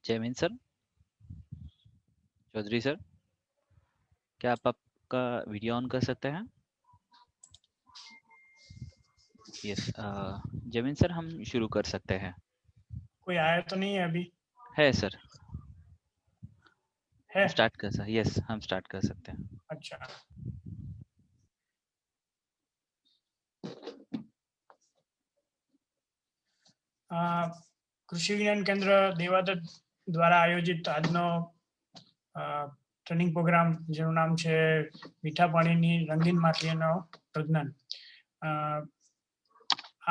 Jaymin sir, Chaudhary sir, क्या आप आपका वीडियो ऑन कर सकते हैं? यस, जयमीन सर हम शुरू कर सकते हैं। कोई आया तो नहीं है अभी? है सर, है? स्टार्ट कर सकते। यस, हम स्टार्ट कर सकते हैं। अच्छा, કૃષિ વિજ્ઞાન કેન્દ્ર દેવાદત દ્વારા આયોજિત આજનો ટ્રેનિંગ પ્રોગ્રામ જેનું નામ છે મીઠા પાણીની રંગીન માછલીનો પ્રજનન.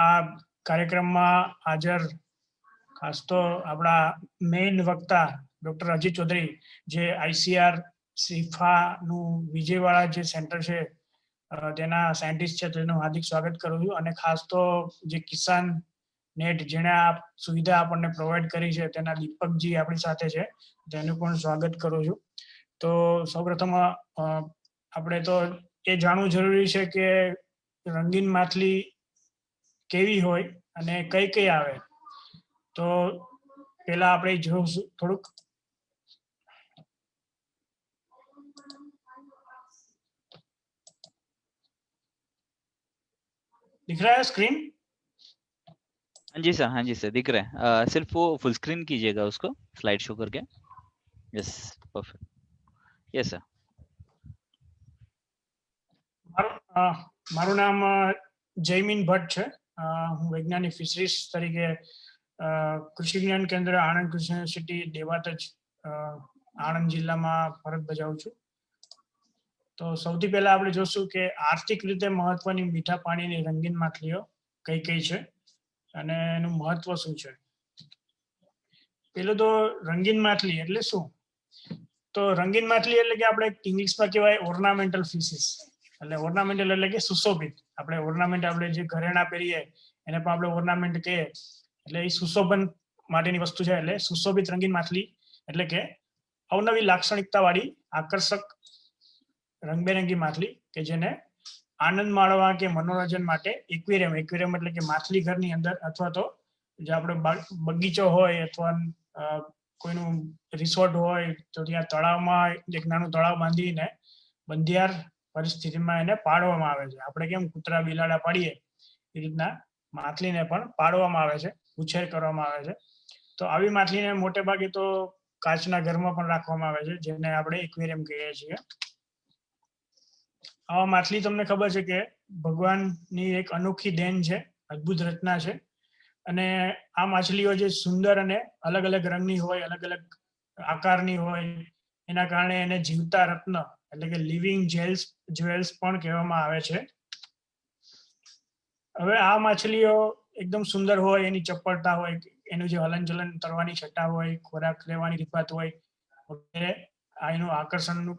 આ કાર્યક્રમમાં હાજર ખાસ તો આપણા મેઇન વક્તા ડૉક્ટર અજીત ચૌધરી, જે ICAR સિફાનું વિજયવાડા જે સેન્ટર છે તેના સાયન્ટિસ્ટ છે, તેનું હાર્દિક સ્વાગત કરું છું. અને ખાસ તો જે કિસાન નેટ જેણે આ સુવિધા આપણને પ્રોવાઈડ કરી છે તેના દીપકજી આપણી સાથે છે, તેનું પણ સ્વાગત કરું છું. તો સૌપ્રથમ આપણે તો એ જાણવું જરૂરી છે કે રંગીન માછલી કેવી હોય અને કઈ કઈ આવે. તો પહેલા આપણે જોઈશું થોડુંક. दिख रहा है स्क्रीन? हाँ जी सर दिख रहे हैं। सिर्फ वो फुल स्क्रीन कीजिएगा उसको, स्लाइड शो करके। Yes, perfect. Yes sir. મારું નામ જયમીન ભટ્ટ છે. હું વૈજ્ઞાનિક ફિશરીઝ તરીકે કૃષિ વિજ્ઞાન કેન્દ્ર આણંદ કૃષિ યુનિવર્સિટી દેવાતજ આણંદ જિલ્લામાં ફરજ બજાવું છું. તો સૌથી પહેલા આપણે જોશું કે આર્થિક રીતે મહત્વની મીઠા પાણીની રંગીન માછલીઓ કઈ કઈ છે અને એનું મહત્વ શું છે. પેલું તો રંગીન માછલી એટલે શું? તો રંગીન માછલી એટલે કે આપણે ઇંગ્લિશમાં કહેવાય ઓર્નામેન્ટલ ફિશિસ. એટલે ઓર્નામેન્ટલ એટલે કે સુશોભિત. આપણે ઓર્નામેન્ટ આપણે જે ઘરેણા પહેરીએ એને પણ આપણે ઓર્નામેન્ટ કહીએ. એટલે એ સુશોભન માટેની વસ્તુ છે. એટલે સુશોભિત રંગીન માછલી એટલે કે અવનવી લાક્ષણિકતા વાળી આકર્ષક રંગબેરંગી માછલી કે જેને આનંદ માણવા કે મનોરંજન માટે એક્વેરિયમ એટલે કે માછલી ઘરની અંદર અથવા તો જે આપણે બગીચો હોય અથવા કોઈનું રિસોર્ટ હોય તો ત્યાં તળાવમાં એક નાનું તળાવ બાંધીને બંધિયાર પરિસ્થિતિમાં એને પાડવામાં આવે છે. આપણે કેમ કૂતરા બિલાડા પાડીએ એ રીતના માછલીને પણ પાડવામાં આવે છે, ઉછેર કરવામાં આવે છે. તો આવી માછલીને મોટે ભાગે તો કાચના ઘરમાં પણ રાખવામાં આવે છે, જેને આપણે એક્વેરિયમ કહીએ છીએ. આ માછલી તમને ખબર છે કે ભગવાનની એક અનોખી દેન છે, અદ્ભુત રચના છે. અને આ માછલીઓ જે સુંદર અને અલગ અલગ રંગની હોય, અલગ અલગ આકારની હોય, એના કારણે એને જીવતા રત્ન એટલે કે લિવિંગ જ્વેલ્સ પણ કહેવામાં આવે છે. હવે આ માછલીઓ એકદમ સુંદર હોય, એની ચપળતા હોય, એનું જે હલનચલન કરવાની છટા હોય, ખોરાક લેવાની રીત હોય વગેરે આ એનું આકર્ષણનું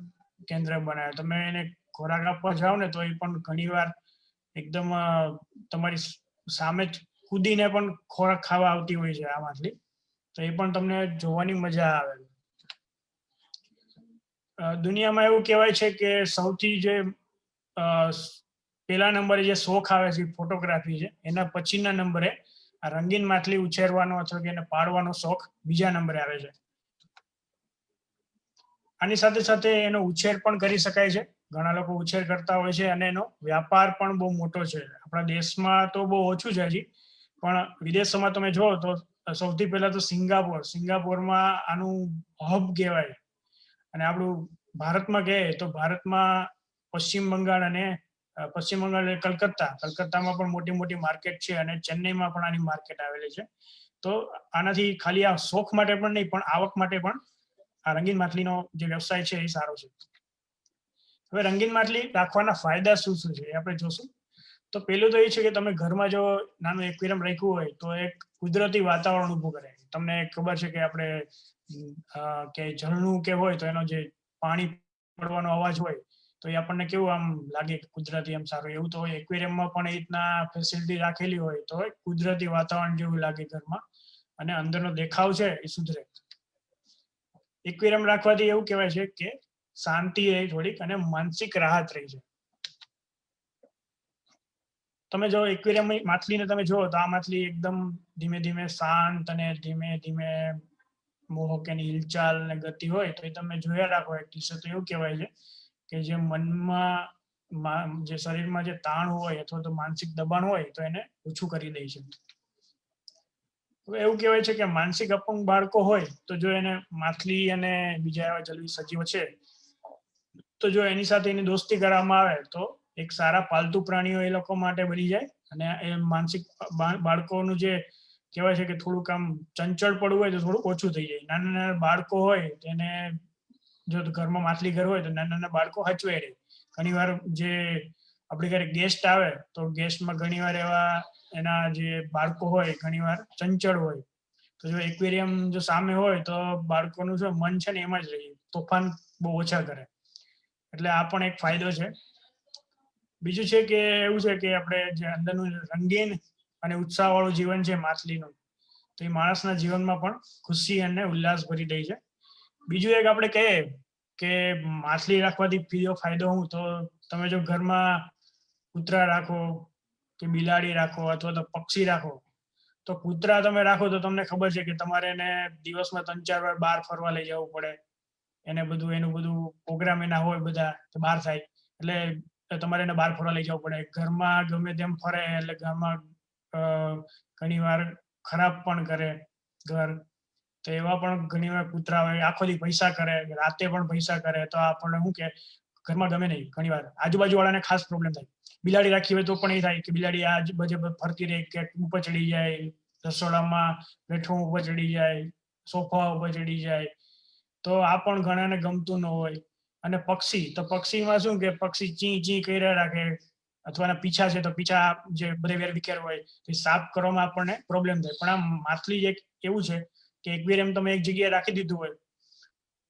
કેન્દ્ર બનાવે. તમે એને ખોરાક આપવા જાઓ ને તો એ પણ ઘણીવાર એકદમ તમારી સામે જ કૂદીને પણ ખોરાક ખાવા આવતી હોય છે આ માછલી. તો એ પણ તમને જોવાની મજા આવે. દુનિયામાં એવું કહેવાય છે કે સૌથી જે પહેલા નંબરે જે શોખ આવે છે ફોટોગ્રાફી છે, એના પછીના નંબરે આ રંગીન માછલી ઉછેરવાનો અથવા કે એને પાડવાનો શોખ બીજા નંબરે આવે છે. આની સાથે સાથે એનો ઉછેર પણ કરી શકાય છે. ઘણા લોકો ઉછેર કરતા હોય છે અને એનો વ્યાપાર પણ બહુ મોટો છે. આપણા દેશમાં તો બહુ ઓછું છે હજી, પણ વિદેશોમાં તમે જો તો સૌથી પહેલા તો સિંગાપોરમાં આનું હબ કહેવાય. અને આપણું ભારતમાં કહે તો ભારતમાં પશ્ચિમ બંગાળ કલકત્તામાં પણ મોટી મોટી માર્કેટ છે અને ચેન્નઈમાં પણ આની માર્કેટ આવેલી છે. તો આનાથી ખાલી આ શોખ માટે પણ નહીં, પણ આવક માટે પણ આ રંગીન માછલીનો જે વ્યવસાય છે એ સારો છે. હવે રંગીન માછલી રાખવાના ફાયદા શું શું છે એ આપણે જોશું. તો પેલું તો એ છે કે તમે ઘરમાં જો નાનું એક્વેરિયમ રાખ્યું હોય તો એક કુદરતી વાતાવરણ ઊભું કરે. તમને ખબર છે કે આપણે કે ઝરણું કે હોય તો એનો જે પાણી પડવાનો અવાજ હોય તો એ આપણને કેવું આમ લાગે કુદરતી આમ સારું. એવું તો એક્વેરિયમમાં પણ એ રીતના ફેસિલિટી રાખેલી હોય તો કુદરતી વાતાવરણ જેવું લાગે ઘરમાં અને અંદરનો દેખાવ છે એ સુધરે. એક્વેરિયમ રાખવાથી એવું કહેવાય છે કે શાંતિ રહી થોડીક અને માનસિક રાહત રહી છે. તમે જો એક્વેરિયમ માછલીને તમે જુઓ તો આ માછલી એકદમ ધીમે ધીમે શાંત અને ધીમે ધીમે મોહક એની હિલચાલ ને ગતિ હોય તો એ તમે જોયા રાખો એક કિસ્સો તો એવું કહેવાય છે કે જે મનમાં જે શરીરમાં જે તાણ હોય અથવા તો માનસિક દબાણ હોય તો એને ઓછું કરી દે છે. હવે એવું કહેવાય છે કે માનસિક અપંગ બાળકો હોય તો જો એને માછલી અને બીજા એવા જલીય સજીવો છે તો જો એની સાથે એની દોસ્તી કરવામાં આવે તો એક સારા પાલતુ પ્રાણીઓ એ લોકો માટે બની જાય અને એ માનસિક બાળકોનું જે કહેવાય છે કે થોડુંક આમ ચંચળ પડવું હોય તો થોડું ઓછું થઈ જાય. નાના નાના બાળકો હોય તેને જો ઘરમાં માછલી ઘર હોય તો નાના નાના બાળકો હચવે રહે. ઘણી વાર જે આપણી ઘરે ગેસ્ટ આવે તો ગેસ્ટમાં ઘણી વાર એવા એના જે બાળકો હોય ઘણી વાર ચંચળ હોય તો જો એક્વેરિયમ જો સામે હોય તો બાળકોનું જો મન છે ને એમાં જ રહે, તોફાન બહુ ઓછા કરે. એટલે આ પણ એક ફાયદો છે. બીજું છે કે એવું છે કે આપણે જે અંદરનું રંગીન અને ઉત્સાહ વાળું જીવન છે માછલીનું તો એ માણસના જીવનમાં પણ ખુશી અને ઉલ્લાસ ભરી દે છે. બીજું એક આપણે કહીએ કે માછલી રાખવાથી બીજો ફાયદો હું તો તમે જો ઘરમાં કૂતરા રાખો કે બિલાડી રાખો અથવા તો પક્ષી રાખો તો કૂતરા તમે રાખો તો તમને ખબર છે કે તમારે એને દિવસમાં 3-4 વાર બહાર ફરવા લઈ જવું પડે. એનું બધું પ્રોગ્રામ એના હોય બધા બહાર થાય એટલે તમારે એને બહાર ફરવા લઈ જવું પડે. ઘરમાં ગમે તેમ ફરે એટલે ઘરમાં ઘણી વાર ખરાબ પણ કરે ઘર. તો એવા પણ ઘણી વાર કૂતરા હોય આખો દી પૈસા કરે, રાતે પણ પૈસા કરે તો આપણને શું કે ઘરમાં ગમે નહીં. ઘણી વાર આજુબાજુ વાળાને ખાસ પ્રોબ્લેમ થાય. બિલાડી રાખી હોય તો પણ એ થાય કે બિલાડી આજુબાજુ ફરતી રહે કે ઉપર ચડી જાય, રસોડામાં બેઠું ઉપર ચડી જાય, સોફા ઉપર ચડી જાય તો આ પણ ઘણાને ગમતું ન હોય. અને પક્ષીમાં શું કે પક્ષી ચી ચી કર્યા રાખે અથવા એના પીછા છે તો પીછા જે બધે વેરવિખેર હોય તો સાફ કરવામાં આપણને પ્રોબ્લેમ થાય. પણ આ માછલી એક એવું છે કે એક્વેરિયમ તમે એક જગ્યાએ રાખી દીધું હોય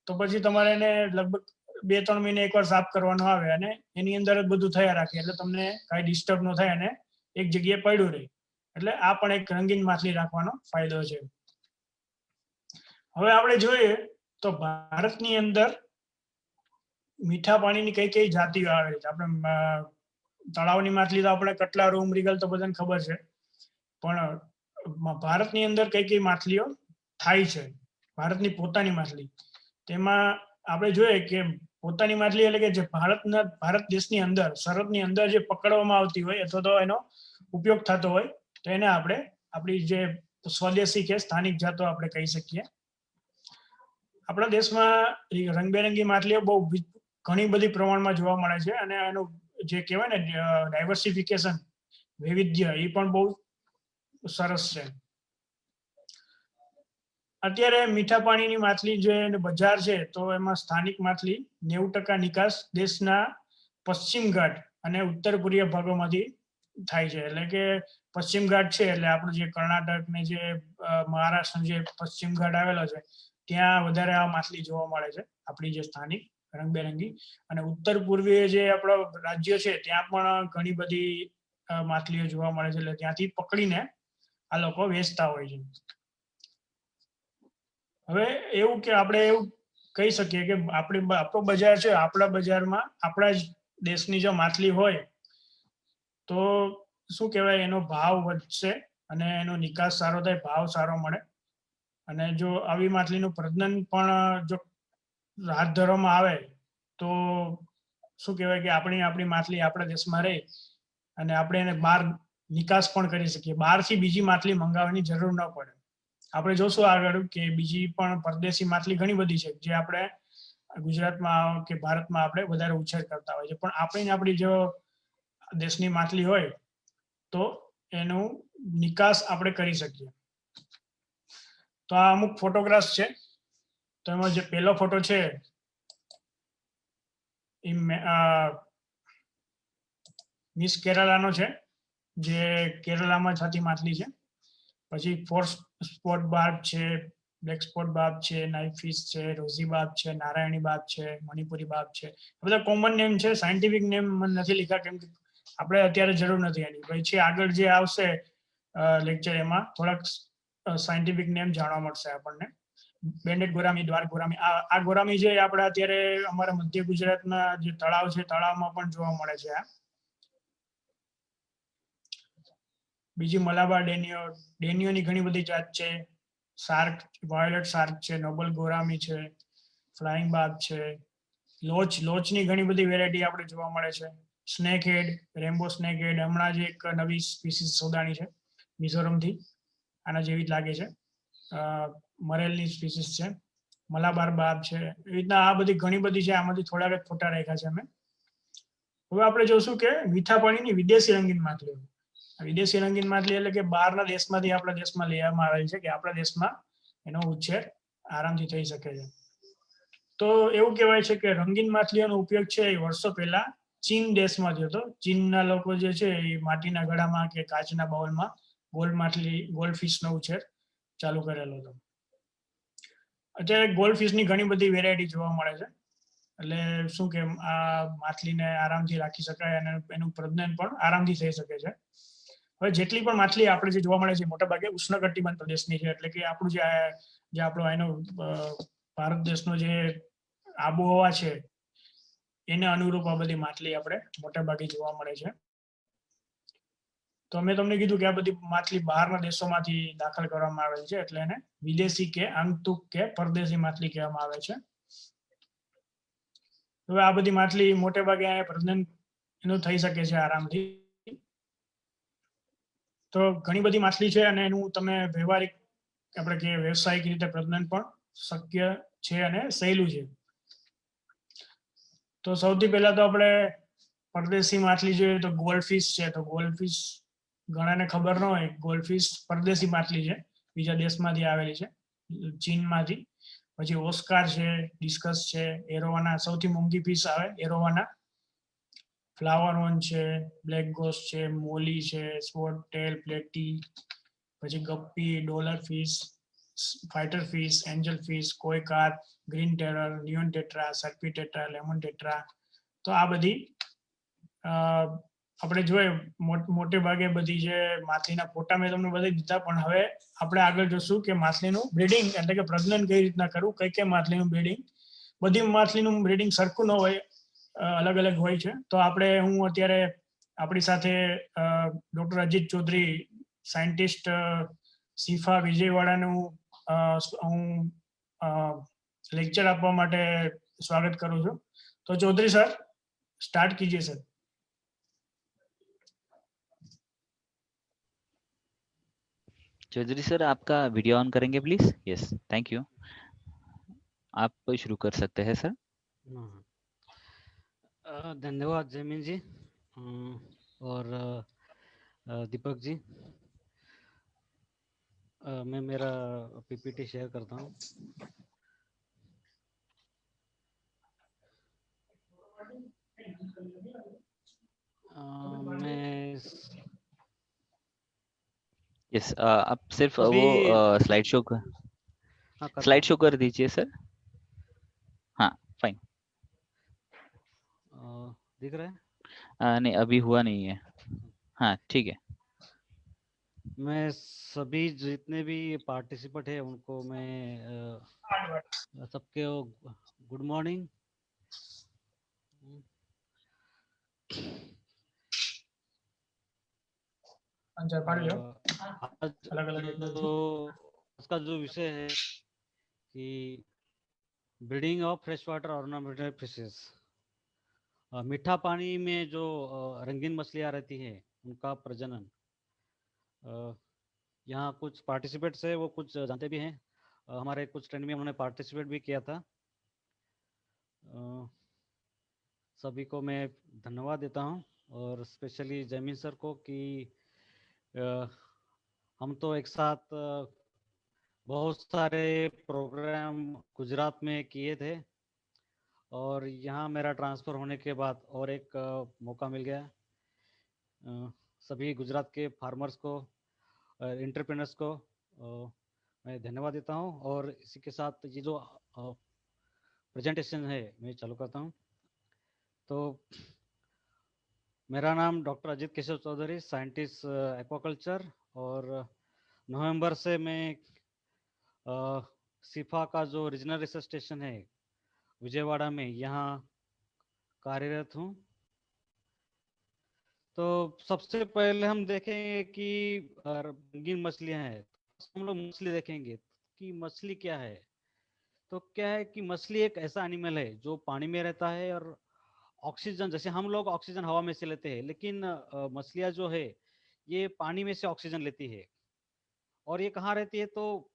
તો પછી તમારે એને લગભગ 2-3 મહિને એકવાર સાફ કરવાનું આવે અને એની અંદર જ બધું થયા રાખે એટલે તમને કાંઈ ડિસ્ટર્બ ન થાય અને એક જગ્યાએ પડ્યું રહે. એટલે આ પણ એક રંગીન માછલી રાખવાનો ફાયદો છે. હવે આપણે જોઈએ તો ભારતની અંદર મીઠા પાણીની કઈ કઈ જાતિઓ આવે છે. આપણે તળાવની માછલી તો આપણે કટલા, રૂમ, રીગલ તો બધાને ખબર છે. પણ ભારતની અંદર કઈ કઈ માછલીઓ થાય છે, ભારતની પોતાની માછલી તેમાં આપણે જોઈએ કે પોતાની માછલી એટલે કે જે ભારત દેશની અંદર સરહદની અંદર જે પકડવામાં આવતી હોય અથવા તો એનો ઉપયોગ થતો હોય તો એને આપણે આપણી જે સ્વદેશી કે સ્થાનિક જાતો આપણે કહી શકીએ. આપણા દેશમાં રંગબેરંગી માછલીઓ બહુ ઘણી બધી પ્રમાણમાં જોવા મળે છે અને એનું જે કહેવાય ને ડાયવર્સિફિકેશન, વૈવિધ્ય એ પણ બહુ સરસ છે. અત્યારે મીઠા પાણીની માછલી જે બજાર છે તો એમાં સ્થાનિક માછલી 90% નિકાસ દેશના પશ્ચિમ ઘાટ અને ઉત્તર પૂર્વીય ભાગોમાંથી થાય છે. એટલે કે પશ્ચિમ ઘાટ છે એટલે આપણું જે કર્ણાટક ને જે મહારાષ્ટ્ર જે પશ્ચિમ ઘાટ આવેલો છે ત્યાં વધારે આ માછલી જોવા મળે છે, આપણી જે સ્થાનિક રંગબેરંગી. અને ઉત્તર પૂર્વીય જે આપણો રાજ્ય છે ત્યાં પણ ઘણી બધી માછલીઓ જોવા મળે છે. એટલે ત્યાંથી પકડીને આ લોકો વેચતા હોય છે. હવે એવું કે આપણે એવું કહી શકીએ કે આપણો બજાર છે, આપણા બજારમાં આપણા જ દેશની જો માછલી હોય તો શું કહેવાય એનો ભાવ વધશે અને એનો નિકાસ સારો થાય, ભાવ સારો મળે. અને જો આવી માછલીનું પ્રજનન પણ જો હાથ ધરવામાં આવે તો શું કહેવાય કે આપણી માછલી આપણા દેશમાં રહે અને આપણે એને બહાર નિકાસ પણ કરી શકીએ. બહારથી બીજી માછલી મંગાવવાની જરૂર ન પડે. આપણે જોશું આગળ કે બીજી પણ પરદેશી માછલી ઘણી બધી છે જે આપણે ગુજરાતમાં કે ભારતમાં આપણે વધારે ઉછેર કરતા હોય છે. પણ આપણી જો દેશની માછલી હોય તો એનું નિકાસ આપણે કરી શકીએ. તો આ અમુક ફોટોગ્રાફ્સ છે. તો એમાં જે પહેલો ફોટો છે એ મિસ કેરાલાનો છે જે કેરલામાં થતી માછલી છે. પછી ફોર સ્પોટ બાર્બ છે, બ્લેક સ્પોટ બાર્બ છે, નાઇટ ફિશ છે, રોઝી બાર્બ છે, નારાયણી બાર્બ છે, મણિપુરી બાર્બ છે. બધા કોમન નેમ છે, સાયન્ટિફિક નેમ મને નથી લખ્યા કેમ કે આપણે અત્યારે જરૂર નથી એની. પછી આગળ જે આવશે લેક્ચર એમાં થોડાક સાયન્ટિફિક નેમ જાણવા મળશે આપણને. બેન્ડેડ ગોરામી, દ્વાર ગોરામી. આ ગોરામી જે આપણે અત્યારે અમારા મધ્ય ગુજરાતના જે તળાવ છે તળાવમાં પણ જોવા મળે છે. બીજી મલાબાર ડેનિયોની ઘણી બધી જાત છે. શાર્ક, વાયોલેટ શાર્ક છે, નોબલ ગોરામી છે, ફ્લાઇંગ બાગ છે, લોચની ઘણી બધી વેરાયટી આપણે જોવા મળે છે. સ્નેક હેડ, રેમ્બો સ્નેક હેડ, હમણાં જ એક નવી સ્પીસીસ શોધાણી છે મિઝોરમથી, આના જેવી જ લાગે છે. મરેલની સ્પીસીસ છે, મલાબાર બાબ છે, એવી રીતના આ બધી ઘણી બધી છે. આમાંથી થોડાક જ ફોટા રાખ્યા છે અમે. હવે આપણે જોશું કે મીઠા પાણીની વિદેશી રંગીન માછલીઓ. વિદેશી રંગીન માછલી એટલે કે બહારના દેશમાંથી આપણા દેશમાં લઈ આવવામાં આવેલ છે કે આપણા દેશમાં એનો ઉછેર આરામથી થઈ શકે છે. તો એવું કહેવાય છે કે રંગીન માછલીઓનો ઉપયોગ છે એ વર્ષો પહેલા ચીન દેશમાં થયો હતો. ચીનના લોકો જે છે એ માટીના ઘડામાં કે કાચના બાઉલમાં ગોલ્ડ ફિશનો ઉછેર ચાલુ કરેલો હતો. અત્યારે ગોલ્ડ ફિશની ઘણી બધી વેરાયટી જોવા મળે છે. એટલે શું કે આ માછલીને આરામથી રાખી શકાય અને એનું પ્રજનન પણ આરામથી થઈ શકે છે. હવે જેટલી પણ માછલી આપણે જે જોવા મળે છે મોટાભાગે ઉષ્ણકટિબંધ પ્રદેશની છે. એટલે કે આપણું જે આપણો એનો ભારત દેશનો જે આબોહવા છે એને અનુરૂપ આ બધી માછલી આપણે મોટાભાગે જોવા મળે છે. તો મેં તમને કીધું કે આ બધી માછલી બહારના દેશોમાંથી દાખલ કરવામાં આવેલ છે, એટલે એને વિદેશી કે આંગતુક કે પરદેશી માછલી કહેવામાં આવે છે. હવે આ બધી માછલી મોટે ભાગે પ્રજનન એનું થઈ શકે છે આરામથી. તો ઘણી બધી માછલી છે અને એનું તમે વ્યવહારિક આપણે કે વ્યવસાયિક રીતે પ્રજનન પણ શક્ય છે અને સહેલું છે. તો સૌથી પહેલા તો આપણે પરદેશી માછલી જોઈએ તો ગોલ્ડફિશ છે. તો ગોલ્ડફિશ ઘણાને ખબર ન હોય, ગોલ્ડફિશ પરદેશી માછલી છે, બીજા દેશમાંથી આવેલી છે, ચીનમાંથી. પછી ઓસ્કાર છે, ડિસ્કસ છે, એરોવાના સૌથી મોંઘી ફિશ આવે એરોવાના, ફ્લાવર ઓન છે, બ્લેક ગોસ છે, મોલી છે, સ્પોટ ટેલ, પ્લેટી, પછી guppy, dollar fish, fighter fish, angel fish, koi carp, green terror, neon tetra, serpae tetra, lemon tetra. તો આ બધી આપણે જોઈએ મોટે ભાગે બધી જે માછલીના ફોટા મેં તમને બતાવી દીધા, પણ હવે આપણે આગળ જોશું કે માછલીનું બ્રીડિંગ એટલે કે પ્રજનન કઈ રીતના કરવું, કઈ માછલીનું બ્રીડિંગ. બધી માછલીનું બ્રીડિંગ સરખું ન હોય, અલગ અલગ હોય છે. તો હું અત્યારે આપણી સાથે ડોક્ટર અજીત ચૌધરી, સાયન્ટિસ્ટ, સિફા વિજયવાડાનું હું લેક્ચર આપવા માટે સ્વાગત કરું છું. તો ચૌધરી સર, स्टार्ट कीजिए सर. चौधरी सर, आपका वीडियो ऑन करेंगे प्लीज. Yes, thank you. आप शुरू कर सकते हैं सर. धन्यवाद जयमीन जी और दीपक जी. मैं मेरा पीपीटी शेयर करता हूँ. मैं यस, आप सिर्फ वो स्लाइड शो कर दीजिए सर. हाँ, फाइन. दिख रहा है? नहीं, अभी हुआ नहीं है. हाँ, ठीक है. मैं सभी जितने भी पार्टिसिपेंट है उनको मैं सबके गुड मॉर्निंग. आज का जो विषय है कि breeding of fresh water ornamental fishes, मीठा पानी में जो रंगीन मछलियाँ रहती हैं उनका प्रजनन. यहाँ कुछ पार्टिसिपेंट्स है, वो कुछ जानते भी हैं. हमारे कुछ ट्रेनिंग में उन्होंने पार्टिसिपेट भी किया था. सभी को मैं धन्यवाद देता हूँ और स्पेशली जयमीन सर को कि हम तो एक साथ बहुत सारे प्रोग्राम गुजरात में किए थे और यहाँ मेरा ट्रांसफ़र होने के बाद और एक मौका मिल गया. सभी गुजरात के फार्मर्स को, एंटरप्रेन्योर्स को मैं धन्यवाद देता हूँ. और इसी के साथ ये जो प्रेजेंटेशन है मैं चालू करता हूँ. तो मेरा नाम doctor Ajit Keshav Chaudhary, scientist aquaculture, और नवंबर से मैं सिफा का जो रीजनल रिसर्च स्टेशन है विजयवाड़ा में यहाँ कार्यरत हूँ. तो सबसे पहले हम देखेंगे कि रंगीन मछलियाँ हैं. हम लोग मछली देखेंगे कि मछली क्या है। तो क्या है कि मछली एक ऐसा एनिमल है जो पानी में रहता है और ऑक्सीजन, जैसे हम लोग ऑक्सीजन हवा में से लेते हैं, लेकिन मछलियाँ जो है ये पानी में से ऑक्सीजन लेती है। और ये कहाँ रहती है, तो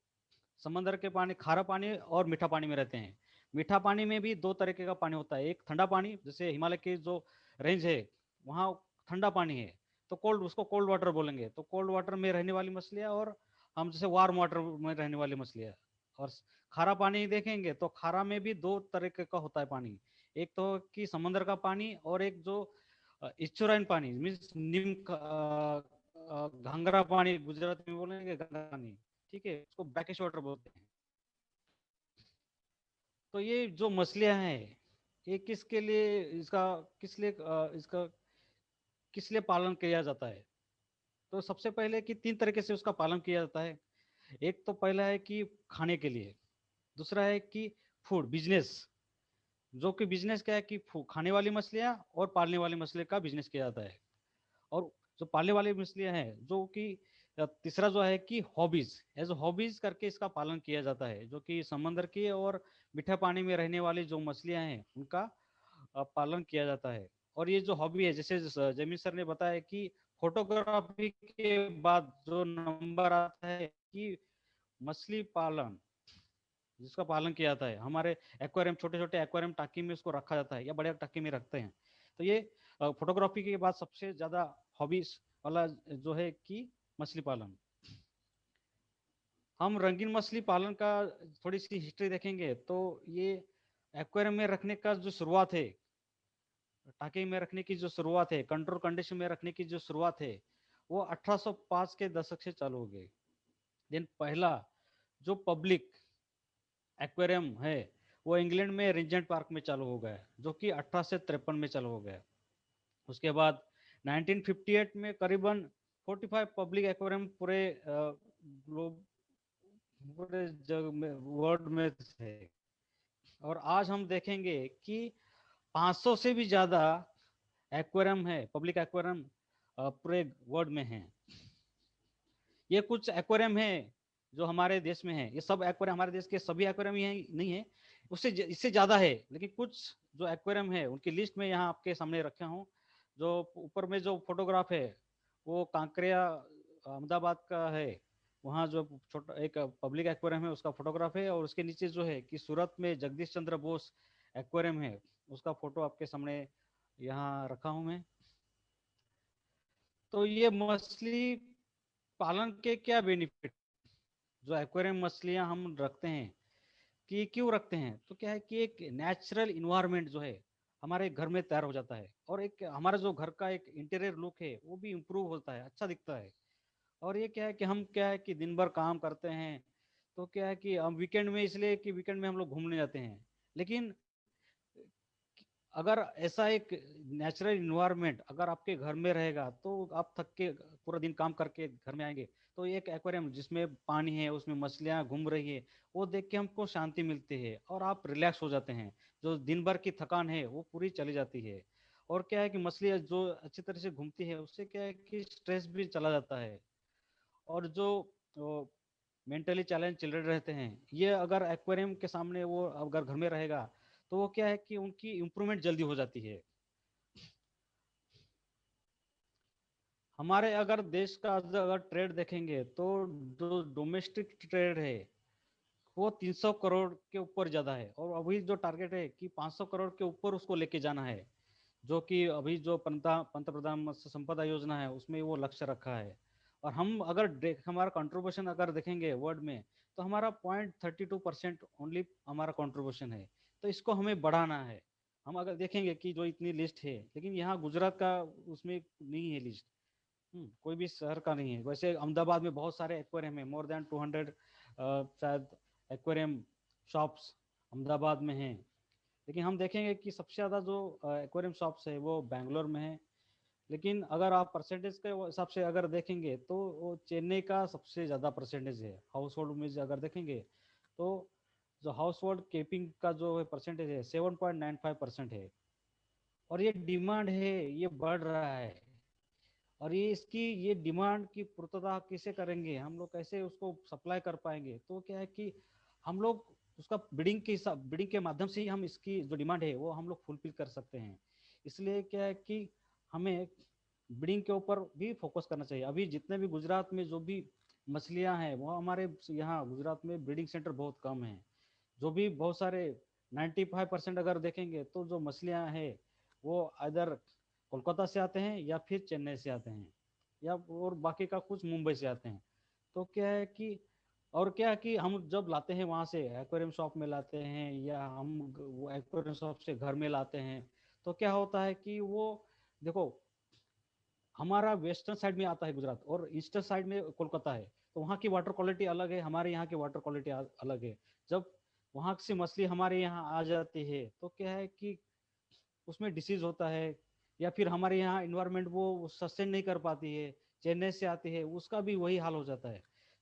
समंदर के पानी, खारा पानी और मीठा पानी में रहते हैं। मीठा पानी में भी दो तरीके का पानी होता है, एक ठंडा पानी, जैसे हिमालय की जो रेंज है वहाँ ठंडा पानी है, तो कोल्ड, उसको कोल्ड वाटर बोलेंगे। तो कोल्ड वाटर में रहने वाली मछलियाँ, और हम जैसे वार्म वाटर में रहने वाली मछलियाँ। और खारा पानी देखेंगे तो खारा में भी दो तरीके का होता है पानी, एक तो कि समंदर का पानी, और एक जो इचुराइन पानी मीन्स नीम घांगरा पानी, गुजरात में बोलेंगे घांगरा पानी, ठीक है, उसको ब्रैकिश वाटर बोलते हैं। तो ये जो मछलियां हैं ये किसके लिए, इसका किस लिए इसका किस लिए पालन किया जाता है। तो सबसे पहले कि तीन तरीके से उसका पालन किया जाता है। एक तो पहला है कि खाने के लिए, दूसरा है कि फूड बिजनेस, जो कि बिजनेस क्या है कि खाने वाली मछलियां और पालने वाली मछली का बिजनेस किया जाता है। और जो पालने वाली मछलियां हैं जो कि तीसरा जो है कि हॉबीज, एज हॉबीज करके इसका पालन किया जाता है, जो कि समंदर की और मीठा पानी में रहने वाली जो मछलियां हैं उनका पालन किया जाता है। और ये जो हॉबी है, जैसे जमीन सर ने बताया कि फोटोग्राफी के बाद जो नंबर आता है कि मछली पालन, जिसका पालन किया जाता है, हमारे एक्वेरियम, छोटे छोटे एक्वेरियम टाकी में उसको रखा जाता है या बड़े टाकी में रखते हैं। तो ये फोटोग्राफी के बाद सबसे ज्यादा हॉबीज वाला जो है कि मछली पालन। हम रंगीन मछली पालन का थोड़ी सी हिस्ट्री देखेंगे तो ये एक्वेरियम में रखने का जो शुरुआत है, टाकी में रखने की जो शुरुआत है, कंट्रोल कंडीशन में रखने की जो शुरुआत है, वो 1805 के दशक से चालू हो गई। देन पहला जो पब्लिक एक्वेरियम है वो इंग्लैंड में रिजेंट पार्क में चालू हो गया, जो कि 1853 में चालू हो गया। उसके बाद 1958 में करीबन 45 पब्लिक एक्वेरियम पूरे ग्लोब, पूरे जग में, वर्ल्ड में थे। और आज हम देखेंगे कि 500 से भी ज्यादा एक्वेरियम है, पब्लिक एक्वेरियम पूरे वर्ल्ड में है। ये कुछ एक्वेरियम है जो हमारे देश में है, ये सब एक्वेरियम हमारे देश के सभी एक्वेरियम ही नहीं है, उससे इससे ज्यादा है, लेकिन कुछ जो एक्वेरियम है उनकी लिस्ट में यहाँ आपके सामने रखा हूँ। जो ऊपर में जो फोटोग्राफ है वो कांकरिया अहमदाबाद का है, वहाँ जो छोटा एक पब्लिक एक्वेरियम है उसका फोटोग्राफ है। और उसके नीचे जो है कि सूरत में जगदीश चंद्र बोस एक्वेरियम है, उसका फोटो आपके सामने यहाँ रखा हूँ मैं। तो ये मछली पालन के क्या बेनिफिट, जो एक्वेरियम मछलियां हम रखते हैं कि क्यों रखते हैं, तो क्या है कि एक नेचुरल इन्वायरमेंट जो है हमारे घर में तैयार हो जाता है, और एक हमारा जो घर का एक इंटीरियर लुक है वो भी इम्प्रूव होता है, अच्छा दिखता है। और ये क्या है कि हम क्या है कि दिन भर काम करते हैं, तो क्या है कि हम वीकेंड में, इसलिए कि वीकेंड में हम लोग घूमने जाते हैं, लेकिन अगर ऐसा एक नेचुरल इन्वायरमेंट अगर आपके घर में रहेगा तो आप थक के पूरा दिन काम करके घर में आएंगे, तो एक एक्वेरियम जिसमें पानी है उसमें मछलियां घूम रही है, वो देख के हमको शांति मिलती है और आप रिलैक्स हो जाते हैं, जो दिन भर की थकान है वो पूरी चली जाती है। और क्या है कि मछली जो अच्छी तरह से घूमती है उससे क्या है कि स्ट्रेस भी चला जाता है। और जो मेंटली चैलेंज चिल्ड्रन रहते हैं, ये अगर एक्वेरियम के सामने वो अगर घर में रहेगा तो वो क्या है कि उनकी इम्प्रूवमेंट जल्दी हो जाती है। हमारे अगर देश का अगर ट्रेड देखेंगे तो जो डोमेस्टिक ट्रेड है वो 300 करोड़ के ऊपर ज्यादा है, और अभी जो टारगेट है कि 500 करोड़ के ऊपर उसको लेके जाना है, जो कि अभी जो पंत प्रधान मत्स्य संपदा योजना है उसमें वो लक्ष्य रखा है। और हम अगर हमारा कंट्रीब्यूशन अगर देखेंगे वर्ल्ड में, तो हमारा 0.32% ओनली हमारा कंट्रीब्यूशन है, तो इसको हमें बढ़ाना है। हम अगर देखेंगे कि जो इतनी लिस्ट है, लेकिन यहाँ गुजरात का उसमें नहीं है लिस्ट, कोई भी शहर का नहीं है। वैसे अहमदाबाद में बहुत सारे एक्वेरियम है, मोर देन 200 शायद एक्वेरियम शॉप्स अहमदाबाद में हैं। लेकिन हम देखेंगे कि सबसे ज़्यादा जो एक्वेरियम शॉप्स है वो बैंगलोर में है। लेकिन अगर आप परसेंटेज के हिसाब से अगर देखेंगे तो वो चेन्नई का सबसे ज़्यादा परसेंटेज है। हाउस होल्ड में अगर देखेंगे तो जो हाउस होल्ड कीपिंग का जो परसेंटेज है 7.95% है। और ये डिमांड है, ये बढ़ रहा है। और ये इसकी ये डिमांड की पूर्तता कैसे करेंगे, हम लोग कैसे उसको सप्लाई कर पाएंगे। तो क्या है कि हम लोग उसका बिडिंग के माध्यम से ही हम इसकी जो डिमांड है वो हम लोग फुलफिल कर सकते हैं। इसलिए क्या है कि हमें ब्रीडिंग के ऊपर भी फोकस करना चाहिए। अभी जितने भी गुजरात में जो भी मछलियां हैं वो हमारे यहाँ गुजरात में ब्रीडिंग सेंटर बहुत कम है। जो भी बहुत सारे 95% अगर देखेंगे तो जो मछलियां हैं वो इधर कोलकाता से आते हैं या फिर चेन्नई से आते हैं, या और बाकी का कुछ मुंबई से आते हैं। तो क्या है कि और क्या है कि हम जब लाते हैं वहां से एक्वेरियम शॉप में लाते हैं या हम वो एक्वेरियम शॉप से घर में लाते हैं, तो क्या होता है कि वो देखो हमारा वेस्टर्न साइड में आता है गुजरात और ईस्टर्न साइड में कोलकाता है, तो वहाँ की वाटर क्वालिटी अलग है, हमारे यहाँ की वाटर क्वालिटी अलग है। जब वहाँ से मछली हमारे यहाँ आ जाती है तो क्या है कि उसमें डिसीज होता है, या फिर हमारे यहाँ इन्वायरमेंट वो सस्टेन नहीं कर पाती है, चेन्नई से आती है उसका भी वही हाल हो जाता है।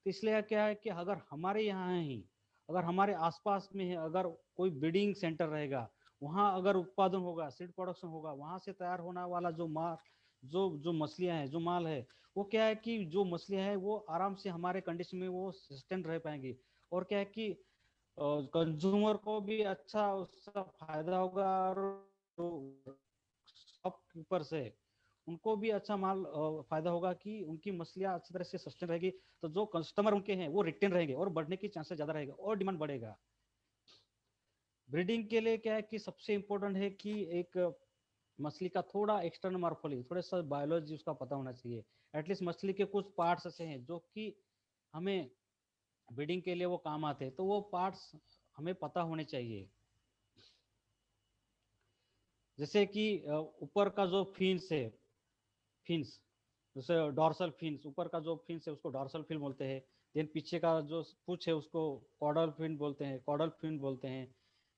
तो इसलिए क्या है कि अगर हमारे यहाँ ही अगर हमारे आसपास में है अगर कोई ब्रीडिंग सेंटर रहेगा, वहाँ अगर उत्पादन होगा, सीड प्रोडक्शन होगा, वहाँ से तैयार होने वाला जो माल जो जो मछलियाँ हैं जो माल है, वो क्या है कि जो मछलियाँ हैं वो आराम से हमारे कंडीशन में वो सस्टेन रह पाएंगी। और क्या है कि कंज्यूमर को भी अच्छा उसका फायदा होगा, और शॉपकीपर से उनको भी अच्छा माल फायदा होगा कि उनकी मछलियां अच्छी तरह से सस्टेन रहेगी। तो जो कस्टमर उनके हैं वो रिटेन रहेंगे और बढ़ने की चांसेस ज्यादा रहेगा और डिमांड बढ़ेगा। ब्रीडिंग के लिए क्या है कि सबसे इम्पोर्टेंट है कि एक मछली का थोड़ा एक्सटर्नल मॉर्फोलॉजी थोड़ा सा बायोलॉजी उसका पता होना चाहिए। एटलीस्ट मछली के कुछ पार्ट्स ऐसे हैं जो कि हमें ब्रीडिंग के लिए वो काम आते हैं, तो वो पार्ट्स हमें पता होने चाहिए। जैसे कि ऊपर का जो फिन्स है, फिन्स जैसे डॉर्सल फिन्स, ऊपर का जो फिन्स है उसको डॉर्सल फिन बोलते हैं। देन पीछे का जो पूंछ है उसको कॉडल फिन बोलते हैं, कॉडल फिन बोलते हैं।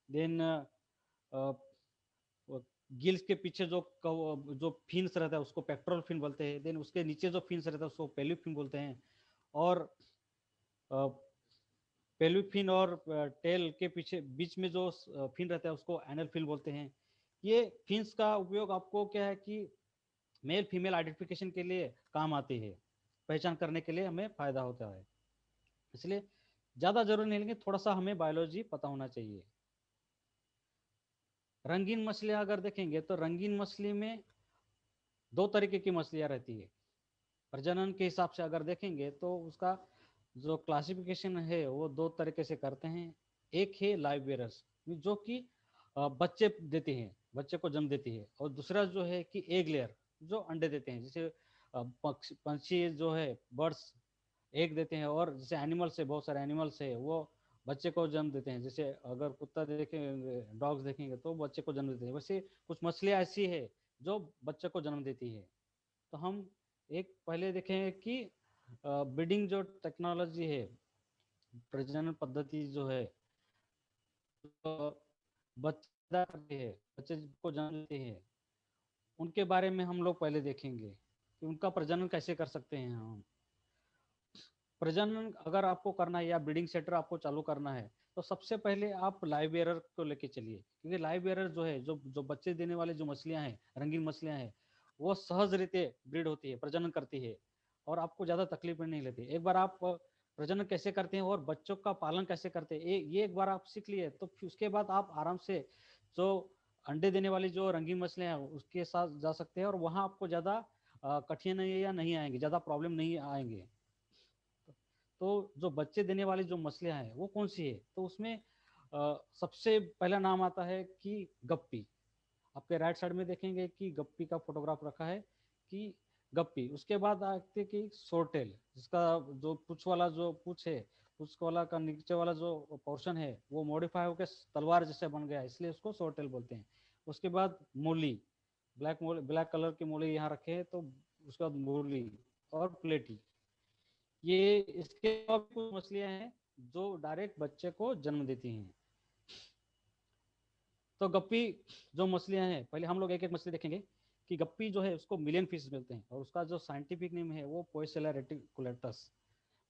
देन गिल्स के पीछे जो फिन्स रहता है उसको पेक्टोरल फिन बोलते हैं। देन उसके नीचे जो फिन्स रहता है उसको पेल्विक फिन बोलते हैं। और पेल्विक फिन और टेल के पीछे बीच में जो फिन रहता है उसको एनल फिन बोलते हैं। ये फिन्स का उपयोग आपको क्या है कि मेल फीमेल आइडेंटिफिकेशन के लिए काम आती है, पहचान करने के लिए हमें फायदा होता है। इसलिए ज्यादा जरूरी नहीं, लेकिन थोड़ा सा हमें बायोलॉजी पता होना चाहिए। रंगीन मछलियां अगर देखेंगे तो रंगीन मछली में दो तरीके की मछलियां रहती है। प्रजनन के हिसाब से अगर देखेंगे तो उसका जो क्लासिफिकेशन है वो दो तरीके से करते हैं। एक है लाइव बेरर्स जो कि बच्चे देती हैं, बच्चे को जन्म देती है। और दूसरा जो है कि एग लेयर जो अंडे देते हैं। जैसे पंछी जो है बर्ड्स एग देते हैं, और जैसे एनिमल्स है बहुत सारे एनिमल्स है वो बच्चे को जन्म देते हैं। जैसे अगर कुत्ता देखेंगे डॉग्स देखेंगे तो बच्चे को जन्म देते हैं। वैसे कुछ मछलियाँ ऐसी है जो बच्चे को जन्म देती है। तो हम एक पहले देखें कि ब्रीडिंग जो टेक्नोलॉजी है, प्रजनन पद्धति जो है, तो बच्चा करती है, बच्चे को जन्म देते हैं, उनके बारे में हम लोग पहले देखेंगे कि उनका प्रजनन कैसे कर सकते हैं हम। प्रजनन अगर आपको करना है या ब्रीडिंग सेंटर आपको चालू करना है तो सबसे पहले आप लाइव बेरर को लेके चलिए, क्योंकि लाइव बेरर जो है जो जो बच्चे देने वाले जो मछलियां हैं, रंगीन मछलियां हैं, वो सहज रीते ब्रीड होती है, प्रजनन करती है और आपको ज्यादा तकलीफ नहीं लेती। एक बार आप प्रजनन कैसे करते हैं और बच्चों का पालन कैसे करते हैं ये एक बार आप सीख लिए तो फिर उसके बाद आप आराम से जो अंडे देने वाली जो रंगीन मछलियां हैं उसके साथ जा सकते हैं, और वहां आपको ज्यादा कठिनाइयां नहीं आएंगी, ज्यादा प्रॉब्लम नहीं आएंगे। तो जो बच्चे देने वाली जो मछलियां हैं वो कौन सी है, तो उसमें सबसे पहला नाम आता है कि गप्पी। आपके राइट साइड में देखेंगे कि गप्पी का फोटोग्राफ रखा है कि गप्पी। उसके बाद आते कि सोरटेल, जिसका जो पूछ वाला जो पूछ है, पूछ वाला का नीचे वाला जो पोर्शन है वो मॉडिफाई होकर तलवार जैसे बन गया, इसलिए उसको सोरटेल बोलते हैं। उसके बाद मोली, ब्लैक कलर की मोली यहाँ रखे हैं, तो उसके बाद मोली और प्लेटी। ये इसके अलावा भी कुछ मछलियां हैं जो डायरेक्ट बच्चे को जन्म देती हैं। तो गप्पी जो मछलियां हैं, पहले हम लोग एक एक मछली देखेंगे कि गप्पी जो है उसको मिलियन फिश मिलते हैं, और उसका जो साइंटिफिक नेम है वो पोएसिला रेटिकुलेटस।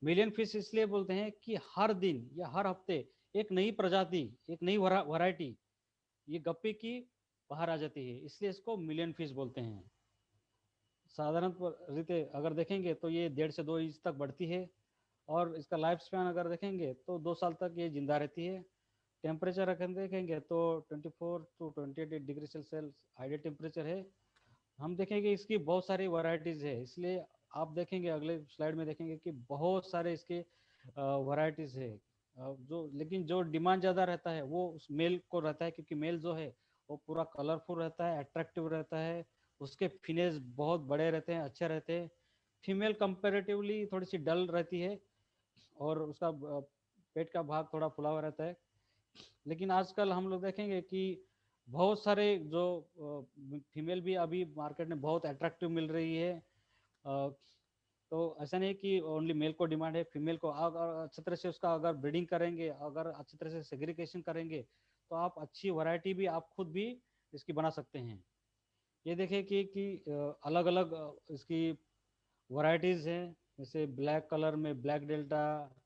मिलियन फिश इसलिए बोलते हैं कि हर दिन या हर हफ्ते एक नई प्रजाति, एक नई वैरायटी ये गप्पी की बाहर आ जाती है, इसलिए इसको मिलियन फिश बोलते हैं। साधारण रीते अगर देखेंगे तो ये 1.5 से 2 इंच तक बढ़ती है, और इसका लाइफ स्पैन अगर देखेंगे तो 2 साल तक ये जिंदा रहती है। टेम्परेचर अगर देखेंगे तो 24 to 28 degree Celsius ideal temperature है। हम देखेंगे इसकी बहुत सारी वैरायटीज है, इसलिए आप देखेंगे अगले स्लाइड में देखेंगे कि बहुत सारे इसके वैरायटीज है। जो लेकिन जो डिमांड ज़्यादा रहता है वो उस मेल को रहता है, क्योंकि मेल जो है वो पूरा कलरफुल रहता है, अट्रैक्टिव रहता है, उसके फिनेस बहुत बड़े रहते हैं, अच्छे रहते हैं। फीमेल कंपेरेटिवली थोड़ी सी डल रहती है, और उसका पेट का भाग थोड़ा फुला हुआ रहता है। लेकिन आजकल हम लोग देखेंगे कि बहुत सारे जो फीमेल भी अभी मार्केट में बहुत अट्रैक्टिव मिल रही है। तो ऐसा नहीं कि ओनली मेल को डिमांड है, फीमेल को अगर अच्छी तरह से उसका अगर ब्रीडिंग करेंगे, अगर अच्छी तरह से सेग्रीगेशन करेंगे, तो आप अच्छी वैरायटी भी आप खुद भी इसकी बना सकते हैं। ये देखिए कि अलग अलग इसकी वैरायटीज हैं, जैसे ब्लैक कलर में ब्लैक डेल्टा,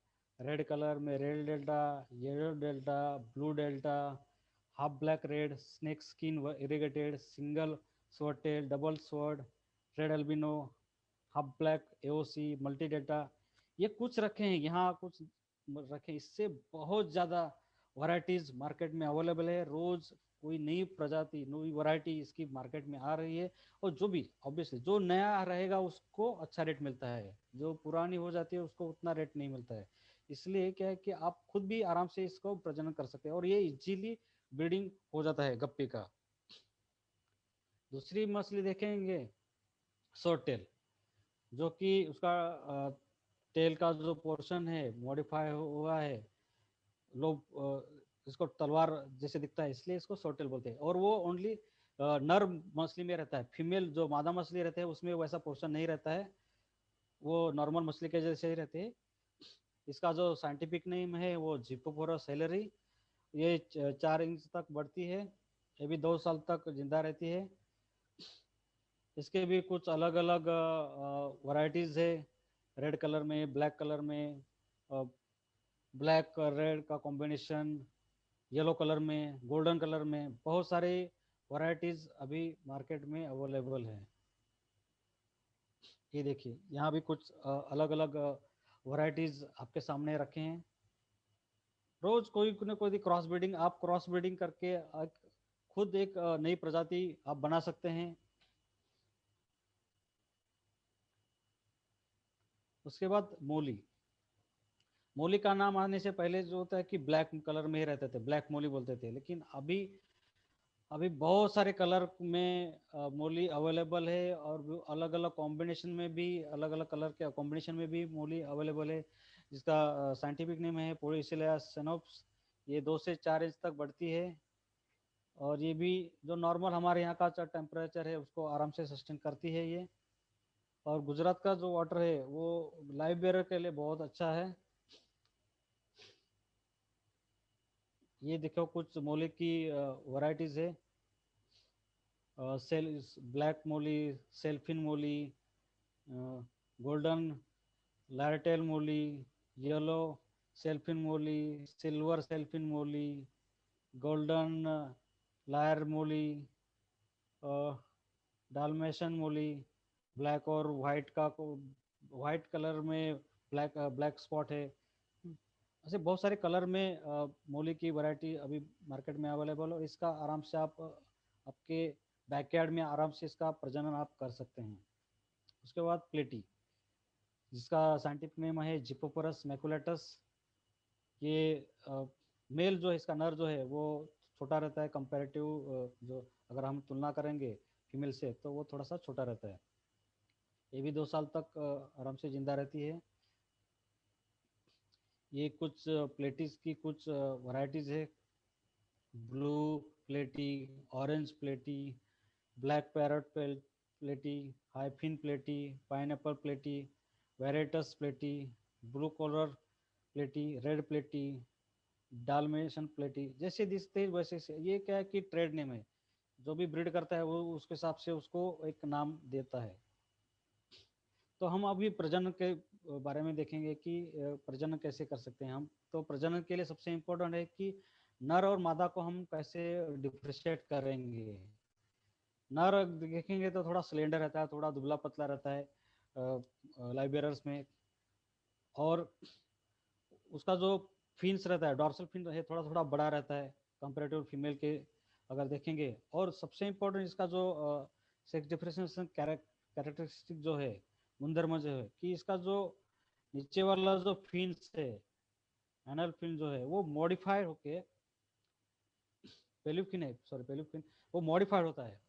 रेड कलर में red delta, yellow delta, blue delta, half black red, snake skin irrigated, single sword tell, double sword, red albino, half black, AOC, multi delta. ये कुछ रखे हैं यहाँ, कुछ रखे हैं। इससे बहुत ज़्यादा वैरायटीज मार्केट में अवेलेबल है। रोज कोई नई प्रजाति, नई वैरायटी इसकी मार्केट में आ रही है। और जो भी ऑब्वियसली जो नया रहेगा उसको अच्छा रेट मिलता है, जो पुरानी हो जाती है उसको उतना रेट नहीं मिलता है। इसलिए क्या है कि आप खुद भी आराम से इसको प्रजनन कर सकते हैं, और ये इजीली ब्रीडिंग हो जाता है गप्पी का। दूसरी मछली देखेंगे शॉर्ट टेल, जो कि उसका टेल का जो पोर्शन है मॉडिफाई हुआ है। लोग इसको तलवार जैसे दिखता है, इसलिए इसको शॉर्ट टेल बोलते हैं। और वो ओनली नर मछली में रहता है, फीमेल जो मादा मछली रहते हैं उसमें वैसा पोर्शन नहीं रहता है, वो नॉर्मल मछली के जैसे ही रहते हैं। इसका जो साइंटिफिक नेम है वो जिपोफोरस सेलेरी। ये 4 इंच तक बढ़ती है, ये भी 2 साल तक जिंदा रहती है। इसके भी कुछ अलग अलग वैरायटीज है, रेड कलर में, ब्लैक कलर में, ब्लैक रेड का कॉम्बिनेशन, येलो कलर में, गोल्डन कलर में, बहुत सारे वैरायटीज अभी मार्केट में अवेलेबल है। ये देखिए यहाँ भी कुछ अलग अलग वैरायटीज आपके सामने रखे हैं। रोज कोई न कोई क्रॉस ब्रीडिंग, आप क्रॉस ब्रीडिंग करके खुद एक नई प्रजाति आप बना सकते हैं। उसके बाद मोली। मोली का नाम आने से पहले जो होता है कि ब्लैक कलर में ही रहते थे, ब्लैक मोली बोलते थे। लेकिन अभी अभी बहुत सारे कलर में मोली अवेलेबल है, और अलग अलग कॉम्बिनेशन में भी, अलग अलग कलर के कॉम्बिनेशन में भी मोली अवेलेबल है, जिसका साइंटिफिक नेम है पोलिसिलिया सेनोप्स। ये 2 से 4 इंच तक बढ़ती है, और ये भी जो नॉर्मल हमारे यहाँ का टेम्परेचर है उसको आराम से सस्टेन करती है ये। और गुजरात का जो वाटर है वो लाइव बेरर के लिए बहुत अच्छा है। ये देखो कुछ मोली की वैरायटीज है, सेल ब्लैक मोली, सेल्फिन मोली, गोल्डन लारटेल मोली, येलो सेल्फिन मोली, सिल्वर सेल्फिन मोली, गोल्डन लायर मोली, डालमेशन मोली, ब्लैक और वाइट का वाइट कलर में ब्लैक ब्लैक स्पॉट है। ऐसे बहुत सारे कलर में मोली की वैरायटी अभी मार्केट में अवेलेबल है। इसका आराम से आप आपके बैकयार्ड में आराम से इसका प्रजनन आप कर सकते हैं। उसके बाद प्लेटी, जिसका साइंटिफिक नेम है जिपोपोरस मैकुलेटस। ये मेल जो है, इसका नर जो है वो छोटा रहता है कंपेरेटिव, जो अगर हम तुलना करेंगे फीमेल से तो वो थोड़ा सा छोटा रहता है। ये भी 2 साल तक आराम से जिंदा रहती है। ये कुछ प्लेटीज की कुछ वैरायटीज है, ब्लू प्लेटी, ऑरेंज प्लेटी, ब्लैक पैरट प्लेटी, हाइफिन प्लेटी, पाइनएप्पल प्लेटी, वेरेटस प्लेटी, ब्लू कॉलर प्लेटी, रेड प्लेटी, डालमेशन प्लेटी। जैसे दिखते वैसे से, ये क्या है कि ट्रेड नेम है, जो भी ब्रीड करता है वो उसके हिसाब से उसको एक नाम देता है। तो हम अभी प्रजनन के बारे में देखेंगे कि प्रजनन कैसे कर सकते हैं हम। तो प्रजनन के लिए सबसे इम्पोर्टेंट है कि नर और मादा को हम कैसे डिफ्रेंशिएट करेंगे। नर देखेंगे तो थोड़ा सिलेंडर रहता है, थोड़ा दुबला पतला रहता है लाइव बेरर्स में। और उसका जो फिन्स रहता है, डॉर्सल फिन है, थोड़ा थोड़ा बड़ा रहता है कंपेरेटिव फीमेल के अगर देखेंगे। और सबसे इम्पोर्टेंट इसका जो सेक्स डिफरेंशिएशन कैरेक्टरिस्टिक जो है मुंदर में जो है कि इसका जो नीचे वाला जो फिन्स है, एनल फिन जो है वो मॉडिफाइड होके, पेल्विक फिन है, सॉरी पेल्विक फिन, वो मॉडिफाइड होता है।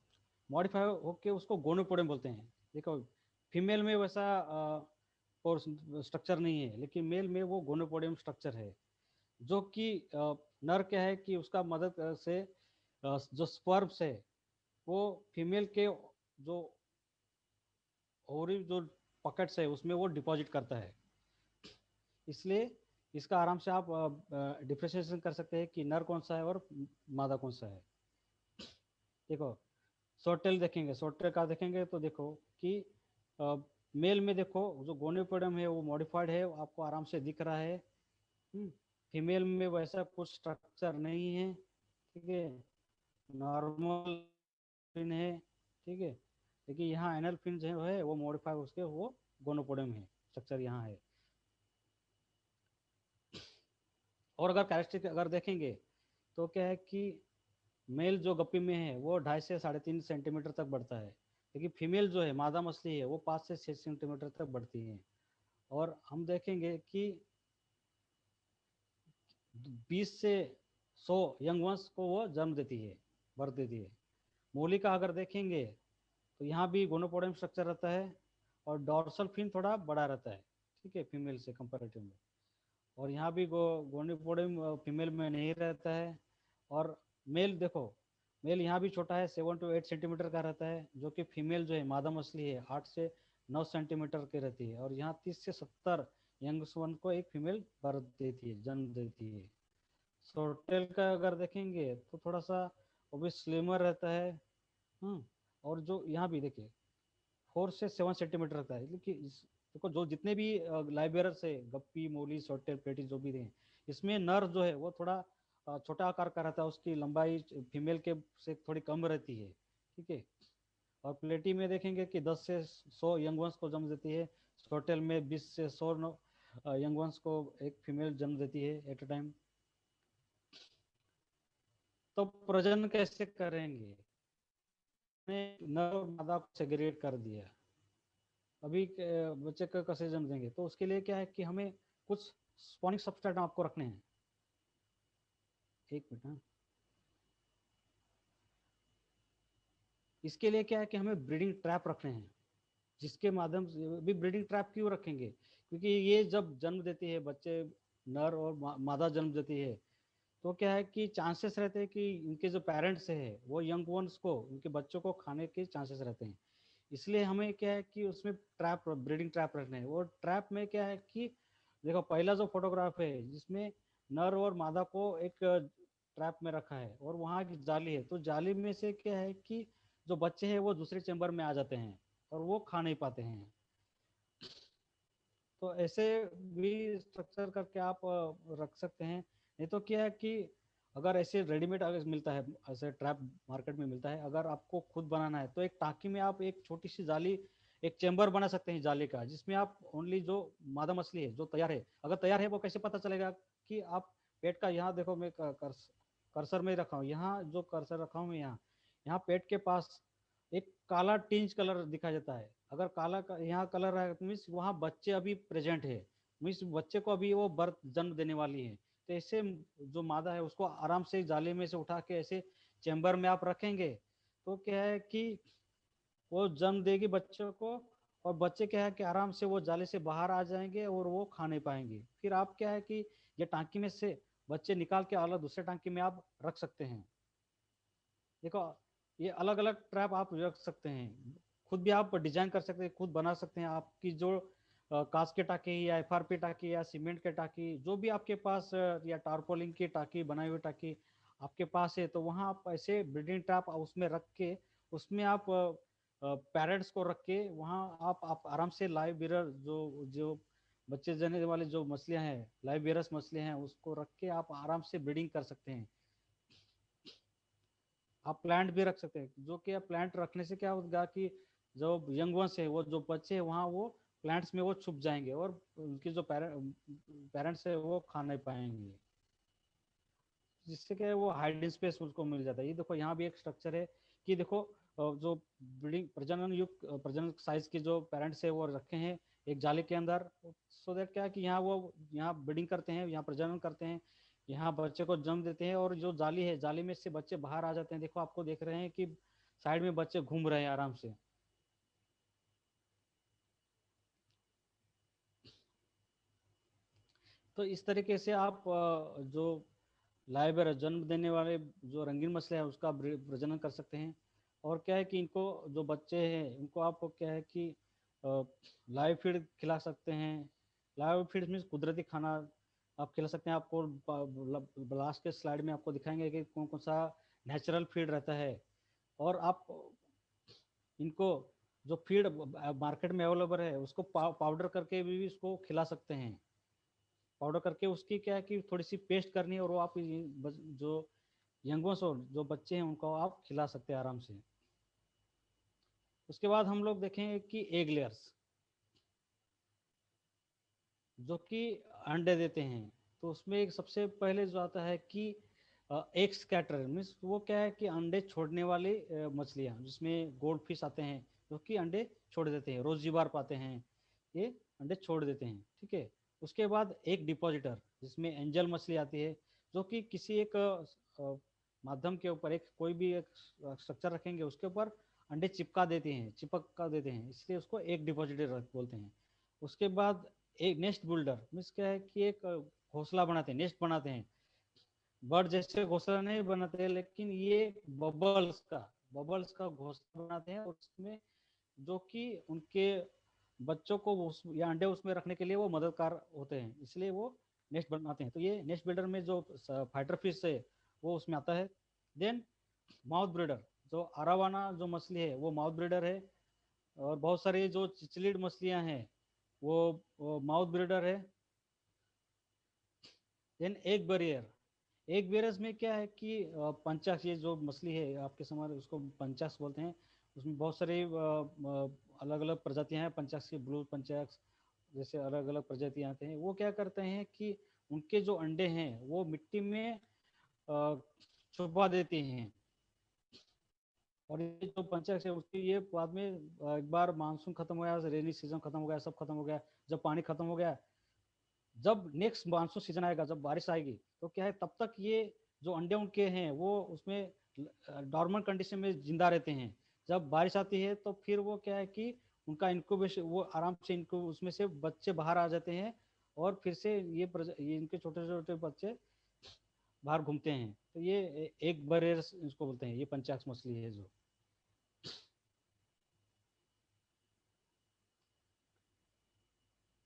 मॉडिफाइड होके उसको गोनोपोडियम बोलते हैं। देखो फीमेल में वैसा और स्ट्रक्चर नहीं है, लेकिन मेल में वो गोनोपोडियम स्ट्रक्चर है। जो कि नर क्या है कि उसका मदद से जो स्पर्म्स है वो फीमेल के जो ओवरी जो पॉकेट्स है उसमें वो डिपॉजिट करता है। इसलिए इसका आराम से आप डिफ्रेंशिएशन कर सकते हैं कि नर कौन सा है और मादा कौन सा है। देखो सोटेल देखेंगे, सोटेल का देखेंगे तो देखो कि मेल में देखो जो गोनियोपोडियम है वो मॉडिफाइड है, आपको आराम से दिख रहा है। फीमेल में वैसा कुछ स्ट्रक्चर नहीं है, ठीक है, नॉर्मल फिन है, ठीक है। लेकिन यहाँ एनल फिन जो है वो मॉडिफाइड, उसके वो गोनोपोडियम है, स्ट्रक्चर यहाँ है। और अगर कैरेक्टरिस्टिक अगर देखेंगे तो क्या है कि मेल जो गप्पी में है वो 2.5 से 3.5 सेंटीमीटर तक बढ़ता है, लेकिन फीमेल जो है मादा मछली है वो 5 से 6 सेंटीमीटर तक बढ़ती है। और हम देखेंगे कि 20 से 100 यंग वंश को वो जन्म देती है, बर्थ देती है। मूली का अगर देखेंगे तो यहाँ भी गोनोपोडियम स्ट्रक्चर रहता है और डॉर्सल फिन थोड़ा बड़ा रहता है, ठीक है, फीमेल से कंपेरेटिव में। और यहाँ भी गोनोपोडियम फीमेल में नहीं रहता है। और मेल देखो, मेल यहाँ भी छोटा है, 7 to 8 सेंटीमीटर का रहता है, जो कि फीमेल जो है मादा मछली है 8 से 9 सेंटीमीटर की रहती है। और यहाँ 30 से 70 यंग वन को एक फीमेल बर्थ देती है, जन्म देती है। सोटेल का अगर देखेंगे तो थोड़ा सा वो भी स्लिमर रहता है। और जो यहाँ भी देखिए 4 से 7 सेंटीमीटर रहता है। लेकिन देखो जो जितने भी लाइब्रेरस है, गप्पी, मोली, सोटेल, प्लेटी जो भी हैं, इसमें नर जो है वो थोड़ा छोटा आकार का रहता है, उसकी लंबाई फीमेल के से थोड़ी कम रहती है, ठीक है। और प्लेटी में देखेंगे कि 10 से 100 यंग वंश को जन्म देती है। सोटेल में 20 से 100 यंग वंश को एक फीमेल जन्म देती है एट अ टाइम। तो प्रजनन कैसे करेंगे? नर और मादा को सेग्रीगेट कर दिया। अभी बच्चे का कैसे जन्म देंगे? तो उसके लिए क्या है कि हमें कुछ स्पॉनिक सबस्ट्रेट आपको रखने हैं। एक मिनट, हाँ। इसके लिए क्या है कि हमें ब्रीडिंग ट्रैप रखने हैं, जिसके माध्यम से भी ब्रीडिंग ट्रैप क्यों रखेंगे? क्योंकि ये जब जन्म देती है बच्चे, नर और मादा जन्म देती है, तो क्या है कि चांसेस रहते हैं कि उनके जो पेरेंट्स है वो यंग वंस को, उनके बच्चों को खाने के चांसेस रहते हैं। इसलिए हमें क्या है कि उसमें ट्रैप, ब्रीडिंग ट्रैप रखने हैं। वो ट्रैप में क्या है कि देखो पहला जो फोटोग्राफ है जिसमें नर और मादा को एक ट्रैप में रखा है और वहाँ की जाली है, तो जाली में से क्या है कि जो बच्चे हैं वो दूसरे चैम्बर में आ जाते हैं और वो खा नहीं पाते हैं। तो ऐसे भी स्ट्रक्चर करके आप रख सकते हैं। नहीं तो क्या है कि अगर ऐसे रेडीमेड अगर मिलता है, ऐसे ट्रैप मार्केट में मिलता है, अगर आपको खुद बनाना है तो एक टांकी में आप एक छोटी सी जाली, एक चेंबर बना सकते हैं जाली का, जिसमें आप ओनली जो मादा मछली है जो तैयार है, अगर तैयार है वो कैसे पता चलेगा कि आप पेट का, यहाँ देखो मैं कर्सर में रखा हूँ, यहाँ जो कर्सर रखा हूँ मैं, यहाँ यहाँ पेट के पास एक काला टिंज कलर दिखा जाता है। अगर काला यहाँ कलर है तो मीन्स वहाँ बच्चे अभी प्रेजेंट है, मीन्स बच्चे को अभी वो बर्थ जन्म देने वाली है। तो ऐसे जो मादा है उसको आराम से जाले में से उठा के ऐसे चैम्बर में आप रखेंगे तो क्या है कि वो जन्म देगी बच्चों को, और बच्चे क्या है कि आराम से वो जाले से बाहर आ जाएंगे और वो खा नहीं पाएंगे। फिर आप क्या है कि ये टांकी में से बच्चे निकाल के अलग दूसरे टांकी में आप रख सकते हैं। देखो ये अलग अलग ट्रैप आप रख सकते हैं, खुद भी आप डिजाइन कर सकते हैं, खुद बना सकते हैं। आपकी जो कांच के टाकी या एफआरपी टाकी या सीमेंट के टाकी जो भी आपके पास या टारपोलिन की टाकी, बनाई हुई टाकी आपके पास है, तो वहाँ आप ऐसे ब्रीडिंग ट्रैप उसमें रख के, उसमें आप पैरेट्स को रख के वहाँ आप आराम से लाइव बिरर जो जो बच्चे जने वाले जो मछलियाँ हैं, लाइव बिरस मछलियाँ हैं, उसको रख के आप आराम से ब्रीडिंग कर सकते हैं। आप प्लांट भी रख सकते हैं, जो कि आप प्लांट रखने से क्या होगा कि जो यंग वंस है, वो जो बच्चे हैं वहाँ वो प्लांट्स में वो छुप जाएंगे और उनके जो पेरेंट्स है वो खा नहीं पाएंगे, जिससे क्या है वो हाइडिंग स्पेस उसको मिल जाता है। ये देखो यहाँ भी एक स्ट्रक्चर है कि देखो जो ब्रीडिंग प्रजनन युक्त प्रजनन साइज के जो पेरेंट्स है वो रखे हैं एक जाली के अंदर, सो दैट क्या है कि यहाँ वो यहाँ ब्रीडिंग करते हैं, यहाँ प्रजनन करते हैं, यहाँ बच्चे को जन्म देते हैं, और जो जाली है जाली में से बच्चे बाहर आ जाते हैं। देखो आपको देख रहे हैं कि साइड में बच्चे घूम रहे हैं आराम से। तो इस तरीके से आप जो लाइव जन्म देने वाले जो रंगीन मछली है उसका प्रजनन कर सकते हैं। और क्या है कि इनको जो बच्चे हैं इनको आप क्या है कि लाइव फीड खिला सकते हैं। लाइव फीड मीन्स कुदरती खाना आप खिला सकते हैं। आपको लास्ट के स्लाइड में आपको दिखाएंगे कि कौन कौन सा नेचुरल फीड रहता है। और आप इनको जो फीड मार्केट में अवेलेबल है उसको पाउडर करके भी इसको खिला सकते हैं। पाउडर करके उसकी क्या है कि थोड़ी सी पेस्ट करनी है और वो आप जो यंगों से जो बच्चे हैं उनको आप खिला सकते हैं आराम से। उसके बाद हम लोग देखेंगे कि एग लेयर्स जो कि अंडे देते हैं, तो उसमें एक सबसे पहले जो आता है कि एग स्कैटर मीन्स वो क्या है कि अंडे छोड़ने वाली मछलियाँ, जिसमें गोल्ड फिश आते हैं जो कि अंडे छोड़ देते हैं, रोजीबार पाते हैं, ये अंडे छोड़ देते हैं। ठीक है। उसके बाद एक डिपॉजिटर जिसमें एंजल मछली आती है, जो कि किसी एक माध्यम के ऊपर एक कोई भी एक स्ट्रक्चर रखेंगे उसके ऊपर अंडे चिपका देते हैं, इसलिए उसको एक डिपॉजिटर बोलते हैं। उसके बाद एक नेस्ट बिल्डर मीन्स क्या है कि एक घोंसला बनाते हैं, नेस्ट बनाते हैं। बर्ड जैसे घोंसला नहीं बनाते हैं, लेकिन ये बबल्स का घोंसला बनाते हैं, उसमें जो कि उनके बच्चों को या अंडे उसमें रखने के लिए वो मददगार होते हैं, इसलिए वो नेस्ट बनाते हैं। तो ये नेस्ट बिल्डर में जो फाइटर फिश है वो उसमें आता है। देन माउथ ब्रीडर, जो अरावाना जो मछली है वो माउथ ब्रीडर है। और बहुत सारी जो चिचलिड मछलियां हैं वो माउथ ब्रीडर है। देन एग बैरियर, एग बेरस में क्या है कि पंचाक्स, ये जो मछली है आपके समझ उसको पंचाक्स बोलते हैं। उसमें बहुत सारे अलग अलग प्रजातियां हैं पंचाक्स की, ब्लू पंचाक्स जैसे अलग अलग प्रजातियां आते हैं। वो क्या करते हैं कि उनके जो अंडे हैं वो मिट्टी में छुपा देते हैं। और ये जो पंचाक्स है उसकी ये बाद में एक बार मानसून खत्म हो गया, रेनी सीजन खत्म हो गया, सब खत्म हो गया, जब पानी खत्म हो गया, जब नेक्स्ट मानसून सीजन आएगा, जब बारिश आएगी, तो क्या है तब तक ये जो अंडे उनके हैं वो उसमें डॉर्मल कंडीशन में जिंदा रहते हैं। जब बारिश आती है तो फिर वो क्या है कि उनका इनक्यूबेशन, वो आराम से इनको उसमें से बच्चे बाहर आ जाते हैं, और फिर से ये इनके छोटे छोटे बच्चे बाहर घूमते हैं। तो ये एक बरेर इसको बोलते हैं, ये पंचाक्स मछली है जो।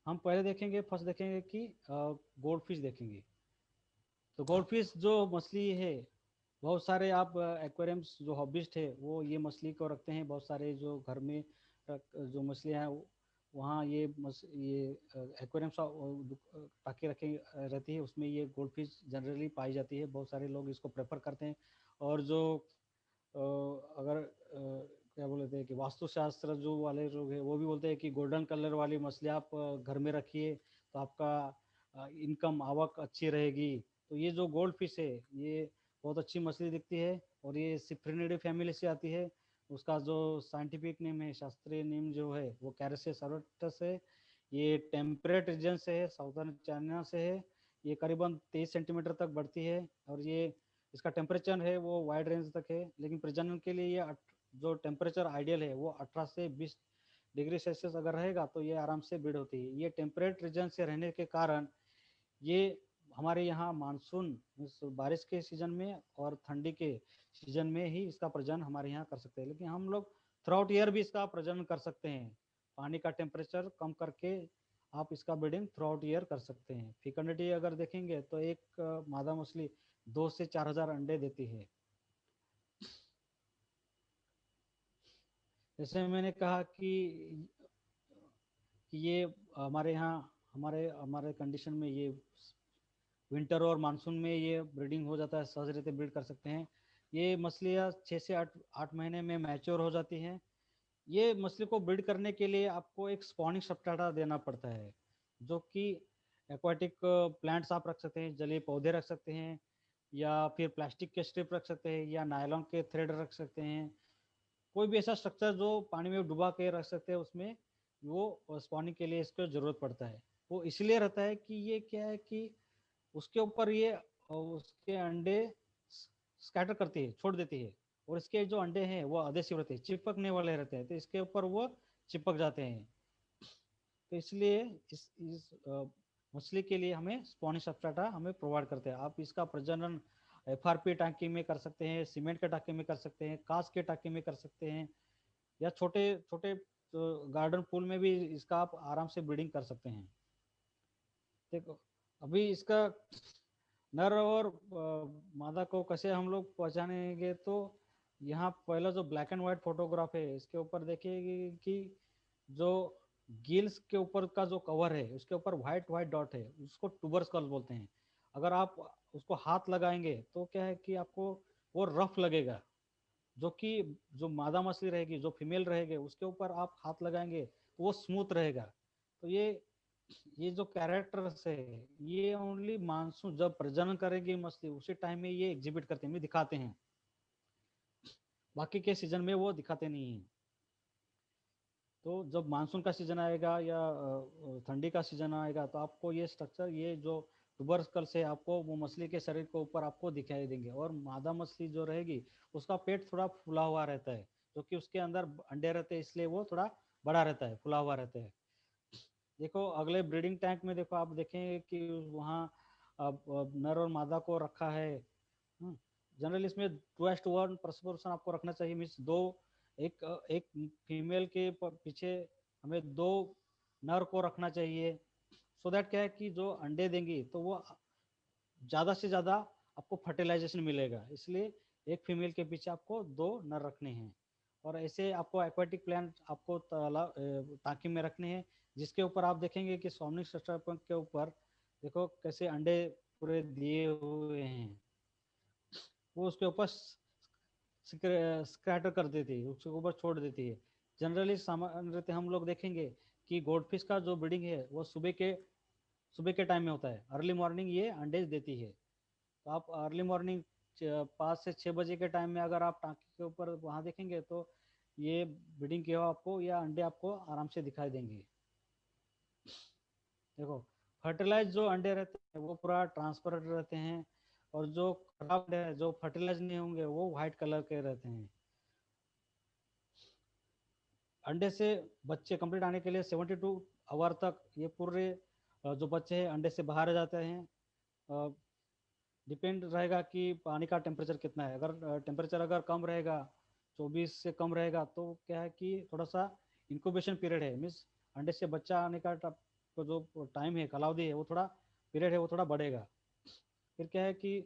हम पहले देखेंगे, फर्स्ट देखेंगे कि गोल्ड फिश देखेंगे। तो गोल्ड फिश जो मछली है, बहुत सारे आप एक्वेरियम्स जो हॉबिस्ट है वो ये मछली को रखते हैं। बहुत सारे जो घर में जो मछलियाँ हैं वहाँ ये एक्वेरियम्स ताकि रखे रहती है, उसमें ये गोल्ड फिश जनरली पाई जाती है। बहुत सारे लोग इसको प्रेफर करते हैं। और जो अगर क्या बोलते हैं कि वास्तुशास्त्र जो वाले लोग हैं वो भी बोलते हैं कि गोल्डन कलर वाली मछली आप घर में रखिए तो आपका इनकम आवक अच्छी रहेगी। तो ये जो गोल्ड फिश है ये बहुत अच्छी मछली दिखती है, और ये सिफ्रिनिडी फैमिली से आती है। उसका जो साइंटिफिक नेम है, शास्त्रीय नेम जो है वो कैरेसियस सर्वटस है। ये टेम्परेट रीजन से है, साउदर्न चाइना से है। ये करीबन 23 सेंटीमीटर तक बढ़ती है, और ये इसका टेम्परेचर है वो वाइड रेंज तक है। लेकिन प्रजनन के लिए ये जो टेम्परेचर आइडियल है वो 18 से 20 डिग्री सेल्सियस अगर रहेगा तो ये आराम से ब्रीड होती है। ये टेम्परेट रीजन से रहने के कारण ये हमारे यहाँ मानसून बारिश के सीजन में और ठंडी के सीजन में ही इसका प्रजनन हमारे यहाँ कर सकते हैं। लेकिन हम लोग थ्रू आउट ईयर भी इसका प्रजनन कर सकते हैं। पानी का टेम्परेचर कम करके आप इसका ब्रीडिंग थ्रू आउट ईयर कर सकते हैं। फिकनिटी अगर देखेंगे तो एक मादा मछली 2 से 4,000 अंडे देती है। जैसे मैंने कहा कि ये हमारे यहाँ हमारे हमारे कंडीशन में ये विंटर और मानसून में ये ब्रीडिंग हो जाता है, सहज रीते ब्रीड कर सकते हैं। ये मछलियाँ 6 से 8 महीने में मैच्योर हो जाती हैं। ये मछली को ब्रीड करने के लिए आपको एक स्पॉनिंग सब्सट्रेटा देना पड़ता है, जो कि एक्वाटिक प्लांट्स आप रख सकते हैं, जलीय पौधे रख सकते हैं, या फिर प्लास्टिक के स्ट्रिप रख सकते हैं, या नायलॉन के थ्रेड रख सकते हैं। कोई भी ऐसा स्ट्रक्चर जो पानी में डुबा के रख सकते हैं, उसमें वो स्पॉनिंग के लिए इसको जरूरत पड़ता है। वो इसलिए रहता है कि ये क्या है कि उसके ऊपर ये उसके अंडे स्कैटर करती है, छोड़ देती है, और इसके जो अंडे हैं वो अधेसिव रहते हैं, चिपकने वाले रहते हैं, तो इसके ऊपर वो चिपक जाते हैं। तो इसलिए इस मछली के लिए हमें स्पॉनिश सब्सट्रेटा हमें प्रोवाइड करते हैं। आप इसका प्रजनन FRP टांकी में कर सकते हैं, सीमेंट के टांकी में कर सकते हैं, कांच के टांकी में कर सकते हैं, या छोटे छोटे गार्डन पूल में भी इसका आप आराम से ब्रीडिंग कर सकते हैं। देखो, अभी इसका नर और मादा को कैसे हम लोग पहचानेंगे, तो यहाँ पहला जो ब्लैक एंड व्हाइट फोटोग्राफ है, इसके ऊपर देखिए कि जो गिल्स के ऊपर का जो कवर है, उसके ऊपर व्हाइट व्हाइट डॉट है, उसको टूबरकल बोलते हैं। अगर आप उसको हाथ लगाएंगे तो क्या है कि आपको वो रफ लगेगा, जो कि जो मादा मछली रहेगी, जो फीमेल रहेगी, उसके ऊपर आप हाथ लगाएंगे तो वो स्मूथ रहेगा। तो ये जो कैरेक्टर्स है, ये ओनली मानसून जब प्रजनन करेगी मछली, उसी टाइम में ये एग्जिबिट करते हैं, दिखाते हैं, बाकी के सीजन में वो दिखाते नहीं हैं। तो जब मानसून का सीजन आएगा या ठंडी का सीजन आएगा, तो आपको ये स्ट्रक्चर, ये जो ट्यूबरकल से आपको वो मछली के शरीर के ऊपर आपको दिखाई देंगे। और मादा मछली जो रहेगी, उसका पेट थोड़ा फूला हुआ रहता है, क्योंकि उसके अंदर अंडे रहते हैं, इसलिए वो थोड़ा बड़ा रहता है, फूला हुआ रहता है। देखो अगले ब्रीडिंग टैंक में, देखो आप देखेंगे कि वहाँ अब नर और मादा को रखा है। जनरली इसमें 2:1 प्रपोर्शन आपको रखना चाहिए, मीन्स दो, एक एक फीमेल के पीछे हमें 2 नर को रखना चाहिए। सो दैट क्या है कि जो अंडे देंगी तो वो ज़्यादा से ज़्यादा आपको फर्टिलाइजेशन मिलेगा, इसलिए एक फीमेल के पीछे आपको 2 नर रखने हैं। और ऐसे आपको एक्वाटिक प्लांट आपको टांकी में रखने हैं, जिसके ऊपर आप देखेंगे कि सोमनिक स्ट्रक्चर के ऊपर देखो कैसे अंडे पूरे दिए हुए हैं, वो उसके ऊपर स्कैटर कर देती है, उसके ऊपर छोड़ देती है। जनरली सामान्य हम लोग देखेंगे कि गोल्डफिश का जो ब्रीडिंग है वो सुबह के टाइम में होता है, अर्ली मॉर्निंग ये अंडे देती है। तो आप अर्ली मॉर्निंग 5 से 6 बजे के टाइम में अगर आप टांकी के ऊपर वहाँ देखेंगे, तो ये ब्रीडिंग किया हुआ आपको या अंडे आपको आराम से दिखाई देंगे। देखो, फर्टिलाइज जो अंडे रहते हैं वो पूरा ट्रांसपेरेंट रहते हैं, और जो खराब अंडे हैं, जो फर्टिलाइज नहीं होंगे, वो व्हाइट कलर के रहते हैं। अंडे से बच्चे कंप्लीट आने के लिए 72 आवर तक ये पूरे जो बच्चे हैं अंडे से बाहर आ जाते हैं। डिपेंड रहेगा कि पानी का टेम्परेचर कितना है। अगर टेम्परेचर अगर कम रहेगा, 24 से कम रहेगा, तो क्या है कि थोड़ा सा इंक्यूबेशन पीरियड है, मीन्स अंडे से बच्चा आने का तो जो टाइम है, कालावधि है, वो थोड़ा पीरियड है, वो थोड़ा बढ़ेगा। फिर क्या है कि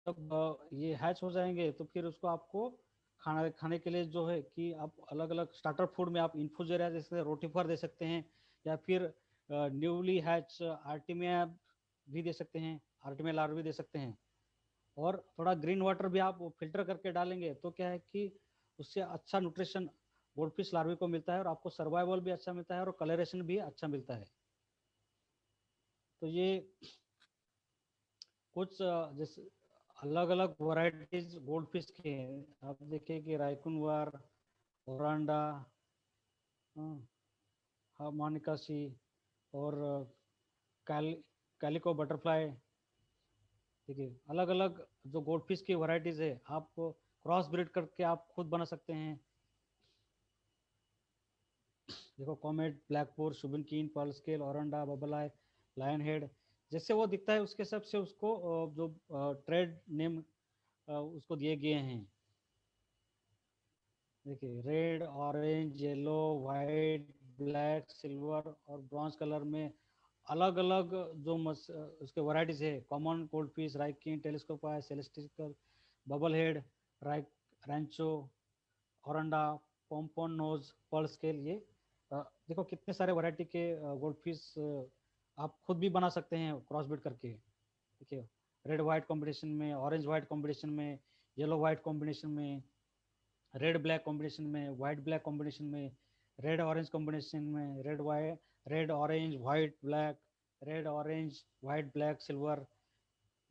जब ये हैच हो जाएंगे, तो फिर उसको आपको खाने के लिए जो है कि आप अलग अलग स्टार्टर फूड में आप इन्फूजेरिया जैसे रोटीफर दे सकते हैं, या फिर न्यूली हैच आर्टिमिया भी दे सकते हैं, आर्टिमिया लार्वा भी दे सकते हैं। और थोड़ा ग्रीन वाटर भी आप फिल्टर करके डालेंगे, तो क्या है कि उससे अच्छा न्यूट्रिशन गोल्डफिश लार्वे को मिलता है, और आपको सर्वाइवल भी अच्छा मिलता है, और कलरेशन भी अच्छा मिलता है। तो ये कुछ जैसे अलग अलग वैरायटीज गोल्ड फिश के हैं। आप देखिए कि रायकुनवार, ओरांडा, मोनिकासी, और कैल कैलिको बटरफ्लाई। देखिए अलग अलग जो गोल्ड फिश की वैरायटीज है, आप क्रॉस ब्रीड करके आप खुद बना सकते हैं। देखो comet, black moor, shubunkin, pearl scale, oranda, bubble eye, lion head, जैसे वो दिखता है उसके हिसाब से उसको जो ट्रेड नेम उसको दिए गए हैं। देखिए red, orange, yellow, white, black, silver और ब्रॉन्ज कलर में अलग अलग जो उसके वैरायटीज है। कॉमन गोल्ड फिश, राइकिन, टेलीस्कोप आई, सेलेस्टिकल, बबल हेड, राइक, रैंचो, ओरंडा, पॉम्पॉन नोज, पर्ल स्केल, ये देखो कितने सारे वैरायटी के गोल्ड फिश आप खुद भी बना सकते हैं क्रॉस ब्रीड करके, ठीक है। रेड वाइट कॉम्बिनेशन में, ऑरेंज वाइट कॉम्बिनेशन में, येलो वाइट कॉम्बिनेशन में, रेड ब्लैक कॉम्बिनेशन में, वाइट ब्लैक कॉम्बिनेशन में, रेड ऑरेंज कॉम्बिनेशन में, red orange white black, red orange white black silver,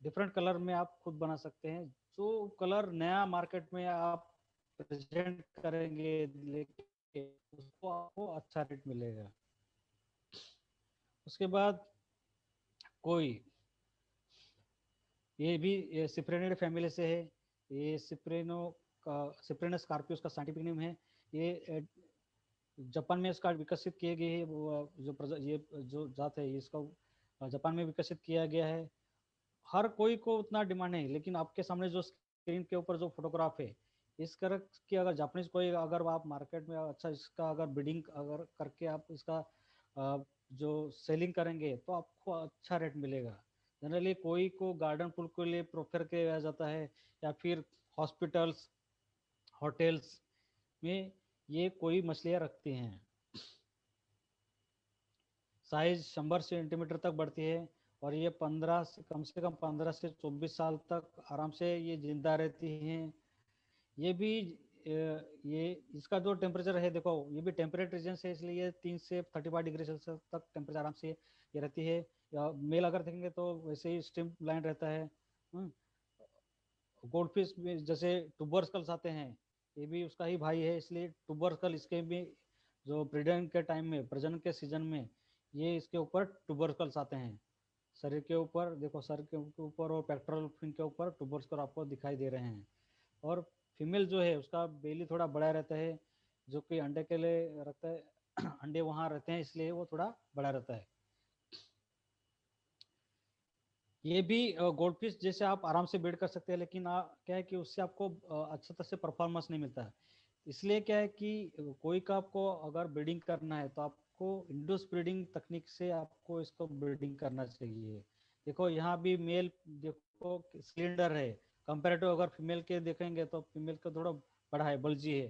different colour में आप खुद बना सकते हैं। जो कलर नया मार्केट में आप प्रेजेंट करेंगे लेके, उसको आपको अच्छा रेट मिलेगा। उसके बाद कोई, ये भी सिप्रेनिड फैमिली से है। ये सिप्रेनो स्कॉर्पियो का साइंटिफिक नेम है। ये जापान में इसका विकसित किए गए है, ये जो जात है इसका जापान में विकसित किया गया है। हर कोई को उतना डिमांड नहीं, लेकिन आपके सामने जो स्क्रीन के ऊपर जो फोटोग्राफ है, इस तरह की अगर जापानीज कोई अगर आप मार्केट में अच्छा इसका अगर बिडिंग अगर करके आप इसका जो सेलिंग करेंगे तो आपको अच्छा रेट मिलेगा। जनरली कोई को गार्डन पुल के लिए प्रोफर किया जाता है, या फिर हॉस्पिटल्स होटल्स में ये कोई मछलियाँ रखती हैं। साइज 100 सेंटीमीटर तक बढ़ती है, और ये 15 से कम 15 से 24 साल तक आराम से ये जिंदा रहती हैं। ये भी ये इसका जो टेम्परेचर है, देखो ये भी टेम्परेट रीजन है, इसलिए ये 3 से 35 डिग्री सेल्सियस तक टेम्परेचर आराम से ये रहती है। या मेल अगर देखेंगे तो वैसे ही स्ट्रीम लाइन रहता है। गोल्डफिश में जैसे टूबरकल्स आते हैं, ये भी उसका ही भाई है, इसलिए टूबरकल इसके भी जो ब्रीडर के टाइम में, प्रजनन के सीजन में, ये इसके ऊपर टूबरकल्स आते हैं। शरीर के ऊपर देखो, सर के ऊपर और पेक्टोरल फिन के ऊपर टूबरकल आपको दिखाई दे रहे हैं। और फीमेल जो है उसका बेली थोड़ा बड़ा रहता है, जो कि अंडे के लिए रखता है। अंडे वहाँ रहते हैं, इसलिए वो थोड़ा बड़ा रहता है। ये भी गोल्ड फिश जैसे आप आराम से ब्रीड कर सकते हैं, लेकिन क्या है कि उससे आपको अच्छा तरह से परफॉर्मेंस नहीं मिलता है। इसलिए क्या है कि कोई का आपको अगर ब्रीडिंग करना है तो आपको इंडोस ब्रीडिंग तकनीक से आपको इसको ब्रीडिंग करना चाहिए। देखो यहाँ भी मेल देखो सिलेंडर है, कंपेरेटिव अगर फीमेल के देखेंगे तो फीमेल का थोड़ा बड़ा है, बल्जी है।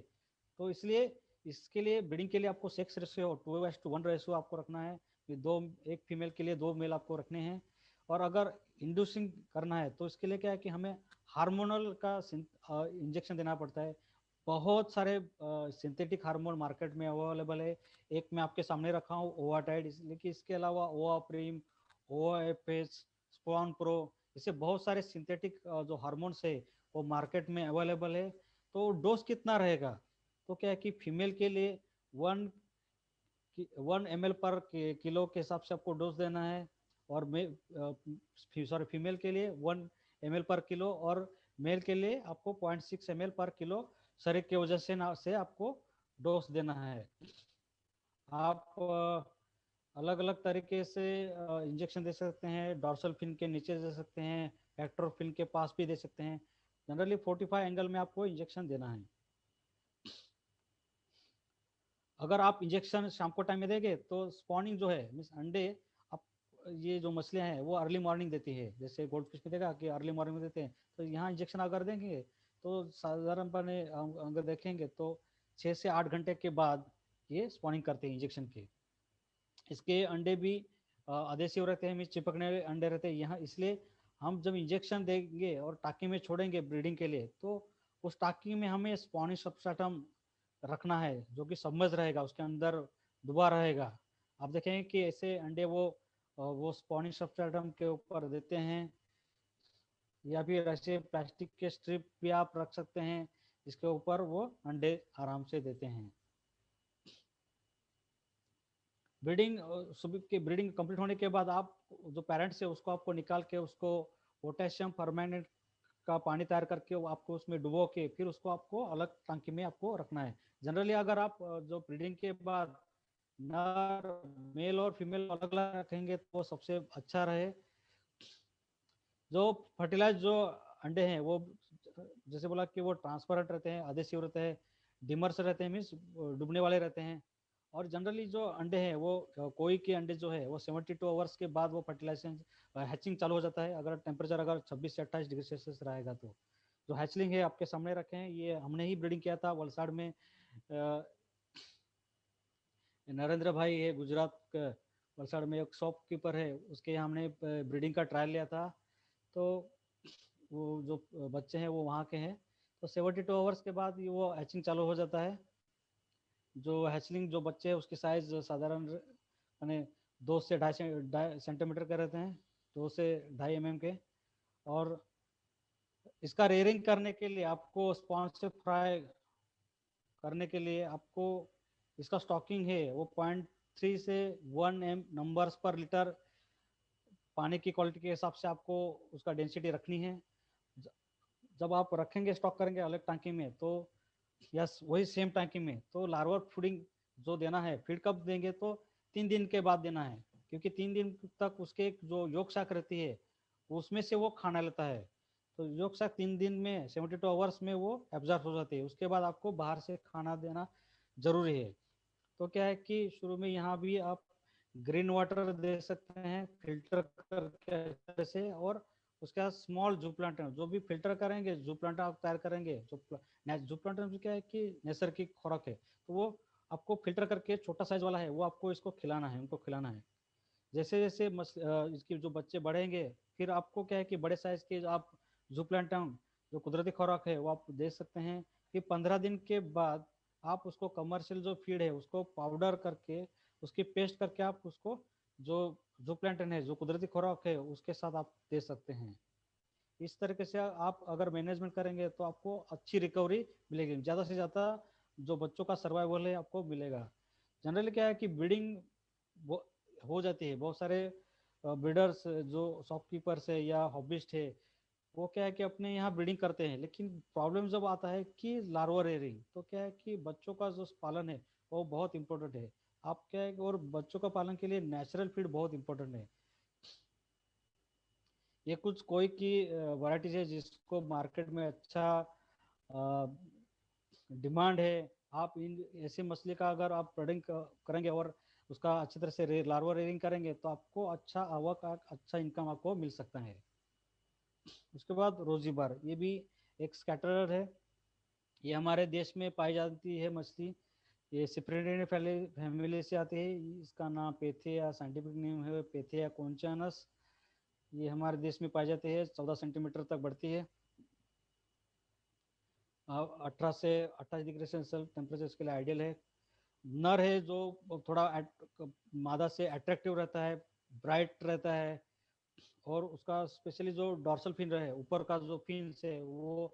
तो इसलिए इसके लिए ब्रीडिंग के लिए आपको सेक्स रेशियो 2:1 रेशियो आपको रखना है। एक फीमेल के लिए 2 मेल आपको रखने हैं। और अगर इंड्यूसिंग करना है तो इसके लिए क्या है कि हमें हार्मोनल का इंजेक्शन देना पड़ता है। बहुत सारे सिंथेटिक हार्मोन मार्केट में अवेलेबल है। एक मैं आपके सामने रखा हूँ ओवाटाइड, लेकिन इसके अलावा ओवा प्रीम, OFS, स्पॉन प्रो, इससे बहुत सारे सिंथेटिक जो हार्मोन्स है वो मार्केट में अवेलेबल है। तो डोज कितना रहेगा, तो क्या है कि फीमेल के लिए 1 ml पर किलो के हिसाब से आपको डोज देना है, और फीमेल के लिए 1 ml पर किलो, और मेल के लिए आपको 0.6 ml पर किलो शरीर की वजह से आपको डोज देना है। आप अलग अलग तरीके से इंजेक्शन दे सकते हैं। डॉर्सल फिन के नीचे दे सकते हैं, पेक्टोरल फिन के पास भी दे सकते हैं। जनरली 45 एंगल में आपको इंजेक्शन देना है। अगर आप इंजेक्शन शाम को टाइम में देंगे तो स्पॉनिंग जो है मीन्स अंडे, आप ये जो मछलियां हैं वो अर्ली मॉर्निंग देती है। जैसे गोल्ड फिश में देखा कि अर्ली मॉर्निंग में देते हैं, तो यहाँ इंजेक्शन अगर देंगे तो साधारणपने अगर देखेंगे तो 6 से 8 घंटे के बाद ये स्पॉनिंग करते हैं इंजेक्शन के। इसके अंडे भी अधेसिव रहते हैं, मीन्स चिपकने वाले अंडे रहते हैं यहाँ। इसलिए हम जब इंजेक्शन देंगे और टाकी में छोड़ेंगे ब्रीडिंग के लिए, तो उस टाकी में हमें स्पॉनिश सबस्ट्रेटम रखना है, जो कि सबमर्ज रहेगा, उसके अंदर डूबा रहेगा। आप देखेंगे कि ऐसे अंडे वो स्पॉनिश सबस्ट्रेटम के ऊपर देते हैं, या फिर ऐसे प्लास्टिक के स्ट्रिप भी आप रख सकते हैं जिसके ऊपर वो अंडे आराम से देते हैं। ब्रीडिंग कंप्लीट होने के बाद आप जो पेरेंट्स है उसको आपको निकाल के उसको पोटेशियम परमानेंट का पानी तैयार करके आपको उसमें डुबो के फिर उसको आपको अलग टांकी में आपको रखना है। जनरली अगर आप जो ब्रीडिंग के बाद नर मेल और फीमेल अलग अलग रखेंगे तो सबसे अच्छा रहे। जो फर्टिलाइज जो अंडे हैं वो जैसे बोला कि वो ट्रांसपेरेंट रहते हैं, आधे रहते हैं, डिमर्स रहते हैं, मीन्स डूबने वाले रहते हैं। और जनरली जो अंडे हैं वो कोई के अंडे जो है वो 72 आवर्स के बाद वो फर्टिलाइजेशन हैचिंग चालू हो जाता है। अगर टेम्परेचर अगर 26 से 28 डिग्री सेल्सियस रहेगा तो जो हैचलिंग है आपके सामने रखे हैं, ये हमने ही ब्रीडिंग किया था वलसाड़ में। नरेंद्र भाई है गुजरात का, वलसाड़ में एक शॉपकीपर है, उसके यहाँ हमने ब्रीडिंग का ट्रायल लिया था। तो वो जो बच्चे हैं वो वहाँ के हैं। तो 72 आवर्स के बाद ये वो हैचिंग चालू हो जाता है। जो हैचलिंग जो बच्चे हैं उसकी साइज साधारण यानी 2 से 2.5 सेंटीमीटर के रहते हैं, 2 से 2.5 mm के। और इसका रेयरिंग करने के लिए आपको स्पॉन्ज से फ्राई करने के लिए आपको इसका स्टॉकिंग है वो 0.3 से 1 नंबर्स पर लीटर पानी की क्वालिटी के हिसाब से आपको उसका डेंसिटी रखनी है। जब आप रखेंगे स्टॉक करेंगे अलग टांकी में, तो यस वही सेम टांकी में, तो लार्वा फूडिंग जो देना है फीड कब देंगे, तो 3 दिन के बाद देना है, क्योंकि 3 दिन तक उसके जो योग शाक रहती है उसमें से वो खाना लेता है। तो योग शाक 3 दिन में 72 आवर्स में वो एब्जॉर्ब हो जाती है। उसके बाद आपको बाहर से खाना देना जरूरी है। तो क्या है कि शुरू में यहाँ भी आप ग्रीन वाटर दे सकते हैं फिल्टर करके अच्छे से। और उसके बाद स्मॉल जू प्लांटर जो भी फिल्टर करेंगे, जू प्लांटर आप तैयार करेंगे, जू प्लांटर में क्या है कि नैसर्गिक खुराक है, तो वो आपको फिल्टर करके छोटा साइज वाला है वो आपको इसको खिलाना है, उनको खिलाना है। जैसे जैसे इसके जो बच्चे बढ़ेंगे, फिर आपको क्या है कि बड़े साइज के आप जू प्लांटर जो कुदरती खुराक है वो आप दे सकते हैं। फिर 15 दिन के बाद आप उसको कमर्शियल जो फीड है उसको पाउडर करके उसकी पेस्ट करके आप उसको जो जो प्लांटन है जो कुदरती खुराक है उसके साथ आप दे सकते हैं। इस तरीके से आप अगर मैनेजमेंट करेंगे तो आपको अच्छी रिकवरी मिलेगी, ज़्यादा से ज़्यादा जो बच्चों का सर्वाइवल है आपको मिलेगा। जनरली क्या है कि ब्रीडिंग हो जाती है, बहुत सारे ब्रीडर्स जो शॉपकीपर्स है या हॉबिस्ट है वो क्या है कि अपने यहाँ ब्रीडिंग करते हैं, लेकिन प्रॉब्लम जब आता है कि लार्वा रेयरिंग, तो क्या है कि बच्चों का जो पालन है वो बहुत इंपॉर्टेंट है। आप क्या है कि और बच्चों का पालन के लिए नेचुरल फीड बहुत इंपॉर्टेंट है। ये कुछ कोई की वैरायटीज है जिसको मार्केट में अच्छा डिमांड है। आप इन ऐसे मछली का अगर आप ब्रीडिंग करेंगे और उसका अच्छी तरह से लार्वा रेयरिंग करेंगे तो आपको अच्छा आवक, अच्छा इनकम आपको मिल सकता है। उसके बाद रोजी बार, ये भी एक स्कैटरर है। ये हमारे देश में पाई जाती है मछली। ये सिप्रिनिडी फैमिली से आती है। इसका नाम पेथिया, साइंटिफिक नेम है पेथिया कॉन्चानस। ये हमारे देश में पाई जाती है, 14 सेंटीमीटर तक बढ़ती है। 18 से 28 डिग्री सेल्सियस टेम्परेचर इसके लिए आइडियल है। नर है जो थोड़ा मादा से अट्रैक्टिव रहता है, ब्राइट रहता है। और उसका स्पेशली जो डॉर्सल फिन है, ऊपर का जो फिन है वो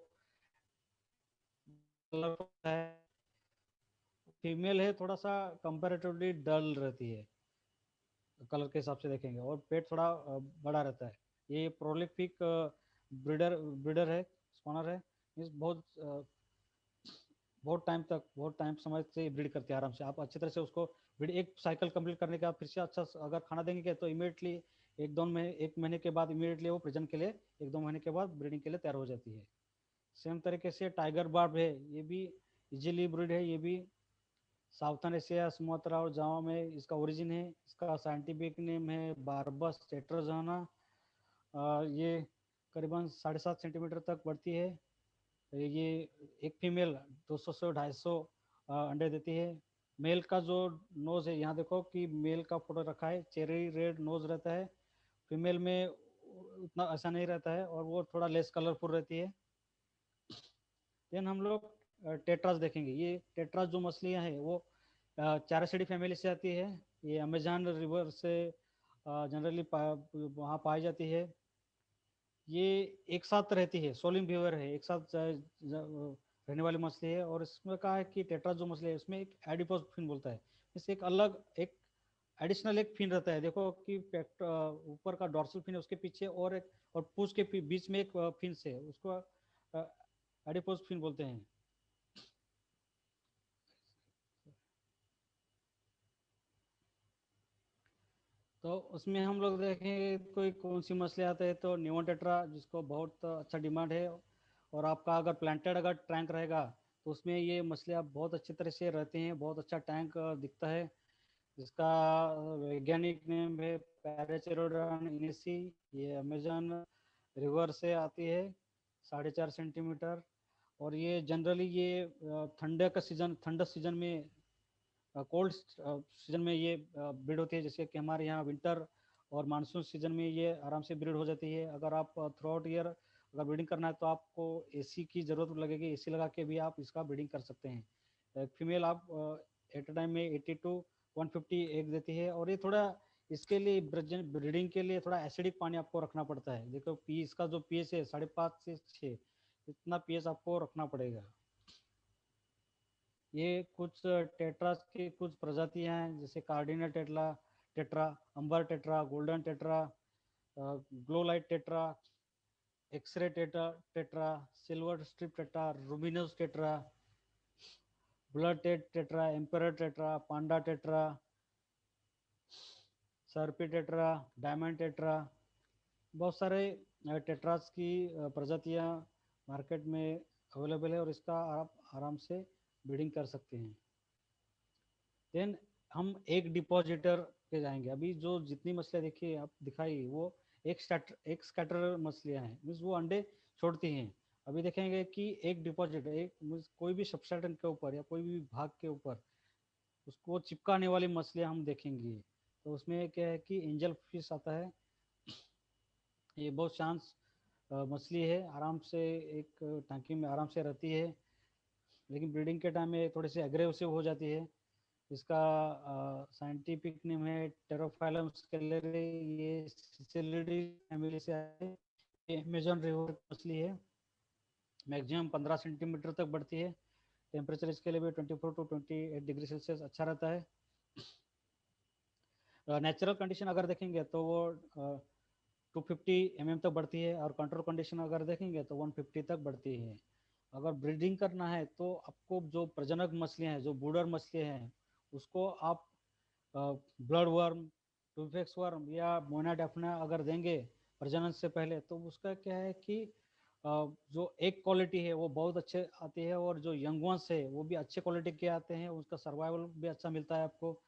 कलर है। फीमेल है थोड़ा सा कंपैरेटिवली डल रहती है कलर के हिसाब से देखेंगे, और पेट थोड़ा बड़ा रहता है। ये प्रोलिफिक ब्रीडर ब्रीडर है, स्पॉनर है। इस बहुत टाइम समय से ब्रीड करते हैं आराम से। आप अच्छी तरह से उसको ब्रीड एक साइकिल कंप्लीट करने के बाद फिर से अच्छा अगर खाना देंगे तो इमीडिएटली 1 महीने के बाद इमीडिएटली वो प्रजनन के लिए 1-2 महीने के बाद ब्रीडिंग के लिए तैयार हो जाती है। सेम तरीके से टाइगर बार्ब है, ये भी इजीली ब्रीड है। ये भी साउथर्न एशिया, सुमात्रा और जावा में इसका ओरिजिन है। इसका साइंटिफिक नेम है बारबस टेट्राजोना। ये करीबन 7.5 सेंटीमीटर तक बढ़ती है। ये एक फीमेल 200 से 250 अंडे देती है। मेल का जो नोज है, यहाँ देखो कि मेल का फोटो रखा है, चेरी रेड नोज रहता है। फीमेल में उतना ऐसा नहीं रहता है और वो थोड़ा लेस कलरफुल रहती है। देन हम लोग टेट्रास देखेंगे। ये टेट्रास जो मछलियाँ हैं वो चारासिडी फैमिली से आती है। ये अमेजान रिवर से जनरली वहाँ पाई जाती है। ये एक साथ रहती है, सोलिम व्यूअर है, एक साथ रहने वाली मछली है। और इसमें कहा है कि टेट्रा जो मछली है उसमें एक एडिपोज फिन बोलता है, इससे एक अलग एक एडिशनल एक फिन रहता है। देखो कि ऊपर का डॉर्सल फिन है उसके पीछे, और एक और पूंछ के बीच में एक फिन है, उसको एडिपोज फिन बोलते हैं। तो उसमें हम लोग देखेंगे कोई कौन सी मछली आते हैं, तो न्यून टेट्रा जिसको बहुत अच्छा डिमांड है। और आपका अगर प्लांटेड अगर टैंक रहेगा तो उसमें ये मछलियाँ बहुत अच्छी तरह से रहती हैं, बहुत अच्छा टैंक दिखता है। जिसका वैज्ञानिक नेम है पैराचेरोडॉन इनेसी। ये अमेजन रिवर से आती है, 4.5 सेंटीमीटर। और ये जनरली ये ठंडे का सीजन, ठंडा सीजन में कोल्ड सीजन में ये ब्रीड होती है, जैसे कि हमारे यहाँ विंटर और मानसून सीजन में ये आराम से ब्रीड हो जाती है। अगर आप थ्रू आउट ईयर अगर ब्रीडिंग करना है तो आपको एसी की ज़रूरत लगेगी, एसी लगा के भी आप इसका ब्रीडिंग कर सकते हैं। फीमेल आप एट अ टाइम में 80 टू 150 एग देती है। और ये थोड़ा इसके लिए ब्रीडिंग के लिए थोड़ा एसिडिक पानी आपको रखना पड़ता है। देखो पी इसका जो पीएच है 5.5 से 6 इतना पीएच आपको रखना पड़ेगा। ये कुछ टेट्रास की कुछ प्रजातियां हैं, जैसे cardinal tetra tetra, amber tetra, golden tetra, glow light tetra, X ray tetra tetra, silver strip tetra, रूबिनस tetra, blood tetra, emperor tetra, panda tetra, serpae tetra, diamond tetra, बहुत सारे टेट्रास की प्रजातियां मार्केट में अवेलेबल है और इसका आप आराम से ब्रीडिंग कर सकते हैं। देन हम एक डिपॉजिटर पे जाएंगे। अभी जो जितनी मछलियाँ देखिए आप दिखाई वो एक स्कैटर मछलियाँ हैं, मीन्स वो अंडे छोड़ती हैं। अभी देखेंगे कि एक डिपॉजिट एक कोई भी सबस्ट्रेटन के ऊपर या कोई भी भाग के ऊपर उसको चिपकाने वाली मछलियाँ हम देखेंगे। तो उसमें क्या है कि एंजल फिश आता है। ये बहुत शांत मछली है, आराम से एक टांकी में आराम से रहती है, लेकिन ब्रीडिंग के टाइम में थोड़ी सी एग्रेसिव हो जाती है। इसका साइंटिफिक नेम है टेरोफाइलम स्केलेरे। ये सिसिलिडी फैमिली से आए। ये अमेजन रिवर मछली है। मैक्सिमम 15 सेंटीमीटर तक बढ़ती है। टेम्परेचर इसके लिए भी 24 टू 28 डिग्री सेल्सियस अच्छा रहता है। नेचुरल कंडीशन अगर देखेंगे तो वो 250 mm तक बढ़ती है, और कंट्रोल कंडीशन अगर देखेंगे तो 150 तक बढ़ती है। अगर ब्रीडिंग करना है तो आपको जो प्रजनक मछलियाँ हैं, जो बूडर मछलियाँ हैं, उसको आप ब्लड वर्म, टूफेक्स वर्म या मोनाडेफना अगर देंगे प्रजनन से पहले, तो उसका क्या है कि जो एक क्वालिटी है वो बहुत अच्छे आती है, और जो यंग वंस है वो भी अच्छे क्वालिटी के आते हैं, उसका सर्वाइवल भी अच्छा मिलता है आपको।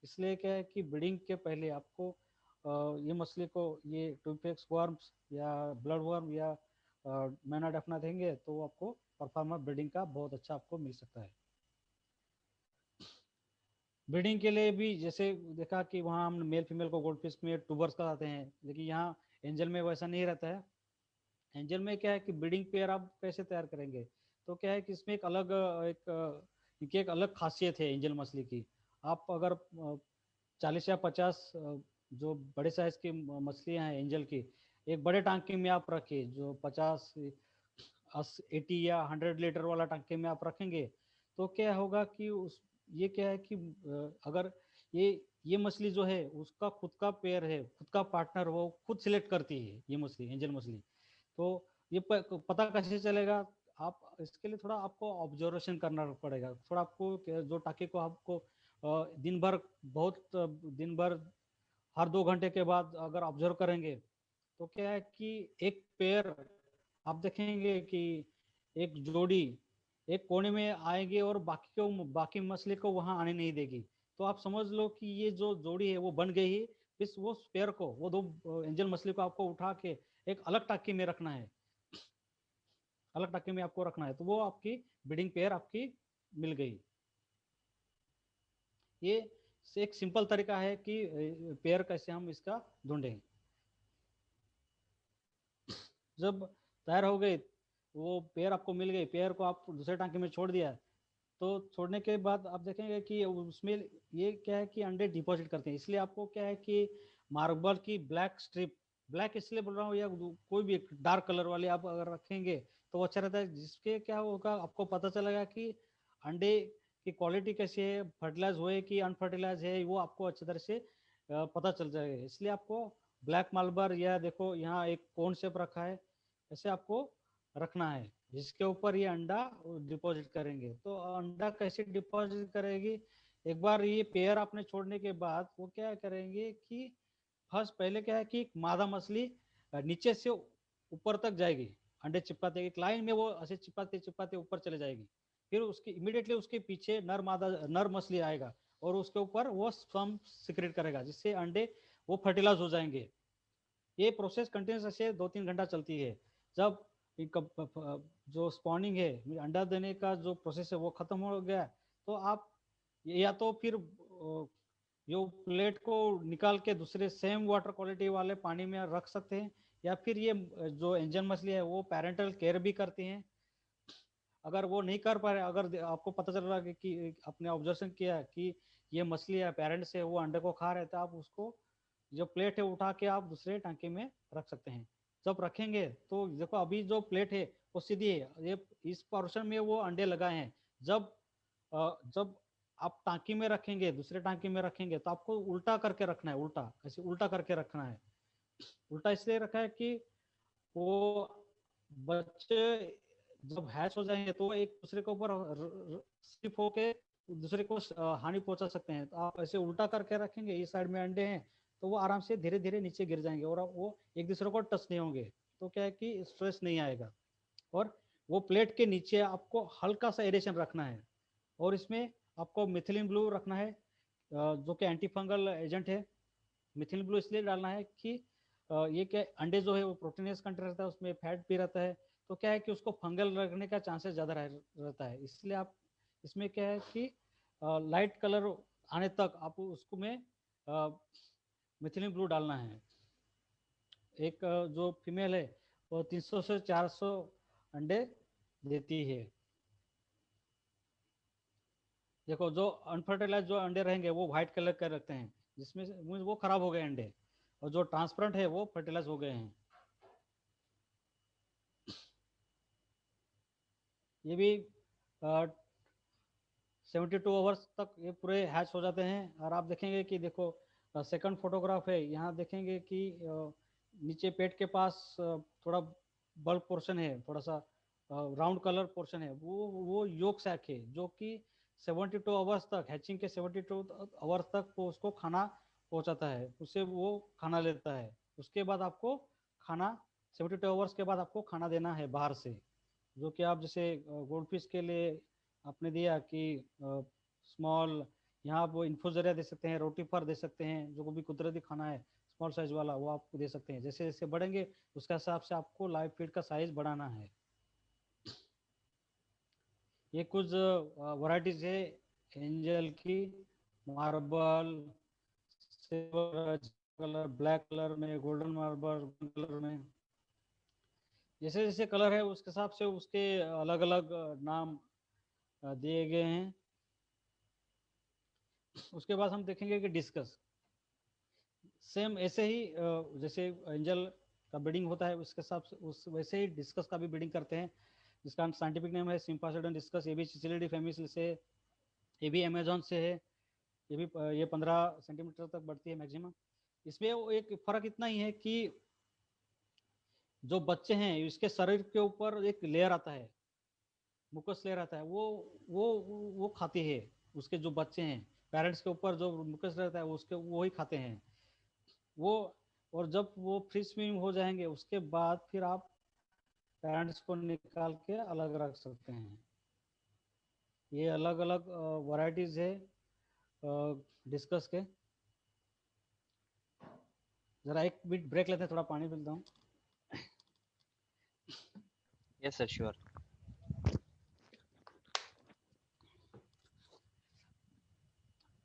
इसलिए क्या है कि ब्रीडिंग के पहले आपको ये मछली को ये टूफेक्स वर्म्स या ब्लड वर्म या मोनाडेफना देंगे तो आपको परफॉर्मर ब्रीडिंग का बहुत अच्छा आपको मिल सकता है। ब्रीडिंग के लिए भी जैसे देखा कि वहाँ हम मेल फीमेल को गोल्ड फिश में ट्यूबर्स कराते हैं, लेकिन यहाँ एंजल में वैसा नहीं रहता है। एंजल में क्या है कि ब्रीडिंग पेयर आप कैसे तैयार करेंगे, तो क्या है कि इसमें एक अलग इनकी एक अलग खासियत है एंजल मछली की। आप अगर 40 या 50 जो बड़े साइज की मछलियाँ हैं एंजल की, एक बड़े टांकी में आप रखिए, जो 50 80 या 100 लीटर वाला टांकी में आप रखेंगे, तो क्या होगा कि उस ये क्या है कि अगर ये मछली जो है उसका खुद का पेयर है, खुद का पार्टनर वो खुद सिलेक्ट करती है ये मछली, एंजल मछली। तो ये पता कैसे चलेगा, आप इसके लिए थोड़ा आपको ऑब्जर्वेशन करना पड़ेगा। थोड़ा आपको जो टाके को आपको दिन भर दिन भर हर 2 घंटे के बाद अगर ऑब्जर्व करेंगे, तो क्या है कि एक पेयर आप देखेंगे कि एक जोड़ी एक कोने में आएगी और बाकी मछली को वहां आने नहीं देगी। तो आप समझ लो कि ये जो जोड़ी है वो बन गई है। इस वो पेयर को, वो दो एंजल मछली को आपको उठा के एक अलग टाकी में रखना है, अलग टाकी में आपको रखना है, तो वो आपकी ब्रीडिंग पेयर आपकी मिल गई। ये एक सिंपल तरीका है कि पेयर कैसे हम इसका ढूंढें। जब तैयार हो गए, वो पेयर आपको मिल गई, पेयर को आप दूसरे टांके में छोड़ दिया, तो छोड़ने के बाद आप देखेंगे कि उसमें ये क्या है कि अंडे डिपॉजिट करते हैं। इसलिए आपको क्या है कि मार्बल की ब्लैक स्ट्रिप, ब्लैक इसलिए बोल रहा हूँ, या कोई भी डार्क कलर वाले आप अगर रखेंगे तो वो अच्छा रहता है, जिसके क्या होगा आपको पता चलेगा कि अंडे की क्वालिटी कैसी है, फर्टिलाइज हुए कि अनफर्टिलाइज है, वो आपको अच्छी तरह से पता चल जाएगा। इसलिए आपको ब्लैक मार्बल, या देखो यहाँ एक कोन शेप रखा है, ऐसे आपको रखना है, जिसके ऊपर ये अंडा डिपॉजिट करेंगे। तो अंडा कैसे डिपॉजिट करेगी, एक बार ये पेयर आपने छोड़ने के बाद वो क्या करेंगे कि फर्स्ट पहले क्या है कि मादा मछली नीचे से ऊपर तक जाएगी, अंडे चिपकाते एक लाइन में वो ऐसे चिपकाते चिपकाते ऊपर चले जाएगी। फिर उसके इमीडिएटली उसके पीछे नर मछली आएगा और उसके ऊपर वो स्पर्म सिक्रेट करेगा, जिससे अंडे वो फर्टिलाइज हो जाएंगे। ये प्रोसेस कंटिन्यूस ऐसे 2-3 घंटा चलती है। जब जो स्पॉनिंग है, अंडा देने का जो प्रोसेस है वो खत्म हो गया, तो आप या तो फिर यो प्लेट को निकाल के दूसरे सेम वाटर क्वालिटी वाले पानी में रख सकते हैं, या फिर ये जो एंजल मछली है वो पेरेंटल केयर भी करती हैं। अगर वो नहीं कर पा रहे, अगर आपको पता चल रहा है कि आपने ऑब्जर्वेशन किया कि ये मछली है पेरेंट्स है वो अंडे को खा रहे, तो आप उसको जो प्लेट है उठा के आप दूसरे टांके में रख सकते हैं। जब रखेंगे तो देखो अभी जो प्लेट है वो सीधी है, ये इस पोर्शन में वो अंडे लगाए हैं। जब आप टांकी में रखेंगे, दूसरे टांकी में रखेंगे, तो आपको उल्टा करके रखना है, उल्टा ऐसे उल्टा करके रखना है। उल्टा इसलिए रखा है कि वो बच्चे जब हैच हो जाएंगे तो एक दूसरे के ऊपर स्लिप होके दूसरे को हानि पहुंचा सकते हैं। तो आप ऐसे उल्टा करके रखेंगे, इस साइड में अंडे हैं तो वो आराम से धीरे धीरे नीचे गिर जाएंगे और वो एक दूसरे को टच नहीं होंगे, तो क्या है कि स्ट्रेस नहीं आएगा। और वो प्लेट के नीचे आपको हल्का सा एरेशन रखना है, और इसमें आपको मिथिलीन ब्लू रखना है जो कि एंटी फंगल एजेंट है। मिथिलीन ब्लू इसलिए डालना है कि ये क्या अंडे जो है वो प्रोटीनियस कंटेंट रहता है, उसमें फैट भी रहता है, तो क्या है कि उसको फंगल लगने का चांसेस ज़्यादा रहता है। इसलिए आप इसमें क्या है कि लाइट कलर आने तक आप उसको में मिथिलीन ब्लू डालना है। एक जो फीमेल है वो 300 से 400 अंडे देती है। देखो जो अनफर्टिलाइज जो अंडे रहेंगे वो व्हाइट कलर के रखते हैं, जिसमें वो खराब हो गए अंडे, और जो ट्रांसपेरेंट है वो फर्टिलाइज हो गए हैं। ये भी 72 आवर्स तक ये पूरे हैच हो जाते हैं। और आप देखेंगे कि देखो सेकंड फोटोग्राफ है, यहाँ देखेंगे कि नीचे पेट के पास थोड़ा बल्क पोर्शन है, थोड़ा सा राउंड कलर पोर्शन है, वो योक सैक है जो कि 72 आवर्स तक, हैचिंग के 72 आवर्स तक वो उसको खाना पहुंचाता है, उससे वो खाना लेता है। उसके बाद आपको खाना 72 आवर्स के बाद आपको खाना देना है बाहर से, जो कि आप जैसे गोल्ड फिश के लिए आपने दिया कि स्मॉल, यहाँ आप वो इन्फोजरिया दे सकते हैं, रोटी फर दे सकते हैं, जो भी कुदरती खाना है स्मॉल साइज वाला वो आपको दे सकते हैं। जैसे जैसे बढ़ेंगे उसके हिसाब से आपको लाइव फीड का साइज बढ़ाना है। ये कुछ वैरायटीज है एंजल की, marble, silver colour, black colour में, गोल्डन मार्बल कलर में, जैसे जैसे कलर है उसके हिसाब से उसके अलग अलग नाम दिए गए हैं। उसके बाद हम देखेंगे कि डिस्कस सेम ऐसे ही जैसे एंजल का ब्रीडिंग होता है उसके हिसाब से उस वैसे ही डिस्कस का भी ब्रीडिंग करते हैं, जिसका साइंटिफिक नेम है सिम्पासिडन डिस्कस। ये भी चिचिलिडी फैमिली से, ये भी अमेजोन से है। ये भी ये 15 सेंटीमीटर तक बढ़ती है मैक्सिमम। इसमें वो एक फर्क इतना ही है कि जो बच्चे हैं इसके शरीर के ऊपर एक लेयर आता है, मुकस लेयर आता है, वो खाती है उसके जो बच्चे हैं। पेरेंट्स के ऊपर जो मुकस रहता है उसके वो ही खाते हैं वो। और जब वो फ्री स्विमिंग हो जाएंगे उसके बाद फिर आप पेरेंट्स को निकाल के अलग रख सकते हैं। ये अलग अलग वैरायटीज है डिस्कस के। जरा एक मिनट ब्रेक लेते हैं, थोड़ा पानी पीता हूँ। Yes sir, sure.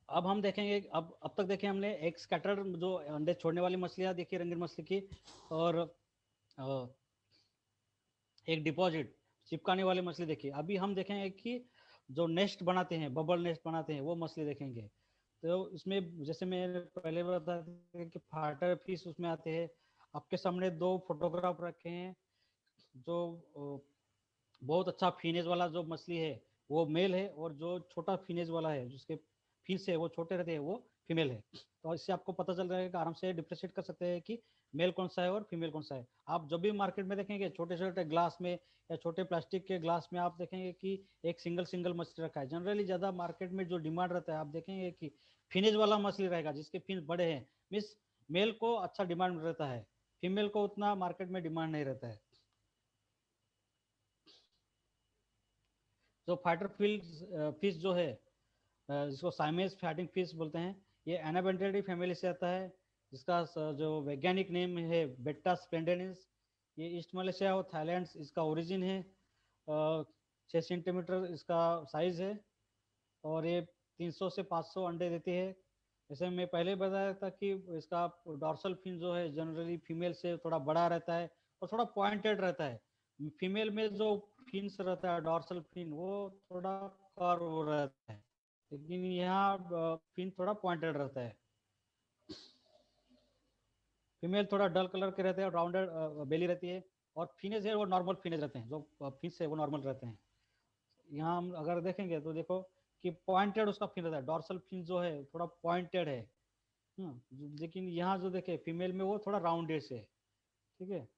अब हम देखेंगे, अब तक देखे हमने एक स्कैटर जो अंडे छोड़ने वाली मछलियाँ देखी रंगीन मछली की, और एक डिपॉजिट चिपकाने वाली मछली देखी। अभी हम देखेंगे कि जो नेस्ट बनाते हैं, बबल नेस्ट बनाते हैं, वो मछली देखेंगे। तो इसमें जैसे मैंने पहले बताया कि फाटर फिश उसमें आते हैं। आपके सामने दो फोटोग्राफ रखे हैं। जो बहुत अच्छा फिनेज वाला जो मछली है वो मेल है, और जो छोटा फिनेज वाला है जिसके फिश है वो छोटे रहते हैं वो फीमेल है। तो इससे आपको पता चल रहा है कि आराम से डिफ्रेंशिएट कर सकते हैं कि मेल कौन सा है और फीमेल कौन सा है। आप जब भी मार्केट में देखेंगे छोटे छोटे ग्लास में या छोटे प्लास्टिक के ग्लास में, आप देखेंगे कि एक सिंगल सिंगल मछली रखा है। जनरली ज़्यादा मार्केट में जो डिमांड रहता है आप देखेंगे कि फिनेज वाला मछली रहेगा जिसके फिन बड़े हैं, मीन्स मेल को अच्छा डिमांड रहता है, फीमेल को उतना मार्केट में डिमांड नहीं रहता है। जो फाइटर फिश जो है जिसको साइमेज फाइटिंग फिश बोलते हैं, ये एनाबेंटेडी फैमिली से आता है, जिसका जो वैज्ञानिक नेम है बेट्टा स्प्लेंडेनिस। ये ईस्ट मलेशिया और थाईलैंड इसका ओरिजिन है। 6 सेंटीमीटर इसका साइज है, और ये 300 से 500 अंडे देती है। जैसे मैं पहले बताया था कि इसका डॉर्सल फिन जो है जनरली फीमेल से थोड़ा बड़ा रहता है और थोड़ा पॉइंटेड रहता है। फीमेल में जो फिन्स रहता है डॉर्सल फिन वो थोड़ा कर्व रहता है, लेकिन यहाँ फिन थोड़ा पॉइंटेड रहता है। फीमेल थोड़ा डल कलर के रहते हैं, राउंडेड बेली रहती है, और फिनेज है वो नॉर्मल फिनेज रहते हैं, जो फिश है वो नॉर्मल रहते हैं। यहाँ हम अगर देखेंगे तो देखो कि पॉइंटेड उसका फिन रहता है, डॉर्सल फिन जो है थोड़ा पॉइंटेड है। लेकिन यहाँ जो देखे फीमेल में वो थोड़ा राउंडेड से, ठीक है।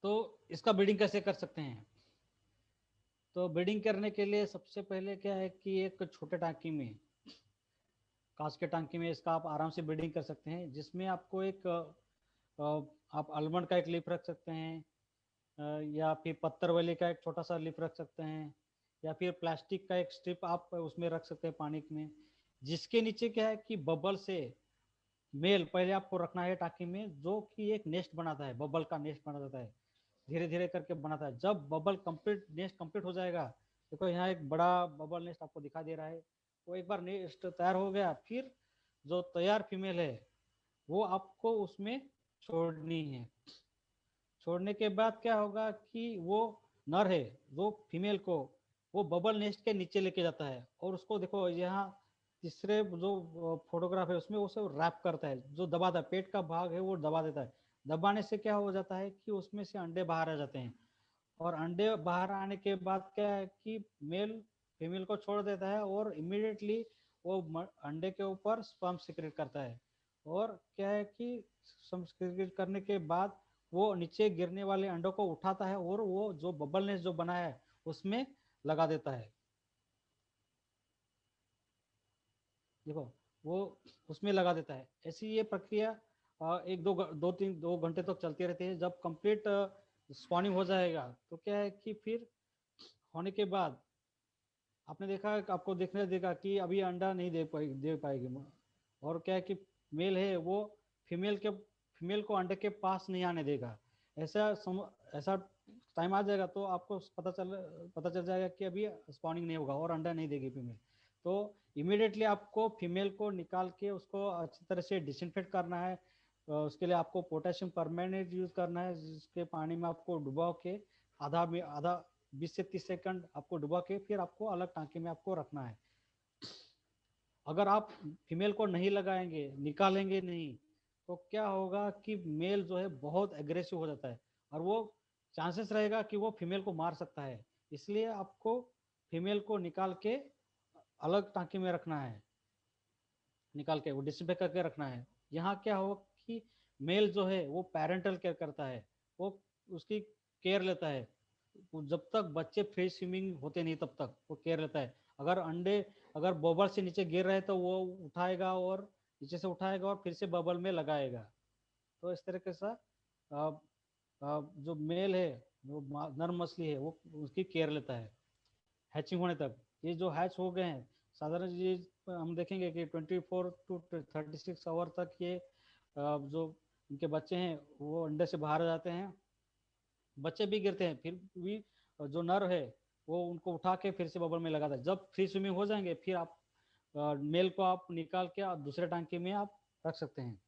तो इसका ब्रीडिंग कैसे कर सकते हैं? तो ब्रीडिंग करने के लिए सबसे पहले क्या है कि एक छोटे टांकी में, कांच के टांकी में इसका आप आराम से ब्रीडिंग कर सकते हैं, जिसमें आपको एक आप आलमंड का एक लीफ रख सकते हैं, या फिर पत्थर वाले का एक छोटा सा लीफ रख सकते हैं, या फिर प्लास्टिक का एक स्ट्रिप आप उसमें रख सकते हैं पानी में, जिसके नीचे क्या है कि बबल से मेल पहले आपको रखना है टांकी में, जो कि एक नेस्ट बनाता है, बबल का नेस्ट बना जाता है, धीरे धीरे करके बनाता है। जब बबल कंप्लीट नेस्ट कंप्लीट हो जाएगा, देखो यहाँ एक बड़ा बबल नेस्ट आपको दिखाई दे रहा है, तो एक बार नेस्ट तैयार हो गया, फिर जो तैयार फीमेल है वो आपको उसमें छोड़नी है। छोड़ने के बाद क्या होगा कि वो नर है जो फीमेल को वो बबल नेस्ट के नीचे लेके जाता है, और उसको देखो यहाँ तीसरे जो फोटोग्राफ है उसमें उसे रैप करता है, जो दबाता है, पेट का भाग है वो दबा देता है। दबाने से क्या हो जाता है कि उसमें से अंडे बाहर आ जाते हैं, और अंडे बाहर आने के बाद क्या है कि मेल फीमेल को छोड़ देता है, और इमीडिएटली वो अंडे के ऊपर स्पर्म सिक्रेट करता है। और क्या है कि स्पर्म सिक्रेट करने के बाद वो नीचे गिरने वाले अंडों को उठाता है, और वो जो बबल नेस्ट जो बना है उसमें लगा देता है। देखो वो उसमें लगा देता है। ऐसी ये प्रक्रिया एक दो घंटे तक चलती रहती है। जब कंप्लीट स्पॉनिंग हो जाएगा तो क्या है कि फिर होने के बाद आपने देखा, आपको देखने देगा कि अभी अंडा नहीं दे पाएगी, और क्या है कि मेल है वो फीमेल को अंडे के पास नहीं आने देगा। ऐसा टाइम आ जाएगा तो आपको पता चल जाएगा कि अभी स्पॉनिंग नहीं होगा और अंडा नहीं देगी फीमेल। तो इमीडिएटली आपको फीमेल को निकाल के उसको अच्छी तरह से डिसइंफेक्ट करना है। उसके लिए आपको पोटेशियम परमैंगनेट यूज करना है, जिसके पानी में आपको डुबा के आधा 20 से 30 सेकंड आपको डुबा के फिर आपको अलग टांकी में आपको रखना है। अगर आप फीमेल को नहीं लगाएंगे, निकालेंगे नहीं, तो क्या होगा कि मेल जो है बहुत एग्रेसिव हो जाता है, और वो चांसेस रहेगा कि वो फीमेल को मार सकता है। इसलिए आपको फीमेल को निकाल के अलग टांकी में रखना है, निकाल के वो डिसइंफेक्ट करके रखना है। यहाँ क्या हो कि मेल जो है वो पेरेंटल केयर करता है, वो उसकी केयर लेता है। जब तक बच्चे फ्री स्विमिंग होते नहीं तब तक वो केयर लेता है। अगर बबल से नीचे गिर रहे तो वो उठाएगा, और नीचे से उठाएगा और फिर से बबल में लगाएगा। तो इस तरीके से जो मेल है, जो नर मछली है, वो उसकी केयर लेता है हैचिंग होने तक। ये जो हैच हो गए हैं साधारण ये हम देखेंगे कि 24 to 36 आवर तक ये जो इनके बच्चे हैं वो अंडे से बाहर आ जाते हैं। बच्चे भी गिरते हैं, फिर भी जो नर है वो उनको उठा के फिर से बबल में लगाता है। जब फ्री स्विमिंग हो जाएंगे फिर आप मेल को आप निकाल के आप दूसरे टांकी में आप रख सकते हैं।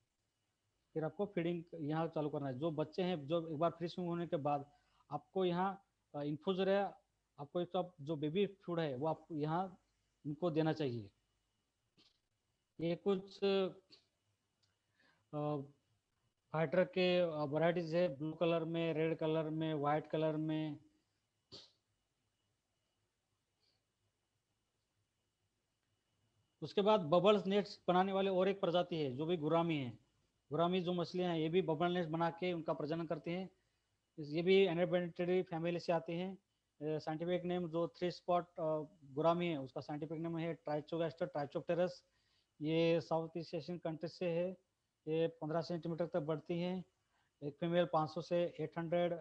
फिर आपको फीडिंग यहाँ चालू करना है। जो बच्चे हैं जो एक बार फ्री स्विमिंग होने के बाद आपको यहाँ इन्फ्यूजर है, आपको एक तो जो बेबी फूड है वो आप यहाँ इनको देना चाहिए। ये कुछ फाइटर के वैरायटीज है, ब्लू कलर में, रेड कलर में, व्हाइट कलर में। उसके बाद बबल नेट्स बनाने वाले और एक प्रजाति है जो भी गुरामी है। गुरामी जो मछलियां हैं ये भी बबल नेट्स बना के उनका प्रजनन करती हैं। ये भी एनाबेंटेडी फैमिली से आती हैं। साइंटिफिक नेम जो 3 स्पॉट गुरामी है उसका साइंटिफिक नेम है ट्राइचोगैस्टर ट्राइचोप्टेरस। ये साउथ ईस्ट एशियन कंट्रीज से है। ये 15 सेंटीमीटर तक बढ़ती हैं। एक फीमेल 500 से 800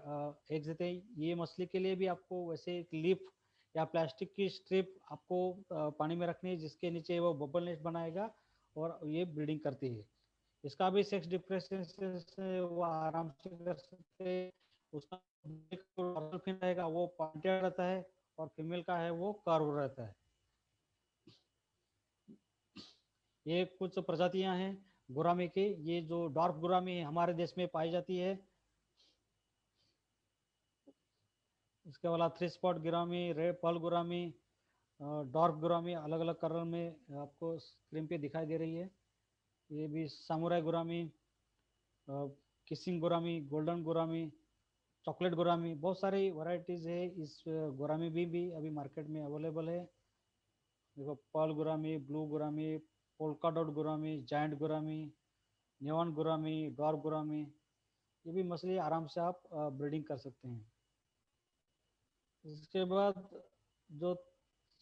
एग्स देते हैं। ये मछली के लिए भी आपको वैसे एक लीफ या प्लास्टिक की स्ट्रिप आपको पानी में रखनी है, जिसके नीचे वो बबल नेस्ट बनाएगा और ये ब्रीडिंग करती है। इसका भी सेक्स डिफरेंशिएशन से वो आराम से कर सकते हैं। उसका डोर्सल फिन रहेगा वो पॉइंटेड रहता है और फीमेल का है वो कर्व रहता है। ये कुछ प्रजातियां हैं गुरामी की। ये जो डॉर्फ गुरामी हमारे देश में पाई जाती है। इसके अलावा three spot gourami, red pearl gourami, dwarf gourami अलग अलग कलर में आपको स्क्रीन पे दिखाई दे रही है। ये भी samurai gourami, kissing gourami, golden gourami, chocolate gourami, बहुत सारी वैरायटीज है इस गुरामी भी अभी मार्केट में अवेलेबल है। देखो pearl gourami, blue gourami, polka dot gourami, giant gourami, नेवन गुरामी, डॉर्फ गुरामी, ये भी मछली आराम से आप ब्रीडिंग कर सकते हैं। इसके बाद जो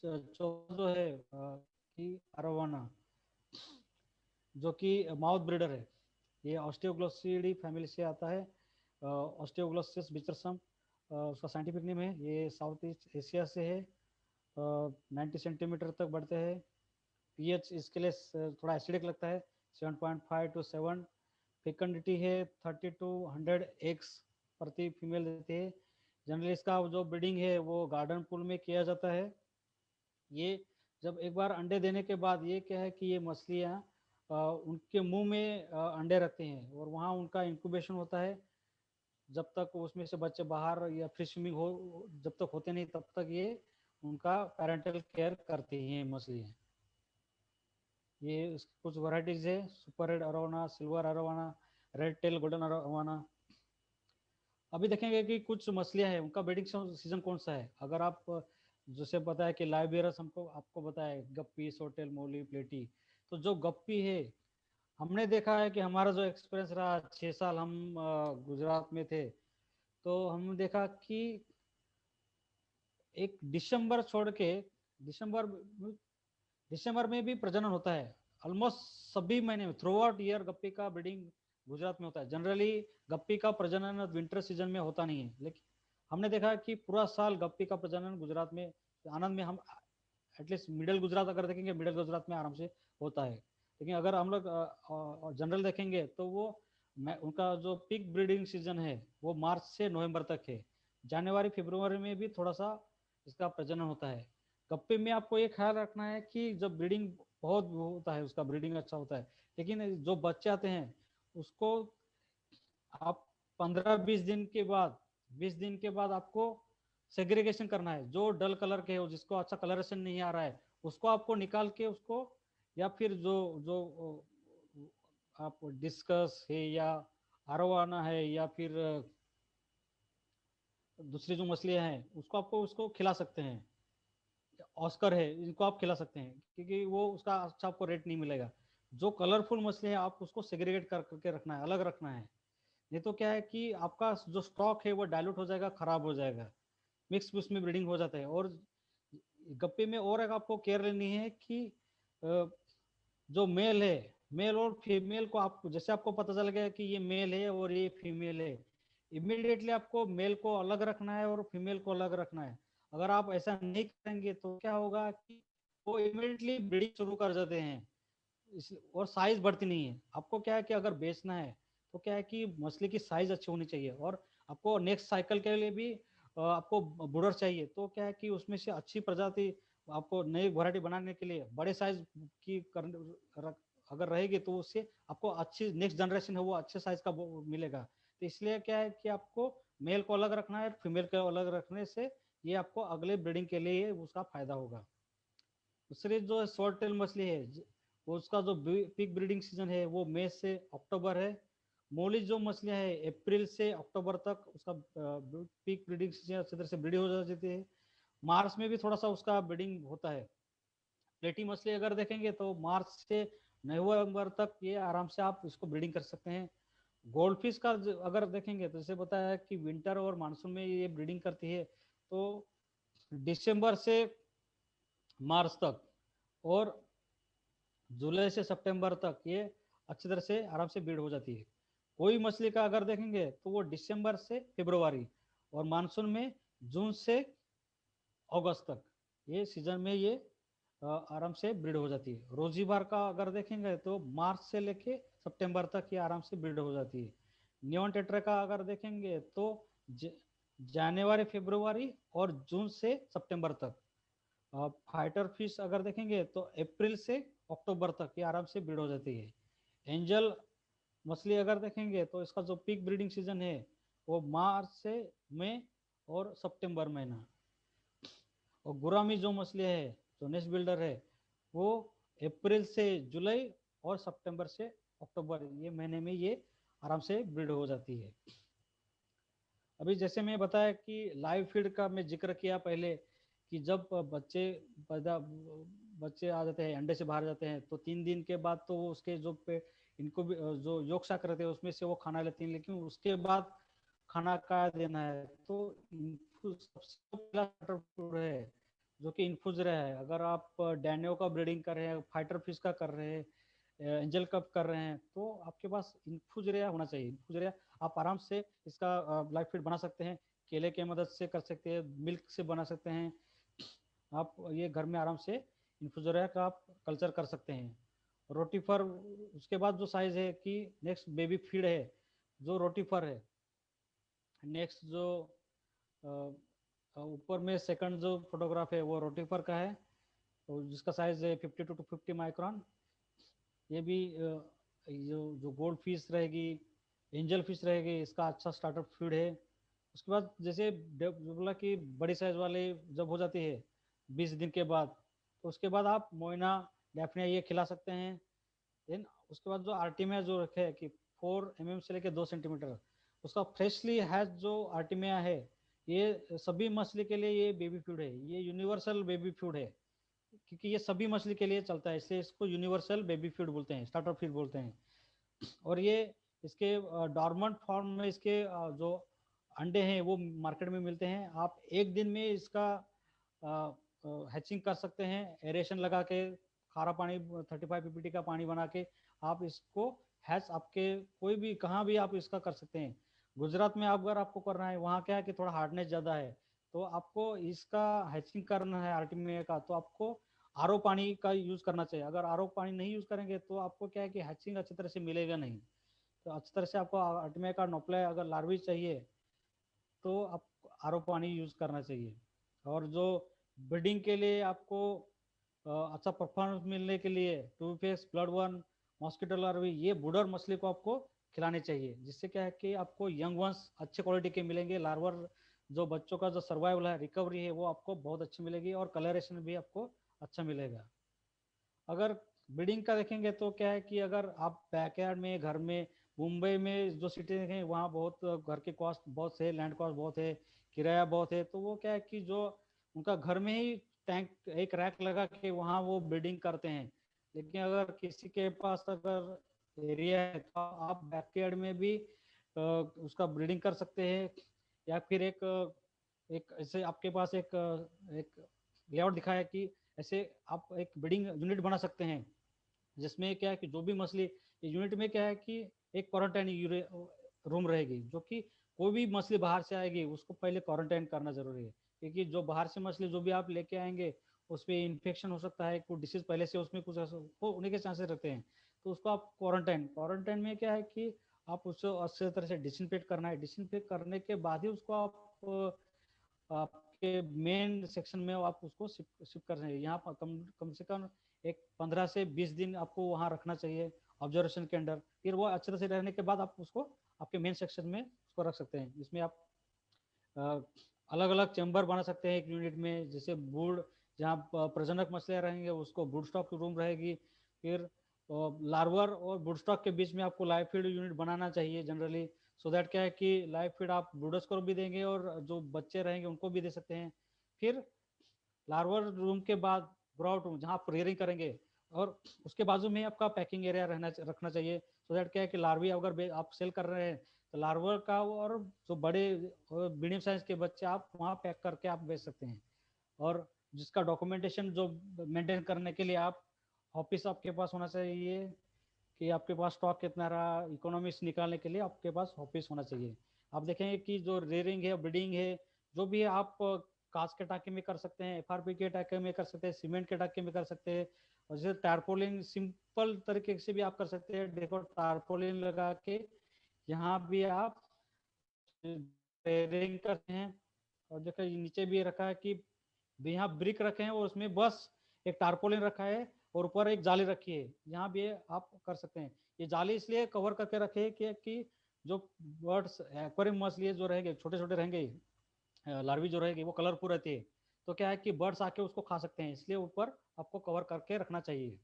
जो है कि अरोवाना, जो कि माउथ ब्रीडर है। ये ऑस्टियोग्लोसिडी फैमिली से आता है। ऑस्टियोग्लोसिस बिचरसम उसका साइंटिफिक नेम है। ये साउथ ईस्ट एशिया से है। 90 सेंटीमीटर तक बढ़ते हैं। पीएच इसके लिए थोड़ा एसिडिक लगता है, 7.5 to 7। फेकंडिटी है 30 to 100 एग्स प्रति फीमेल देती है। जनरली इसका जो ब्रीडिंग है वो गार्डन पूल में किया जाता है। ये जब एक बार अंडे देने के बाद ये क्या है कि ये मछलियाँ उनके मुंह में अंडे रखते हैं और वहाँ उनका इंक्यूबेशन होता है। जब तक उसमें से बच्चे बाहर या फ्री स्विमिंग हो जब तक होते नहीं तब तक ये उनका पेरेंटल केयर करती हैं मछलियाँ। ये कुछ वैरायटीज है, super red arowana, silver arowana, red tail golden arowana. अभी देखेंगे कि कुछ मछलियां हैं उनका ब्रीडिंग सीजन कौन सा है। अगर आप जैसे पता है कि लाइबेरियस हमको आपको बताया गप्पी, सोटेल, मोली, प्लेटी। तो जो गप्पी है हमने देखा है कि हमारा जो एक्सपीरियंस रहा 6 साल हम गुजरात में थे, तो हमने देखा कि एक दिसंबर छोड़ के दिसंबर दिसंबर में भी प्रजनन होता है। ऑलमोस्ट सभी महीने में थ्रू आउट ईयर गप्पी का ब्रीडिंग गुजरात में होता है। जनरली गप्पी का प्रजनन विंटर सीजन में होता नहीं है, लेकिन हमने देखा कि पूरा साल गप्पी का प्रजनन गुजरात में आनंद में हम एटलीस्ट मिडिल गुजरात अगर देखेंगे मिडिल गुजरात में आराम से होता है। लेकिन अगर हम लोग जनरल देखेंगे तो वो उनका जो पीक ब्रीडिंग सीजन है वो मार्च से नवंबर तक है। जनवरी फरवरी में भी थोड़ा सा इसका प्रजनन होता है। गप्पे में आपको ये ख्याल रखना है कि जब ब्रीडिंग बहुत होता है उसका ब्रीडिंग अच्छा होता है, लेकिन जो बच्चे आते हैं उसको आप 15-20 दिन के बाद 20 दिन के बाद आपको सेग्रीगेशन करना है। जो डल कलर के हो जिसको अच्छा कलरेशन नहीं आ रहा है उसको आपको निकाल के उसको, या फिर जो जो आप डिस्कस है या आरोवाना है या फिर दूसरी जो मछलियां हैं उसको आपको उसको खिला सकते हैं। ऑस्कर है इनको आप खिला सकते हैं क्योंकि वो उसका अच्छा आपको रेट नहीं मिलेगा। जो कलरफुल मछली है आप उसको सेग्रीगेट करके रखना है, अलग रखना है। नहीं तो क्या है कि आपका जो स्टॉक है वो डायलूट हो जाएगा, खराब हो जाएगा, मिक्स उसमें ब्रीडिंग हो जाता है। और गप्पे में और एक आपको केयर लेनी है कि जो मेल है, मेल और फीमेल को आप जैसे आपको पता चल गया कि ये मेल है और ये फीमेल है, इमीडिएटली आपको मेल को अलग रखना है और फीमेल को अलग रखना है। अगर आप ऐसा नहीं करेंगे तो क्या होगा कि वो इमीडिएटली ब्रीडिंग शुरू कर देते हैं और साइज बढ़ती नहीं है। आपको क्या है कि अगर बेचना है तो क्या है कि मछली की साइज अच्छी होनी चाहिए और आपको नेक्स्ट साइकिल के लिए भी आपको ब्रूडर चाहिए। तो क्या है कि उसमें से अच्छी प्रजाति आपको नई वैरायटी बनाने के लिए बड़े साइज की अगर रहेगी तो उससे आपको अच्छी नेक्स्ट जनरेशन है वो अच्छे साइज का मिलेगा। तो इसलिए क्या है कि आपको मेल को अलग रखना है, फीमेल को अलग रखने से ये आपको अगले ब्रीडिंग के लिए उसका फायदा होगा। दूसरी जो शॉर्ट टेल मछली है वो उसका जो पीक ब्रीडिंग सीजन है वो मई से अक्टूबर है। मोली जो मछलियां है अप्रैल से अक्टूबर तक उसका पीक ब्रीडिंग सीजन अच्छी तरह से ब्रीड हो जाती है। मार्च में भी थोड़ा सा उसका ब्रीडिंग होता है। प्लेटी मछली अगर देखेंगे तो मार्च से नवंबर तक ये आराम से आप इसको ब्रीडिंग कर सकते हैं। गोल्ड फिश का अगर देखेंगे तो जैसे बताया कि विंटर और मानसून में ये ब्रीडिंग करती है, तो दिसंबर से मार्च तक और जुलाई से सितंबर तक ये अच्छी तरह से आराम से ब्रीड हो जाती है। कोई मछली का अगर देखेंगे तो वो दिसंबर से फरवरी और मानसून में जून से अगस्त तक ये सीजन में ये आराम से ब्रीड हो जाती है। रोजी बार का अगर देखेंगे तो मार्च से लेके सितंबर तक ये आराम से ब्रीड हो जाती है। नियॉन टेट्रा का अगर देखेंगे तो जनवरी फरवरी और जून से सितंबर तक। फाइटर फिश अगर देखेंगे तो अप्रैल से अक्टूबर तक ये आराम से ब्रीड हो जाती है। एंजल मछली अगर देखेंगे तो इसका जो पीक ब्रीडिंग सीजन है वो मार्च से मई और सितंबर महीना। और गुरामी जो मछली है जो नेस्ट बिल्डर है वो अप्रैल से जुलाई और सितंबर से अक्टूबर ये महीने में ये आराम से ब्रीड हो जाती है। अभी जैसे मैं बताया कि लाइव फीड का मैं जिक्र किया पहले कि जब बच्चे आ जाते हैं अंडे से बाहर जाते हैं तो 3 दिन के बाद तो उसके जो पे इनको भी जो योग शाक रहते हैं उसमें से वो खाना लेते हैं, लेकिन उसके बाद खाना क्या देना है तो इन्फ्यूज सबसे पहला starter food है जो कि इन्फ्यूजरा है। अगर आप डैनियो का ब्रीडिंग कर रहे हैं, फाइटर फिश का कर रहे हैं, एंजल कप कर रहे हैं तो आपके पास इन्फ्यूजरिया होना चाहिए। इन्फ्यूजरिया आप आराम से इसका लाइफ फीड बना सकते हैं, केले के मदद से कर सकते हैं, मिल्क से बना सकते हैं। आप ये घर में आराम से इन्फ्यूजरिया का आप कल्चर कर सकते हैं। रोटीफर उसके बाद जो साइज है कि नेक्स्ट बेबी फीड है जो रोटीफर है। नेक्स्ट जो ऊपर में सेकंड जो फोटोग्राफ है वो रोटीफर का है तो जिसका साइज है 52 to 50 माइक्रोन। ये भी जो गोल्ड फिश रहेगी, एंजल फिश रहेगी, इसका अच्छा स्टार्टअप फीड है। उसके बाद जैसे बोला कि बड़ी साइज वाले जब हो जाती है 20 दिन के बाद तो उसके बाद आप मोइना डैफनिया ये खिला सकते हैं। देन उसके बाद जो आर्टिमिया जो रखे है कि 4 mm से लेकर 2 सेंटीमीटर उसका फ्रेशली हैच जो आर्टिमिया है ये सभी मछली के लिए ये बेबी फूड है, ये यूनिवर्सल बेबी फूड है क्योंकि ये सभी मछली के लिए चलता है, इसलिए इसको यूनिवर्सल बेबी फीड बोलते हैं, स्टार्टर फीड बोलते हैं। और ये इसके डॉर्मेंट फॉर्म में इसके जो अंडे हैं वो मार्केट में मिलते हैं। आप एक दिन में इसका हैचिंग कर सकते हैं, एरेशन लगा के खारा पानी 35 ppt का पानी बना के आप इसको हैच आपके कोई भी कहाँ भी आप इसका कर सकते हैं। गुजरात में अगर आपको करना है वहाँ क्या है कि थोड़ा हार्डनेस ज़्यादा है तो आपको इसका हैचिंग करना है आर्टिमिया का तो आपको आरओ पानी का यूज़ करना चाहिए। अगर आरओ पानी नहीं यूज़ करेंगे तो आपको क्या है कि हैचिंग अच्छी तरह से मिलेगा नहीं। तो अच्छी तरह से आपको आर्टिमिया का नोप्ले अगर लार्वी चाहिए तो आप आरओ पानी यूज़ करना चाहिए। और जो ब्रीडिंग के लिए आपको अच्छा परफॉर्मेंस मिलने के लिए to face blood one mosquito larvae ये बूडर मछली को आपको खिलाने चाहिए, जिससे क्या है कि आपको यंग वंस अच्छे क्वालिटी के मिलेंगे। लार्वर जो बच्चों का जो सर्वाइवल है रिकवरी है वो आपको बहुत अच्छी मिलेगी और कलरेशन भी आपको अच्छा मिलेगा। अगर ब्रीडिंग का देखेंगे तो क्या है कि अगर आप बैकयार्ड में घर में मुंबई में जो सिटी देखें वहाँ बहुत घर के कॉस्ट बहुत है, लैंड कॉस्ट बहुत है, किराया बहुत है, तो वो क्या है कि जो उनका घर में ही टैंक एक रैक लगा के वहाँ वो ब्रीडिंग करते हैं। लेकिन अगर किसी के पास अगर एरिया है तो आप बैकयार्ड में भी उसका ब्रीडिंग कर सकते हैं। या फिर एक ऐसे आपके पास एक लेआउट दिखाया है कि ऐसे आप एक ब्रीडिंग यूनिट बना सकते हैं जिसमें क्या है कि जो भी मछली यूनिट में क्या है कि एक क्वारंटाइन रूम रहेगी जो कि कोई भी मछली बाहर से आएगी उसको पहले क्वारंटाइन करना जरूरी है क्योंकि जो बाहर से मछली जो भी आप लेके आएंगे उस पर इन्फेक्शन हो सकता है, कोई डिसीज पहले से उसमें कुछ होने के चांसेस रहते हैं। तो उसको आप क्वारंटाइन में क्या है कि आप उसको अच्छी तरह से डिसइंफेक्ट करना है। डिसइंफेक्ट करने के बाद ही उसको आप आपके मेन सेक्शन में आप उसको शिफ्ट कर रहे हैं। यहाँ पर कम से कम एक 15 से 20 दिन आपको वहाँ रखना चाहिए ऑब्जर्वेशन के अंडर। फिर वो अच्छे तरह से रहने के बाद आप उसको आपके मेन सेक्शन में उसको रख सकते हैं, जिसमें आप अलग अलग चैम्बर बना सकते हैं एक यूनिट में। जैसे बूड जहाँ प्रजनक मछलियाँ रहेंगे उसको बूड स्टॉक की रूम रहेगी। फिर लार्वर और बूड स्टॉक के बीच में आपको लाइव फीड यूनिट बनाना चाहिए जनरली, सो दैट क्या है कि लाइव फीड आप ब्रूडर्स को भी देंगे और जो बच्चे रहेंगे उनको भी दे सकते हैं। फिर लार्वर रूम के बाद ब्रॉड रूम जहाँ आप रेयरिंग करेंगे और उसके बाजू में आपका पैकिंग एरिया रखना चाहिए, सो दैट क्या है कि लार्वी अगर आप सेल कर रहे हैं तो लार्वर का और जो बड़े मीडियम साइज के बच्चे आप वहाँ पैक करके आप बेच सकते हैं। और जिसका डॉक्यूमेंटेशन जो मेंटेन करने के लिए आप ऑफिस आपके पास होना चाहिए कि आपके पास स्टॉक कितना रहा, इकोनॉमिक्स निकालने के लिए आपके पास ऑफिस होना चाहिए। आप देखेंगे कि जो रेयरिंग है ब्रीडिंग है जो भी है आप कांच के टाके में कर सकते हैं, एफआरपी के टाके में कर सकते हैं, सीमेंट के टाके में कर सकते हैं। और जैसे टारपोलिन सिंपल तरीके से भी आप कर सकते हैं। देखो टारपोलिन लगा के यहाँ भी आप रेयरिंग करते हैं। और देखो ये नीचे भी रखा है कि यहाँ ब्रिक रखे हैं और उसमें बस एक टारपोलिन रखा है और ऊपर एक जाली रखी है, यहाँ भी आप कर सकते हैं। ये जाली इसलिए कवर करके रखे है कि जो बर्ड्स एक्वेरियम मछली जो रहेंगे, छोटे छोटे रहेंगे, लार्वी जो रहेगी वो कलरफुल रहती है, तो क्या है कि बर्ड्स आके उसको खा सकते हैं, इसलिए ऊपर आपको कवर करके रखना चाहिए।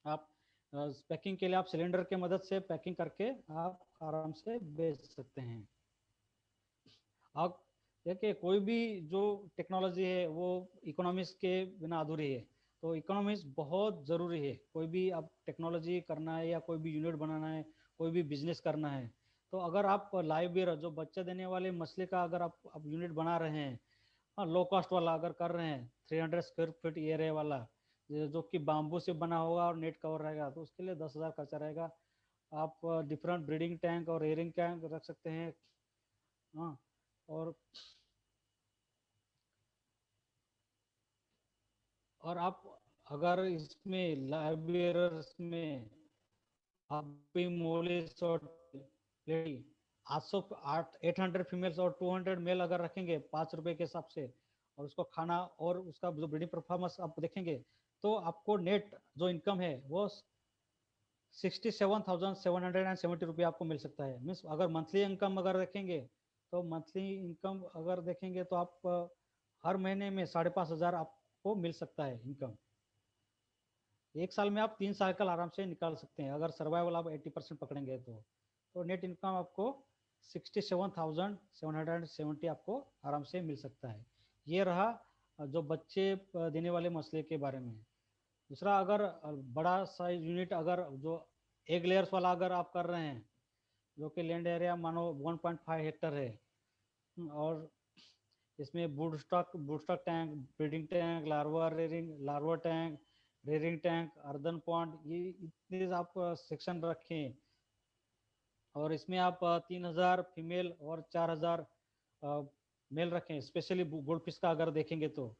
आप पैकिंग के लिए आप सिलेंडर के मदद से पैकिंग करके आप आराम से बेच सकते हैं। अब देखिए कोई भी जो टेक्नोलॉजी है वो इकोनॉमिक्स के बिना अधूरी है, तो इकोनॉमिक्स बहुत ज़रूरी है। कोई भी आप टेक्नोलॉजी करना है या कोई भी यूनिट बनाना है, कोई भी बिजनेस करना है, तो अगर आप लाइव बेयर जो बच्चा देने वाले मछली का अगर आप यूनिट बना रहे हैं, हाँ लो कॉस्ट वाला अगर कर रहे हैं, 300 स्क्वायर फीट एरिया वाला जो कि बाम्बू से बना होगा और नेट कवर रहेगा, तो उसके लिए 10,000 खर्चा रहेगा। आप डिफरेंट ब्रीडिंग टैंक और एयरिंग टैंक रख सकते हैं। हाँ, और आप अगर इसमें लाइव बेयरर्स में आप भी मोलिस और लेडी 800 फीमेल्स और 200 मेल अगर रखेंगे 5 रुपए के हिसाब से, और उसको खाना और उसका जो ब्रीडिंग परफॉर्मेंस आप देखेंगे, तो आपको नेट जो इनकम है वो 67,770 रुपये आपको मिल सकता है। मीन्स अगर मंथली इनकम अगर देखेंगे, तो मंथली इनकम अगर देखेंगे तो आप हर महीने में 5,500 आपको मिल सकता है इनकम। एक साल में आप 3 साइकिल आराम से निकाल सकते हैं अगर सर्वाइवल आप 80% पकड़ेंगे तो नेट इनकम आपको 67,770 आपको आराम से मिल सकता है। ये रहा जो बच्चे देने वाले मसले के बारे में। दूसरा, अगर बड़ा साइज यूनिट अगर जो एग लेयर्स वाला अगर आप कर रहे हैं, जो कि लैंड एरिया मानो 1.5 हेक्टर है, और इसमें broodstock tank, breeding tank, larva tank, rearing tank, earthen pond, ये इतने आप सेक्शन रखें, और इसमें आप 3,000 फीमेल और 4,000 मेल रखें। स्पेशली गोल्ड फिश का अगर देखेंगे तो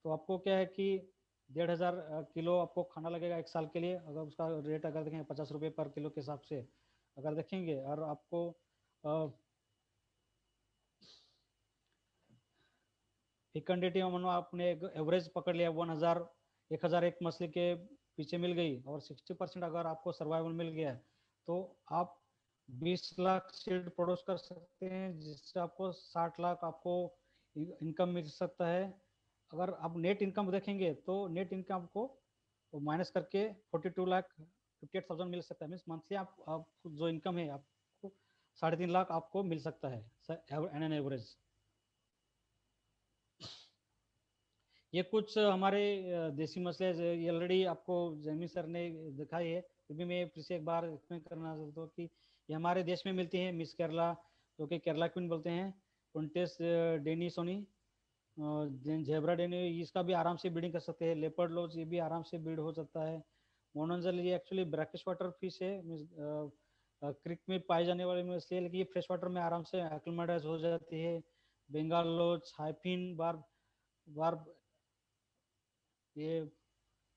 आपको क्या है कि 1,500 किलो आपको खाना लगेगा एक साल के लिए। अगर उसका रेट अगर देखेंगे 50 रुपये पर किलो के हिसाब से अगर देखेंगे, और आपको फिकंडिटी मानो आपने एवरेज पकड़ लिया 1,000 एक मछली के पीछे मिल गई, और 60% अगर आपको सर्वाइवल मिल गया, तो आप 20 लाख सीड प्रोड्यूस कर सकते हैं, जिससे आपको 60 लाख आपको इनकम मिल सकता है। अगर आप नेट इनकम देखेंगे तो नेट इनकम आपको माइनस करके 42,58,000 मिल सकता है। मीन्स मंथली आप जो इनकम है आपको 3.5 लाख आपको मिल सकता है एन एवरेज। ये कुछ हमारे देसी मसले ऑलरेडी आपको जैमी सर ने दिखाई है, फिर भी मैं फिर से एक बार एक्सप्लेन करना चाहता हूँ कि ये हमारे देश में मिलती है। मिस केरला, जो कि केरला क्वीन बोलते हैं, पुंटेस डेनिसोनी, जेब्रा डेनी, इसका भी आराम से ब्रीडिंग कर सकते हैं। लेपर्ड लोज, ये भी आराम से ब्रीड हो सकता है। मोनोजल, ये एक्चुअली ब्रैकिश वाटर फिश है, क्रिक में पाई जाने वाली मछली है, लेकिन ये फ्रेश वाटर में आराम से एक्लिमेटाइज हो जाती है। बंगाल लोज, हाइफिन बार, ये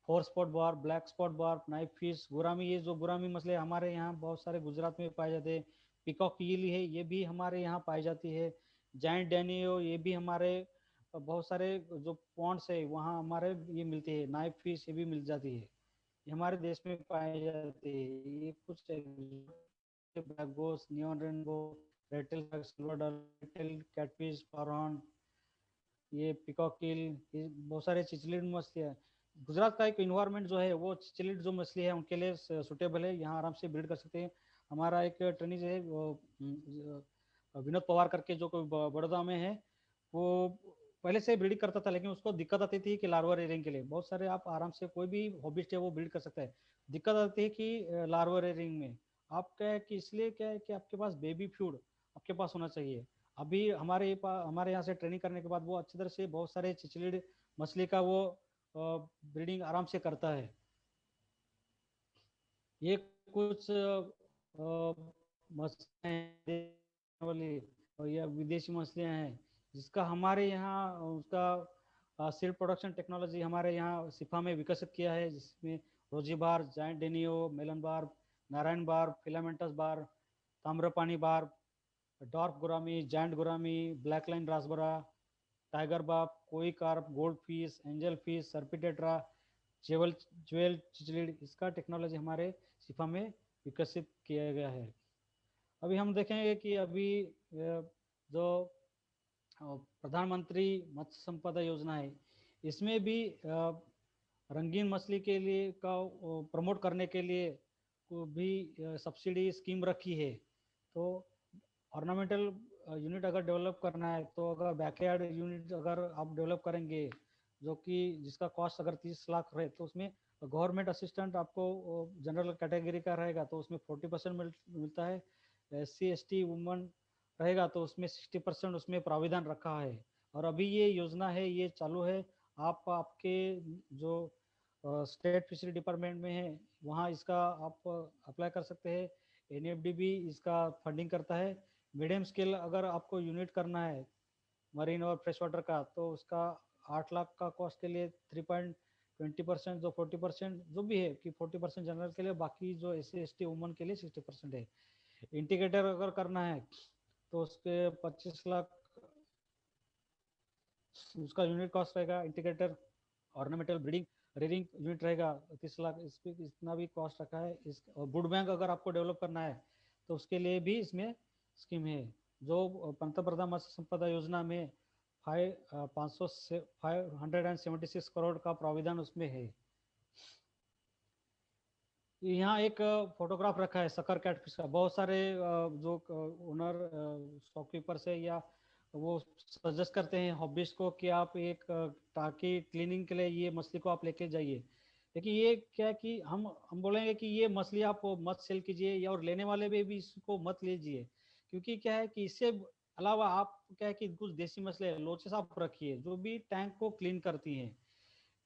4 स्पॉट बार, ब्लैक स्पॉट बार, नाइफ फिश, गुरामी, ये जो गुरामी मछली हमारे यहाँ बहुत सारे गुजरात में पाए जाते हैं। पिकॉक ईल है, ये भी हमारे यहाँ पाई जाती है। जाइंट डेनियो, ये भी हमारे बहुत सारे जो पॉन्ड्स है वहाँ हमारे ये मिलती है। नाइफ फिश ये भी मिल जाती है, ये हमारे देश में पाई जाती है। ये कुछ बैगोस, नियॉन रेनबो, रेटल, सिल्वर डॉलर, कैटफिश, फॉरहॉर्न, ये पिकॉकिल, ये बहुत सारे चिचलिड मछलियाँ। गुजरात का एक इन्वायरमेंट जो है वो चिचलिड जो मछली है उनके लिए सुटेबल है, यहाँ आराम से ब्रीड कर सकते हैं। हमारा एक ट्रेनिंग है वो विनोद पवार करके, जो कोई बड़ौदा में है, वो पहले से ब्रीडिंग करता था, लेकिन उसको दिक्कत आती थी कि लार्वा रेयरिंग के लिए बहुत सारे आप आराम से कोई भी हॉबिस्ट है वो ब्रीड कर सकता है। दिक्कत आती है कि लार्वा रेयरिंग में आप क्या है कि इसलिए क्या है कि आपके पास बेबी फूड आपके पास होना चाहिए। अभी हमारे यहाँ से ट्रेनिंग करने के बाद वो अच्छी तरह से बहुत सारे चिचलिड मछली का वो ब्रीडिंग आराम से करता है। ये कुछ मछलियाँ वाली और या विदेशी मछलियाँ हैं, जिसका हमारे यहाँ उसका सीड प्रोडक्शन टेक्नोलॉजी हमारे यहाँ सिफा में विकसित किया है, जिसमें rosy barb, giant danio, melon barb, Narayan barb, filamentous barb, Tamraparni barb, dwarf gourami, giant gourami, black line rasbora, tiger बाप, koi carp, gold fish, angel fish, serpae tetra, jewel jewel cichlid, इसका technology हमारे सिफा में विकसित किया गया है। अभी हम देखेंगे कि अभी जो प्रधानमंत्री मत्स्य संपदा योजना है, इसमें भी रंगीन मछली के लिए का प्रमोट करने के लिए को भी सब्सिडी स्कीम रखी है। तो ऑर्नामेंटल यूनिट अगर डेवलप करना है, तो अगर बैकयार्ड यूनिट अगर आप डेवलप करेंगे, जो कि जिसका कॉस्ट अगर 30 लाख रहे, तो उसमें गवर्नमेंट असिस्टेंट आपको जनरल कैटेगरी का रहेगा तो उसमें 40% मिलता है। SC ST वुमन रहेगा तो उसमें 60% उसमें प्राविधान रखा है। और अभी ये योजना है, ये चालू है। आप आपके जो स्टेट फिशरी डिपार्टमेंट में है, वहाँ इसका आप अप्लाई कर सकते हैं। NFD भी इसका फंडिंग करता है। मीडियम स्केल अगर आपको यूनिट करना है मरीन और फ्रेश वाटर का, तो उसका 8 लाख का कॉस्ट के लिए 3.20% जो 40% जो भी है कि 40% जनरल के लिए, बाकी जो SC ST वुमन के लिए 60% है। इंटीग्रेटर अगर करना है तो उसके 25 लाख उसका यूनिट कॉस्ट रहेगा। Integrator ornamental breeding rearing unit रहेगा 30 लाख, इस पे इतना भी कॉस्ट रखा है। इस और वुड बैंक अगर आपको डेवलप करना है तो उसके लिए भी इसमें स्कीम है। जो पंतप्रधान मत्स्य संपदा योजना में 576 करोड़ का प्राविधान उसमें है। यहाँ एक फोटोग्राफ रखा है सकर कैटफिश का। बहुत सारे जो ओनर शॉपकीपर्स है या वो सजेस्ट करते हैं हॉबीज को कि आप एक ताकि क्लीनिंग के लिए ये मछली को आप लेके जाइए। लेकिन ये क्या है कि हम बोलेंगे कि ये मछली आप मत सेल कीजिए, या और लेने वाले भी इसको मत लीजिए, क्योंकि क्या है कि इससे अलावा आप क्या है कि कुछ देसी मछली लोचेस आप रखिए जो भी टैंक को क्लीन करती हैं।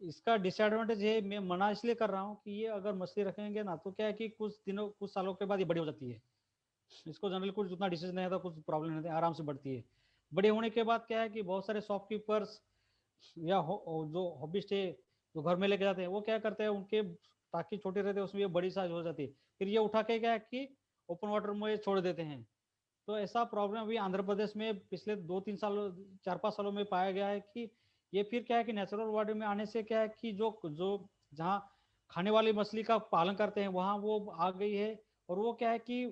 इसका डिसएडवांटेज है, मैं मना इसलिए कर रहा हूँ कि ये अगर मछली रखेंगे ना, तो क्या है कि कुछ सालों के बाद ये बड़ी हो जाती है। इसको जनरली कुछ उतना डिसीज नहीं आता, कुछ प्रॉब्लम नहीं आता, आराम से बढ़ती है। बड़े होने के बाद क्या है कि बहुत सारे शॉपकीपर्स या जो हॉबिस्ट है जो घर में लेके जाते हैं, वो क्या करते हैं, उनके टाकी छोटे रहते हैं, उसमें ये बड़ी साइज हो जाती है, फिर ये उठा के क्या है कि ओपन वाटर में छोड़ देते हैं। तो ऐसा प्रॉब्लम अभी आंध्र प्रदेश में पिछले 2-3 सालों 4-5 सालों में पाया गया है कि ये फिर क्या है कि नेचुरल वाटर में आने से क्या है कि जो जो जहाँ खाने वाली मछली का पालन करते हैं वहाँ वो आ गई है। और वो क्या है कि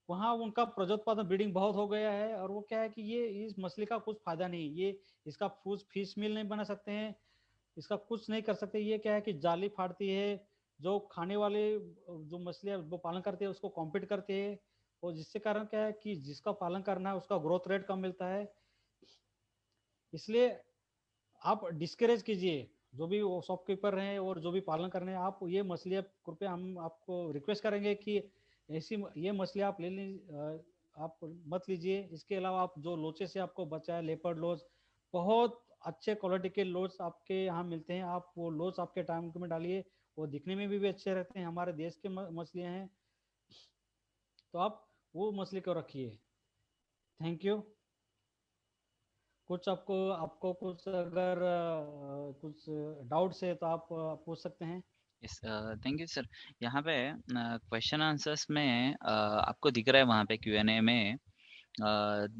वहाँ उनका प्रजोत्पादन ब्रीडिंग बहुत हो गया है। और वो क्या है कि ये इस मछली का कुछ फायदा नहीं, ये इसका फिश मील नहीं बना सकते हैं, इसका कुछ नहीं कर सकते। ये क्या है कि जाली फाड़ती है, जो खाने वाले जो मछलियाँ वो पालन करते हैं उसको कॉम्पीट करते हैं। और जिसके कारण क्या है कि जिसका पालन करना है उसका ग्रोथ रेट कम मिलता है। इसलिए आप डिस्करेज कीजिए जो भी वो शॉपकीपर हैं और जो भी पालन कर रहे हैं, आप ये मछलियाँ कृपया हम आपको रिक्वेस्ट करेंगे कि ऐसी ये मछलियाँ आप ले आप मत लीजिए। इसके अलावा आप जो लोचे से आपको बचा है, लेपर्ड लोच, बहुत अच्छे क्वालिटी के लोच आपके यहाँ मिलते हैं, आप वो लोच आपके टैंक में डालिए, वो दिखने में भी अच्छे रहते हैं, हमारे देश के मछलियाँ हैं, तो आप वो मछली को रखिए। Thank you. कुछ आपको आपको कुछ अगर कुछ डाउट्स है तो आप पूछ सकते हैं। Yes, thank you sir. यहाँ पे क्वेश्चन आंसर्स में आपको दिख रहा है वहाँ पे Q&A में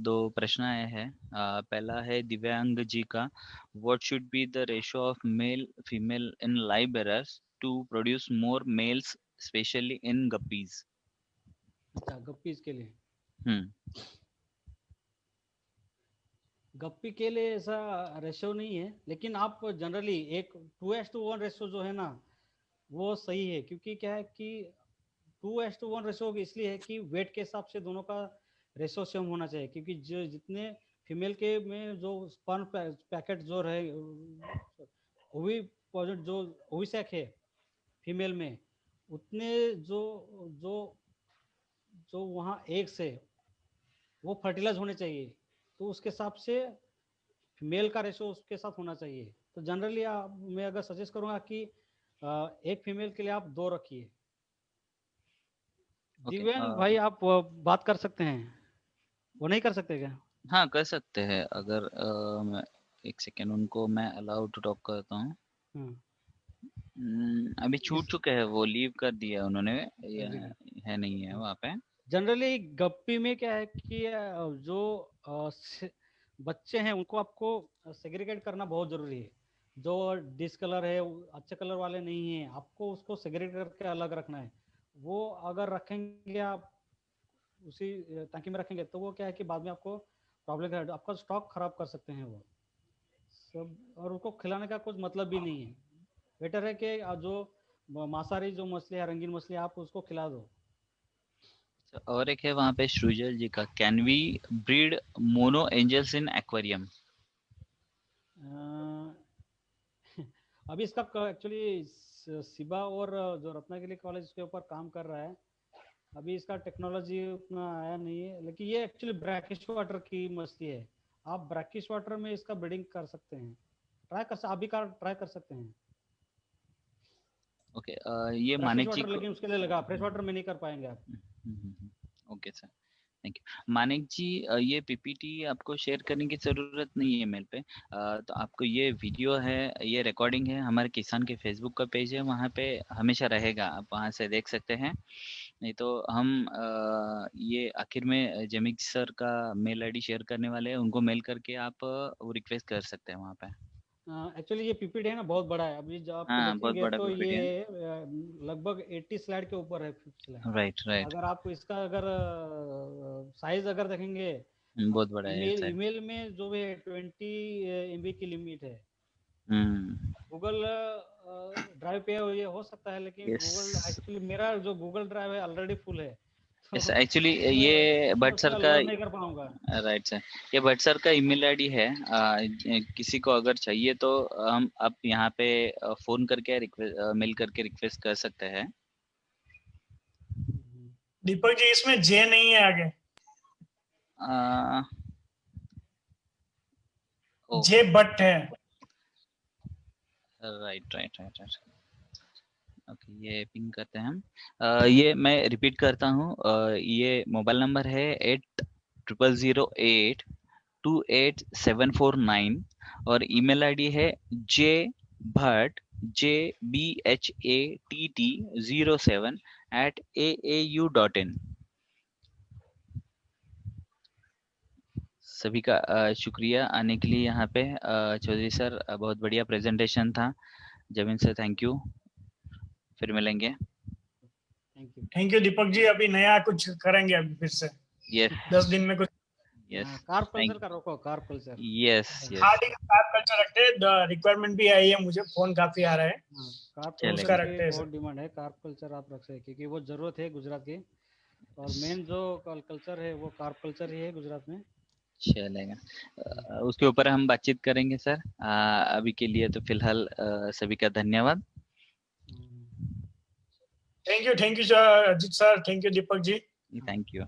दो प्रश्न आए हैं। पहला है दिव्यांग जी का, what should be the ratio of male female in live bearers to produce more males specially in guppies. अच्छा, गप्पीज के लिए, हम्म। गप्पी के लिए ऐसा रेशियो नहीं है, लेकिन आप जनरली एक 2:1 रेशियो जो है ना वो सही है। क्योंकि क्या है कि 2:1 रेशियो इसलिए है कि वेट के हिसाब से दोनों का रेशियो सेम होना चाहिए। क्योंकि जो जितने फीमेल के में जो स्पर्म पैकेट जो रहे ओवी पॉजिटिव जो ओविसैक है फीमेल में, उतने जो जो जो वहाँ एग्स है वो फर्टिलाइज होने चाहिए। तो उसके हिसाब से मेल का रेशो उसके साथ होना चाहिए। तो जनरली मैं अगर सजेस्ट करूंगा कि एक फीमेल के लिए आप 2 रखिए। ओके। दिव्यांग भाई आप बात कर सकते हैं, वो नहीं कर सकते क्या? हाँ, कर सकते हैं। अगर एक सेकेंड, उनको मैं अलाउ टू टॉक करता हूँ। हम्म, अभी छूट इस चुके हैं, वो लीव कर दिया उन्होंने, वेरी गुड। है नहीं है वहाँ पे। जनरली गप्पी में क्या है कि जो बच्चे हैं उनको आपको सेग्रीगेट करना बहुत जरूरी है। जो डिसकलर है अच्छे कलर वाले नहीं है, आपको उसको सेग्रीगेट करके अलग रखना है। वो अगर रखेंगे आप उसी टांकी में रखेंगे तो वो क्या है कि बाद में आपको प्रॉब्लम है, आपका स्टॉक खराब कर सकते हैं वो सब, और उसको खिलाने का कुछ मतलब भी नहीं है। बेटर है कि जो मांसाहारी जो मछली है, रंगीन मछली, आप उसको खिला दो। और एक है वहाँ पे सृजल जी का, can we breed mono angels in aquarium? अभी इसका एक्चुअली शिबा और जो रत्नागिरी कॉलेज के ऊपर काम कर रहा है। अभी इसका टेक्नोलॉजी उतना आया नहीं है, लेकिन ये एक्चुअली ब्रैकिश वाटर की मछली है। आप ब्रैकिश वाटर में इसका ब्रीडिंग कर सकते हैं, अभी का ट्राई कर सकते हैं। ओके, ये ब्रैकिश मानिक जी वाटर को। लेकिन उसके लिए लगा, फ्रेश वाटर में नहीं कर पाएंगे आप। Okay sir, thank you. Manik ji, ये पीपीटी आपको शेयर करने की ज़रूरत नहीं है मेल पे। तो आपको ये वीडियो है, ये रिकॉर्डिंग है, हमारे किसान के फेसबुक का पेज है, वहाँ पे हमेशा रहेगा, आप वहाँ से देख सकते हैं। नहीं तो हम ये आखिर में जमीक सर का मेल आईडी शेयर करने वाले हैं, उनको मेल करके आप वो रिक्वेस्ट कर सकते हैं वहाँ पे। एक्चुअली ये पीपीटी है ना बहुत बड़ा है। अभी जो आप हाँ, बहुत देखेंगे बड़ा तो पीपीटी है। ये लगभग 80 स्लाइड के ऊपर है, 50 स्लाइड। Right, right. अगर आप इसका अगर साइज अगर देखेंगे, बहुत बड़ा है सर। ईमेल में जो है 20 MB की लिमिट है। हम्म। गूगल ड्राइव पे ये हो सकता है, लेकिन यस, गूगल एक्चुअली मेरा जो गूगल ड्राइव है ऑलरेडी फुल है, यस तो एक्चुअली ये मैं भट्ट सर उसमें का। लोड नहीं कर पाऊंगा। राइट सर, ये भट्ट सर का ईमेल आईडी है। किसी को अगर चाहिए तो हम आप यहाँ पे फोन करके मेल करके रिक्वेस्ट कर सकते हैं। दीपक जी, इसमें जे नहीं है आगे, जे भट्ट है। Right, right, right, right. Okay, ये पिंग करते हैं हम। ये मैं रिपीट करता हूँ, ये मोबाइल नंबर है 8008288749 और ईमेल आईडी है jbhatt07@aau.in। सभी का शुक्रिया आने के लिए यहाँ पे। चौधरी सर, बहुत बढ़िया प्रेजेंटेशन था। जमीन सर, थैंक यू, फिर मिलेंगे। Thank you. Thank you Deepak जी, अभी नया कुछ करेंगे अभी फिर से यस, 10 दिन में कुछ। यस, कार्प कल्चर थैंक का रोको, कार्प कल्चर। यस, हाँ यस, ठीक है, कार्प कल्चर रखते हैं, रिक्वायरमेंट भी आई है, मुझे फोन काफी आ रहा है, कार्प तो कल्चर उसका चलेगा, रखते की हैं बहुत सर। डिमांड है। कार्प कल्चर आप रख सकते, क्योंकि वो जरूरत है गुजरात की, और मेन जो कल्चर है वो कार्प कल्चर ही है गुजरात में। चलेगा। उसके ऊपर हम बातचीत करेंगे सर। अभी के लिए तो फिलहाल सभी का धन्यवाद। Thank you sir Ajit sir, thank you Deepak ji. Thank you.